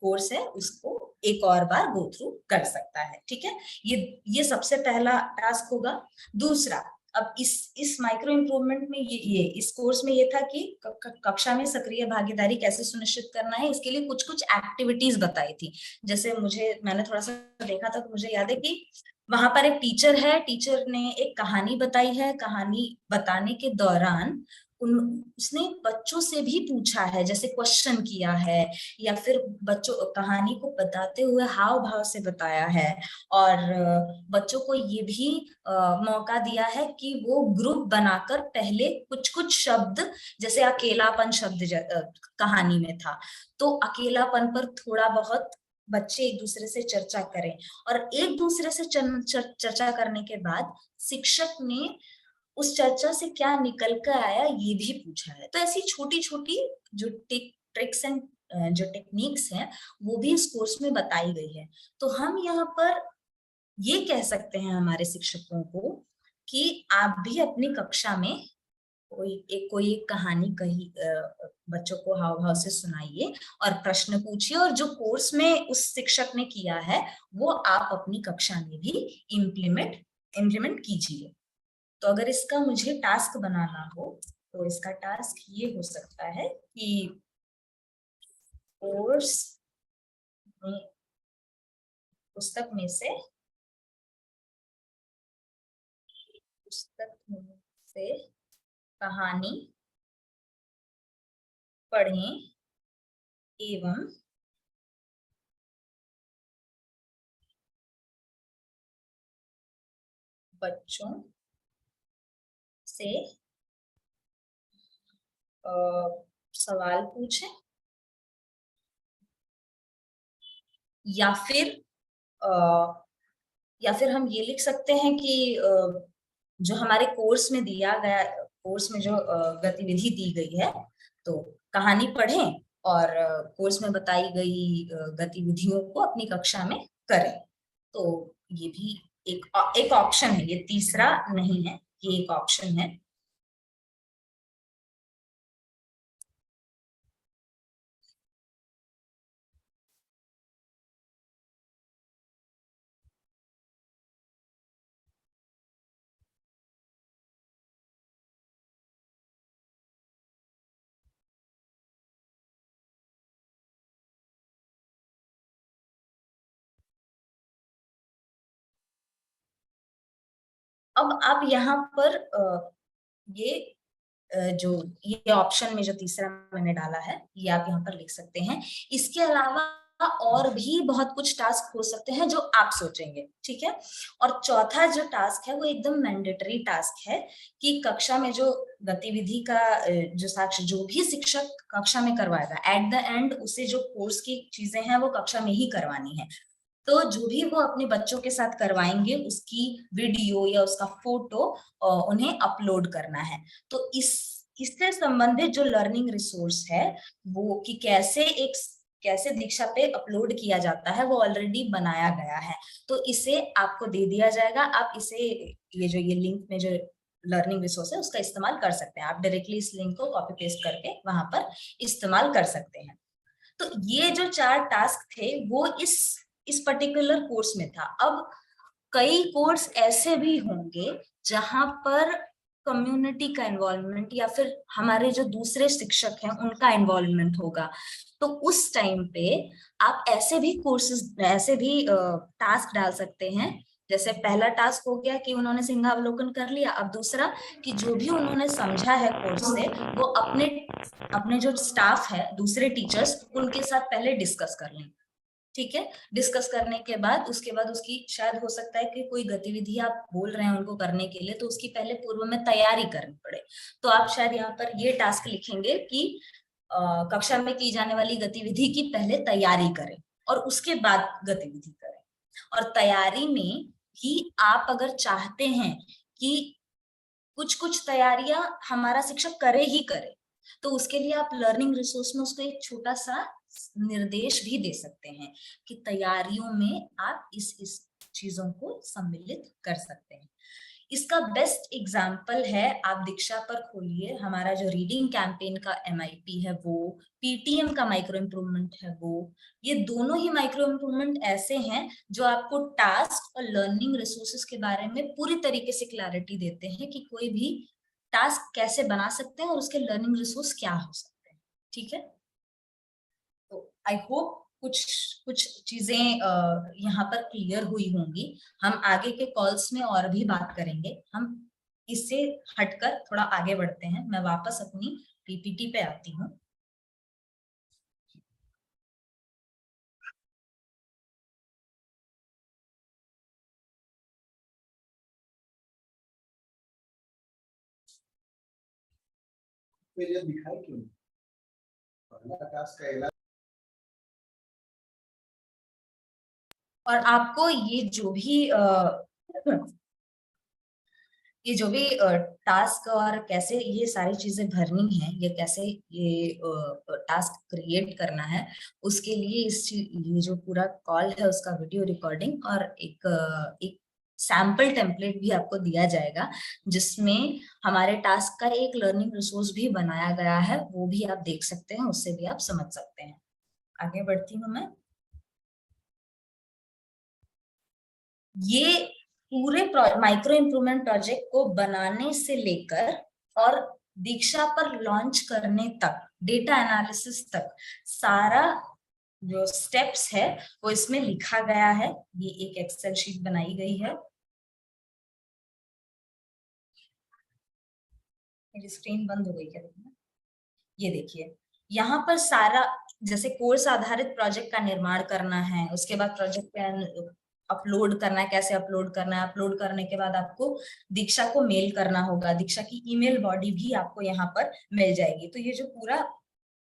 कोर्स है उसको एक और बार गो थ्रू कर सकता है, ठीक है। ये सबसे पहला टास्क होगा। दूसरा, अब इस माइक्रो इम्प्रूवमेंट में ये इस कोर्स में ये था कि कक्षा में सक्रिय भागीदारी कैसे सुनिश्चित करना है, इसके लिए कुछ एक्टिविटीज बताई थी। जैसे मैंने थोड़ा सा देखा था तो मुझे याद है कि वहां पर एक टीचर है, टीचर ने एक कहानी बताई है, कहानी बताने के दौरान उसने बच्चों से भी पूछा है, जैसे क्वेश्चन किया है, या फिर बच्चों कहानी को बताते हुए हाव भाव से बताया है, और बच्चों को ये भी मौका दिया है कि वो ग्रुप बनाकर पहले कुछ शब्द, जैसे अकेलापन शब्द कहानी में था, तो अकेलापन पर थोड़ा बहुत बच्चे एक दूसरे से चर्चा करें, और एक दूसरे से चर्चा करने के बाद शिक्षक ने उस चर्चा से क्या निकल कर आया ये भी पूछा है। तो ऐसी छोटी छोटी जो ट्रिक्स एंड जो टेक्निक्स हैं वो भी इस कोर्स में बताई गई है। तो हम यहाँ पर ये कह सकते हैं हमारे शिक्षकों को कि आप भी अपनी कक्षा में कोई एक कहानी कही, बच्चों को हाव भाव से सुनाइए और प्रश्न पूछिए, और जो कोर्स में उस शिक्षक ने किया है वो आप अपनी कक्षा में भी इम्प्लीमेंट कीजिए। तो अगर इसका मुझे टास्क बनाना हो तो इसका टास्क ये हो सकता है कि कोर्स में पुस्तक में से कहानी पढ़ें एवं बच्चों से सवाल पूछें, या फिर हम ये लिख सकते हैं कि जो हमारे कोर्स में दिया गया, कोर्स में जो गतिविधि दी गई है, तो कहानी पढ़ें और कोर्स में बताई गई गतिविधियों को अपनी कक्षा में करें। तो ये भी एक ऑप्शन है, ये तीसरा नहीं है, ये एक ऑप्शन है। अब आप यहाँ पर ये ऑप्शन में जो तीसरा मैंने डाला है, ये आप यहाँ पर लिख सकते हैं। इसके अलावा और भी बहुत कुछ टास्क हो सकते हैं जो आप सोचेंगे, ठीक है। और चौथा जो टास्क है वो एकदम मैंडेटरी टास्क है कि कक्षा में जो गतिविधि का जो साक्ष्य जो भी शिक्षक कक्षा में करवाएगा, एट द एंड उसे जो कोर्स की चीजें हैं वो कक्षा में ही करवानी है। तो जो भी वो अपने बच्चों के साथ करवाएंगे उसकी वीडियो या उसका फोटो उन्हें अपलोड करना है। तो इससे संबंधित जो लर्निंग रिसोर्स है वो कि कैसे दीक्षा पे अपलोड किया जाता है वो ऑलरेडी बनाया गया है। तो इसे आपको दे दिया जाएगा, आप इसे ये लिंक में जो लर्निंग रिसोर्स है उसका इस्तेमाल कर सकते हैं। आप डायरेक्टली इस लिंक को कॉपी पेस्ट करके वहां पर इस्तेमाल कर सकते हैं। तो ये जो 4 टास्क थे वो इस पर्टिकुलर कोर्स में था। अब कई कोर्स ऐसे भी होंगे जहां पर कम्युनिटी का इन्वॉल्वमेंट या फिर हमारे जो दूसरे शिक्षक हैं उनका इन्वॉल्वमेंट होगा। तो उस टाइम पे आप ऐसे भी टास्क डाल सकते हैं। जैसे पहला टास्क हो गया कि उन्होंने सिंहावलोकन कर लिया। अब दूसरा कि जो भी उन्होंने समझा है कोर्स से वो अपने जो स्टाफ है, दूसरे टीचर्स, उनके साथ पहले डिस्कस कर लें, ठीक है। डिस्कस करने के बाद उसके बाद उसकी शायद हो सकता है कि कोई गतिविधि आप बोल रहे हैं उनको करने के लिए, तो उसकी पहले पूर्व में तैयारी करनी पड़े। तो आप शायद यहाँ पर ये टास्क लिखेंगे कि कक्षा में की जाने वाली गतिविधि की पहले तैयारी करें और उसके बाद गतिविधि करें। और तैयारी में ही आप अगर चाहते हैं कि कुछ तैयारियां हमारा शिक्षक करे ही करे, तो उसके लिए आप लर्निंग रिसोर्स में उसको एक छोटा सा निर्देश भी दे सकते हैं कि तैयारियों में आप इस चीजों को सम्मिलित कर सकते हैं। इसका बेस्ट एग्जाम्पल है, आप दीक्षा पर खोलिए, हमारा जो रीडिंग कैंपेन का MIP है वो, PTM का माइक्रो इम्प्रूवमेंट है वो, ये दोनों ही माइक्रो इम्प्रूवमेंट ऐसे हैं जो आपको टास्क और लर्निंग रिसोर्सेज के बारे में पूरी तरीके से क्लैरिटी देते हैं कि कोई भी टास्क कैसे बना सकते हैं और उसके लर्निंग रिसोर्स क्या हो सकते हैं, ठीक है। तो आई होप कुछ चीजें यहाँ पर क्लियर हुई होंगी। हम आगे के कॉल्स में और भी बात करेंगे। हम इससे हटकर थोड़ा आगे बढ़ते हैं। मैं वापस अपनी PPT पे आती हूँ।
दिखाई क्यों?
और आपको ये जो भी टास्क और कैसे ये सारी चीजें भरनी है, ये कैसे ये टास्क क्रिएट करना है, उसके लिए ये जो पूरा कॉल है उसका वीडियो रिकॉर्डिंग और एक सैंपल टेम्पलेट भी आपको दिया जाएगा, जिसमें हमारे टास्क का एक लर्निंग रिसोर्स भी बनाया गया है, वो भी आप देख सकते हैं, उससे भी आप समझ सकते हैं। आगे बढ़ती हूँ मैं। ये पूरे माइक्रो इम्प्रूवमेंट प्रोजेक्ट को बनाने से लेकर और दीक्षा पर लॉन्च करने तक, डेटा एनालिसिस तक, सारा जो स्टेप्स है वो इसमें लिखा गया है। ये एक एक्सेल शीट बनाई गई है। मेरी स्क्रीन बंद हो गई क्या? ये देखिए, यहाँ पर सारा, जैसे कोर्स आधारित प्रोजेक्ट का निर्माण करना है, उसके बाद प्रोजेक्ट पे अपलोड करना है, कैसे अपलोड करना है, अपलोड करने के बाद आपको दीक्षा को मेल करना होगा, दीक्षा की ईमेल बॉडी भी आपको यहाँ पर मिल जाएगी। तो ये जो पूरा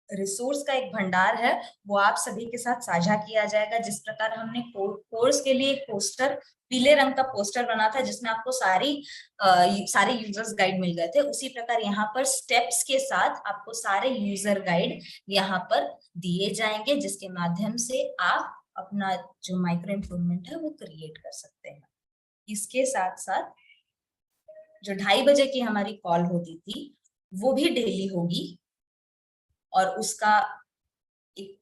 रिसोर्स का एक भंडार है वो आप सभी के साथ साझा किया जाएगा। जिस प्रकार हमने कोर्स के लिए एक पोस्टर, पीले रंग का पोस्टर बना था जिसमें आपको सारे यूजर्स गाइड मिल गए थे, उसी प्रकार यहाँ पर स्टेप्स के साथ आपको सारे यूजर गाइड यहाँ पर दिए जाएंगे, जिसके माध्यम से आप अपना जो माइक्रो इम्प्रूवमेंट है वो क्रिएट कर सकते हैं। इसके साथ साथ जो 2:30 बजे की हमारी कॉल होती थी वो भी डेली होगी, और उसका एक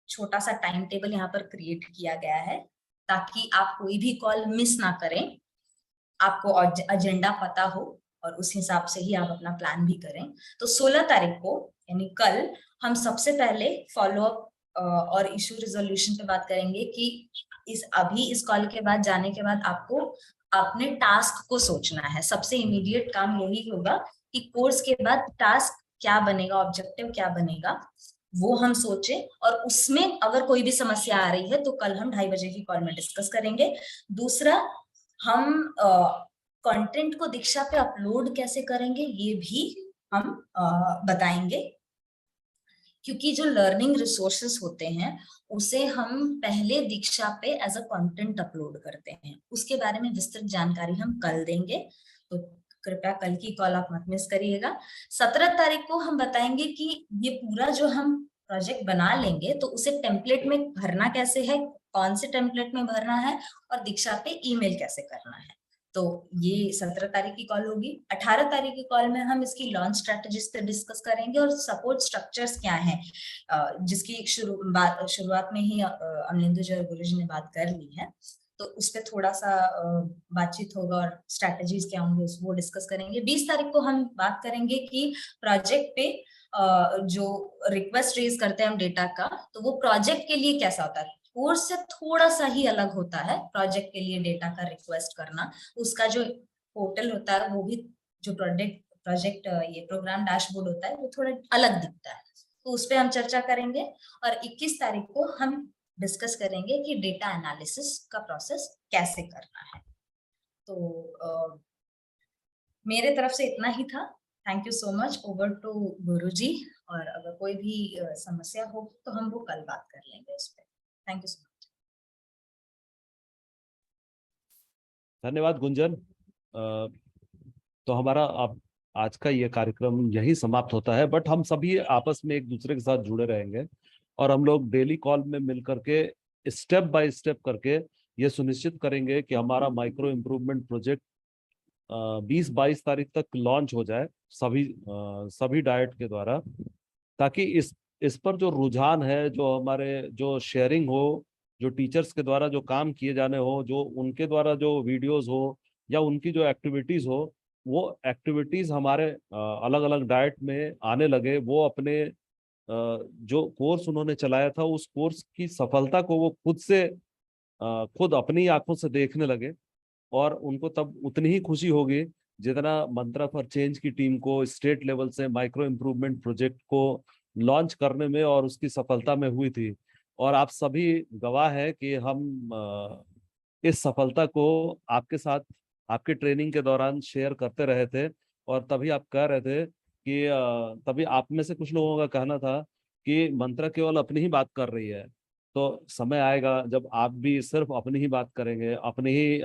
छोटा सा टाइम टेबल यहाँ पर क्रिएट किया गया है ताकि आप कोई भी कॉल मिस ना करें, आपको एजेंडा पता हो और उस हिसाब से ही आप अपना प्लान भी करें। तो 16 तारीख को यानी कल हम सबसे पहले फॉलोअप और इशू रिजोल्यूशन पे बात करेंगे कि इस कॉल के बाद जाने के बाद आपको अपने टास्क को सोचना है। सबसे इमीडिएट काम यही होगा कि कोर्स के बाद टास्क क्या बनेगा, ऑब्जेक्टिव क्या बनेगा, वो हम सोचे, और उसमें अगर कोई भी समस्या आ रही है तो कल हम 2:30 बजे की कॉल में डिस्कस करेंगे। दूसरा, हम कंटेंट को दीक्षा पे अपलोड कैसे करेंगे ये भी हम बताएंगे, क्योंकि जो लर्निंग रिसोर्सेस होते हैं उसे हम पहले दीक्षा पे एज अ कंटेंट अपलोड करते हैं, उसके बारे में विस्तृत जानकारी हम कल देंगे, तो कृपया कल की कॉल आप मत मिस करिएगा। 17 तारीख को हम बताएंगे कि ये पूरा जो हम प्रोजेक्ट बना लेंगे तो उसे टेम्पलेट में भरना कैसे है, कौन से टेम्पलेट में भरना है, और दीक्षा पे ईमेल कैसे करना है। तो ये 17 तारीख की कॉल होगी। 18 तारीख की कॉल में हम इसकी लॉन्च स्ट्रेटेजीज पे डिस्कस करेंगे और सपोर्ट स्ट्रक्चर्स क्या हैं, जिसकी शुरुआत में ही अमलिंदु जी और गुरु जी ने बात कर ली है, तो उस पर थोड़ा सा बातचीत होगा और स्ट्रैटेजीज क्या होंगे वो डिस्कस करेंगे। 20 तारीख को हम बात करेंगे कि प्रोजेक्ट पे जो रिक्वेस्ट रेज करते हैं हम डेटा का, तो वो प्रोजेक्ट के लिए कैसा होता है, कोर्स से थोड़ा सा ही अलग होता है प्रोजेक्ट के लिए डेटा का रिक्वेस्ट करना। उसका जो पोर्टल होता है वो भी, जो प्रोजेक्ट ये प्रोग्राम डैशबोर्ड होता है वो थोड़ा अलग दिखता है, तो उस पर हम चर्चा करेंगे। और 21 तारीख को हम डिस्कस करेंगे कि डेटा एनालिसिस का प्रोसेस कैसे करना है। तो मेरे तरफ से इतना ही था। Thank you so much. Over to Guruji, और अगर कोई भी समस्या हो तो हम वो कल बात कर लेंगे उस पर। Thank you so much.
धन्यवाद गुंजन। तो हमारा आज का ये कार्यक्रम यही समाप्त होता है, बट हम सभी आपस में एक दूसरे के साथ जुड़े रहेंगे और हम लोग डेली कॉल में मिल करके स्टेप बाय स्टेप करके ये सुनिश्चित करेंगे कि हमारा माइक्रो इम्प्रूवमेंट प्रोजेक्ट 20-22 तारीख तक लॉन्च हो जाए सभी डाइट के द्वारा, ताकि इस पर जो रुझान है, जो हमारे जो शेयरिंग हो, जो टीचर्स के द्वारा जो काम किए जाने हो, जो उनके द्वारा जो वीडियोस हो या उनकी जो एक्टिविटीज हो, वो एक्टिविटीज हमारे अलग अलग डाइट में आने लगे। वो अपने जो कोर्स उन्होंने चलाया था उस कोर्स की सफलता को वो खुद अपनी आंखों से देखने लगे, और उनको तब उतनी ही खुशी होगी जितना मंत्रा फॉर चेंज की टीम को स्टेट लेवल से माइक्रो इम्प्रूवमेंट प्रोजेक्ट को लॉन्च करने में और उसकी सफलता में हुई थी। और आप सभी गवाह हैं कि हम इस सफलता को आपके साथ आपके ट्रेनिंग के दौरान शेयर करते रहे थे, और तभी आप कह रहे थे कि तभी आप में से कुछ लोगों का कहना था कि मंत्रा केवल अपनी ही बात कर रही है। तो समय आएगा जब आप भी सिर्फ अपनी ही बात करेंगे, अपनी ही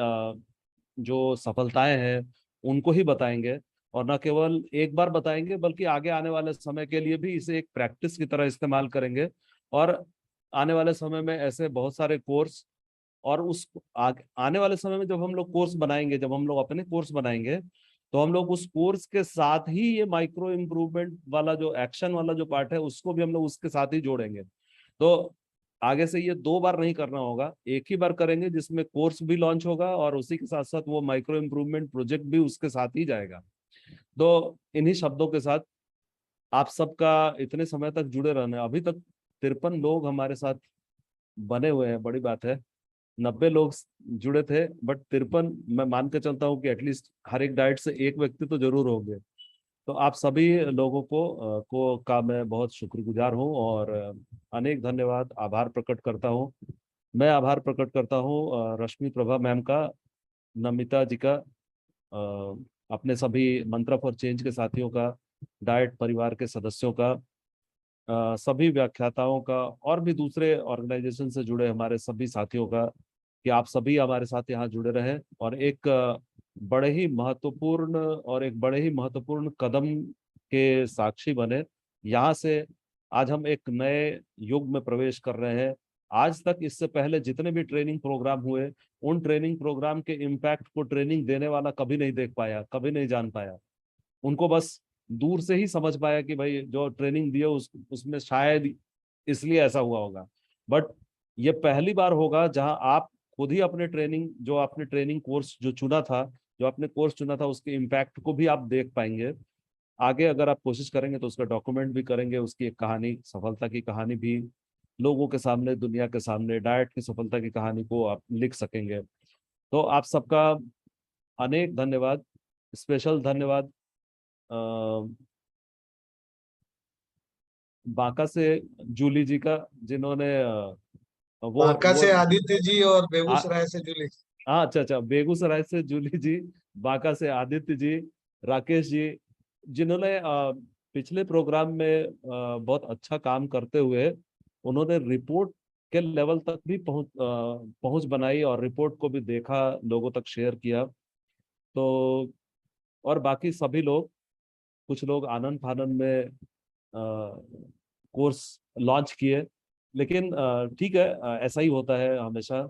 जो सफलताएं हैं उनको ही बताएंगे, और न केवल एक बार बताएंगे बल्कि आगे आने वाले समय के लिए भी इसे एक प्रैक्टिस की तरह इस्तेमाल करेंगे। और आने वाले समय में ऐसे बहुत सारे कोर्स और उस आने वाले समय में जब हम लोग कोर्स बनाएंगे, जब हम लोग अपने कोर्स बनाएंगे, तो हम लोग उस कोर्स के साथ ही ये माइक्रो इम्प्रूवमेंट वाला जो एक्शन वाला जो पार्ट है उसको भी हम लोग उसके साथ ही जोड़ेंगे। तो आगे से ये 2 बार नहीं करना होगा, एक ही बार करेंगे जिसमें कोर्स भी लॉन्च होगा और उसी के साथ साथ वो माइक्रो इम्प्रूवमेंट प्रोजेक्ट भी उसके साथ ही जाएगा। तो इन्हीं शब्दों के साथ आप सबका इतने समय तक जुड़े रहना, अभी तक 53 लोग हमारे साथ बने हुए हैं, बड़ी बात है। 90 लोग जुड़े थे, बट 53 मैं मान के चलता हूँ कि एटलीस्ट हर एक डाइट से एक व्यक्ति तो जरूर होंगे। तो आप सभी लोगों का मैं बहुत शुक्रगुजार हूँ और अनेक धन्यवाद, आभार प्रकट करता हूँ। मैं आभार प्रकट करता हूँ रश्मि प्रभा मैम का, नमिता जी का, अपने सभी मंत्रा फॉर चेंज के साथियों का, डाइट परिवार के सदस्यों का, सभी व्याख्याताओं का और भी दूसरे ऑर्गेनाइजेशन से जुड़े हमारे सभी साथियों का, कि आप सभी हमारे साथ यहाँ जुड़े रहें और एक बड़े ही महत्वपूर्ण कदम के साक्षी बने। यहाँ से आज हम एक नए युग में प्रवेश कर रहे हैं। आज तक इससे पहले जितने भी ट्रेनिंग प्रोग्राम हुए, उन ट्रेनिंग प्रोग्राम के इम्पैक्ट को ट्रेनिंग देने वाला कभी नहीं देख पाया, कभी नहीं जान पाया। उनको बस दूर से ही समझ पाया कि भाई जो ट्रेनिंग दिए उसमें शायद इसलिए ऐसा हुआ होगा। बट ये पहली बार होगा जहां आप खुद ही अपने ट्रेनिंग कोर्स जो चुना था, उसके इम्पैक्ट को भी आप देख पाएंगे। आगे अगर आप कोशिश करेंगे तो उसका डॉक्यूमेंट भी करेंगे, उसकी एक कहानी, सफलता की कहानी भी लोगों के सामने, दुनिया के सामने डाइट की सफलता की कहानी को आप लिख सकेंगे। तो आप सबका अनेक धन्यवाद, स्पेशल धन्यवाद बांका से जूली जी का, जिन्होंने
बांका
वो
से आदित्य जी और
आ,
बेगूसराय से जूली।
हाँ, अच्छा, बेगूसराय से जूली जी, बांका से आदित्य जी, राकेश जी, जिन्होंने पिछले प्रोग्राम में बहुत अच्छा काम करते हुए उन्होंने रिपोर्ट के लेवल तक भी पहुंच बनाई और रिपोर्ट को भी देखा, लोगों तक शेयर किया। तो और बाकी सभी लोग, कुछ लोग आनंद फानंद में कोर्स लॉन्च किए, लेकिन ठीक है, ऐसा ही होता है हमेशा।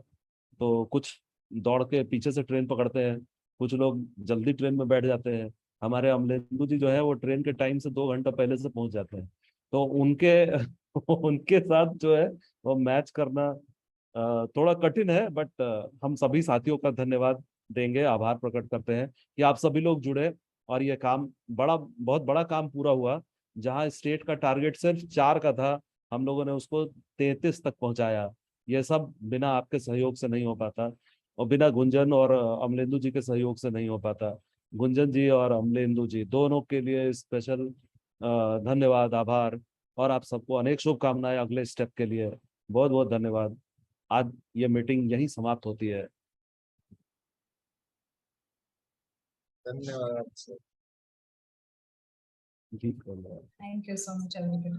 तो कुछ दौड़ के पीछे से ट्रेन पकड़ते हैं, कुछ लोग जल्दी ट्रेन में बैठ जाते हैं। हमारे अमलेंदु जी जो है वो ट्रेन के टाइम से 2 घंटा पहले से पहुंच जाते हैं। तो उनके उनके साथ जो है वो मैच करना थोड़ा कठिन है, बट हम सभी साथियों का धन्यवाद देंगे, आभार प्रकट करते हैं कि आप सभी लोग जुड़े और ये काम बहुत बड़ा काम पूरा हुआ। जहां स्टेट का टारगेट सिर्फ 4 का था, हम लोगों ने उसको 33 तक पहुंचाया। ये सब बिना आपके सहयोग से नहीं हो पाता और बिना गुंजन और अमलेंदु जी के सहयोग से नहीं हो पाता। गुंजन जी और अमलेंदु जी दोनों के लिए स्पेशल धन्यवाद, आभार, और आप सबको अनेक शुभकामनाएं अगले स्टेप के लिए। बहुत बहुत धन्यवाद। आज ये मीटिंग यहीं समाप्त होती है।
धन्यवाद।
जी, धन्यवाद।
Thank you so much, everybody.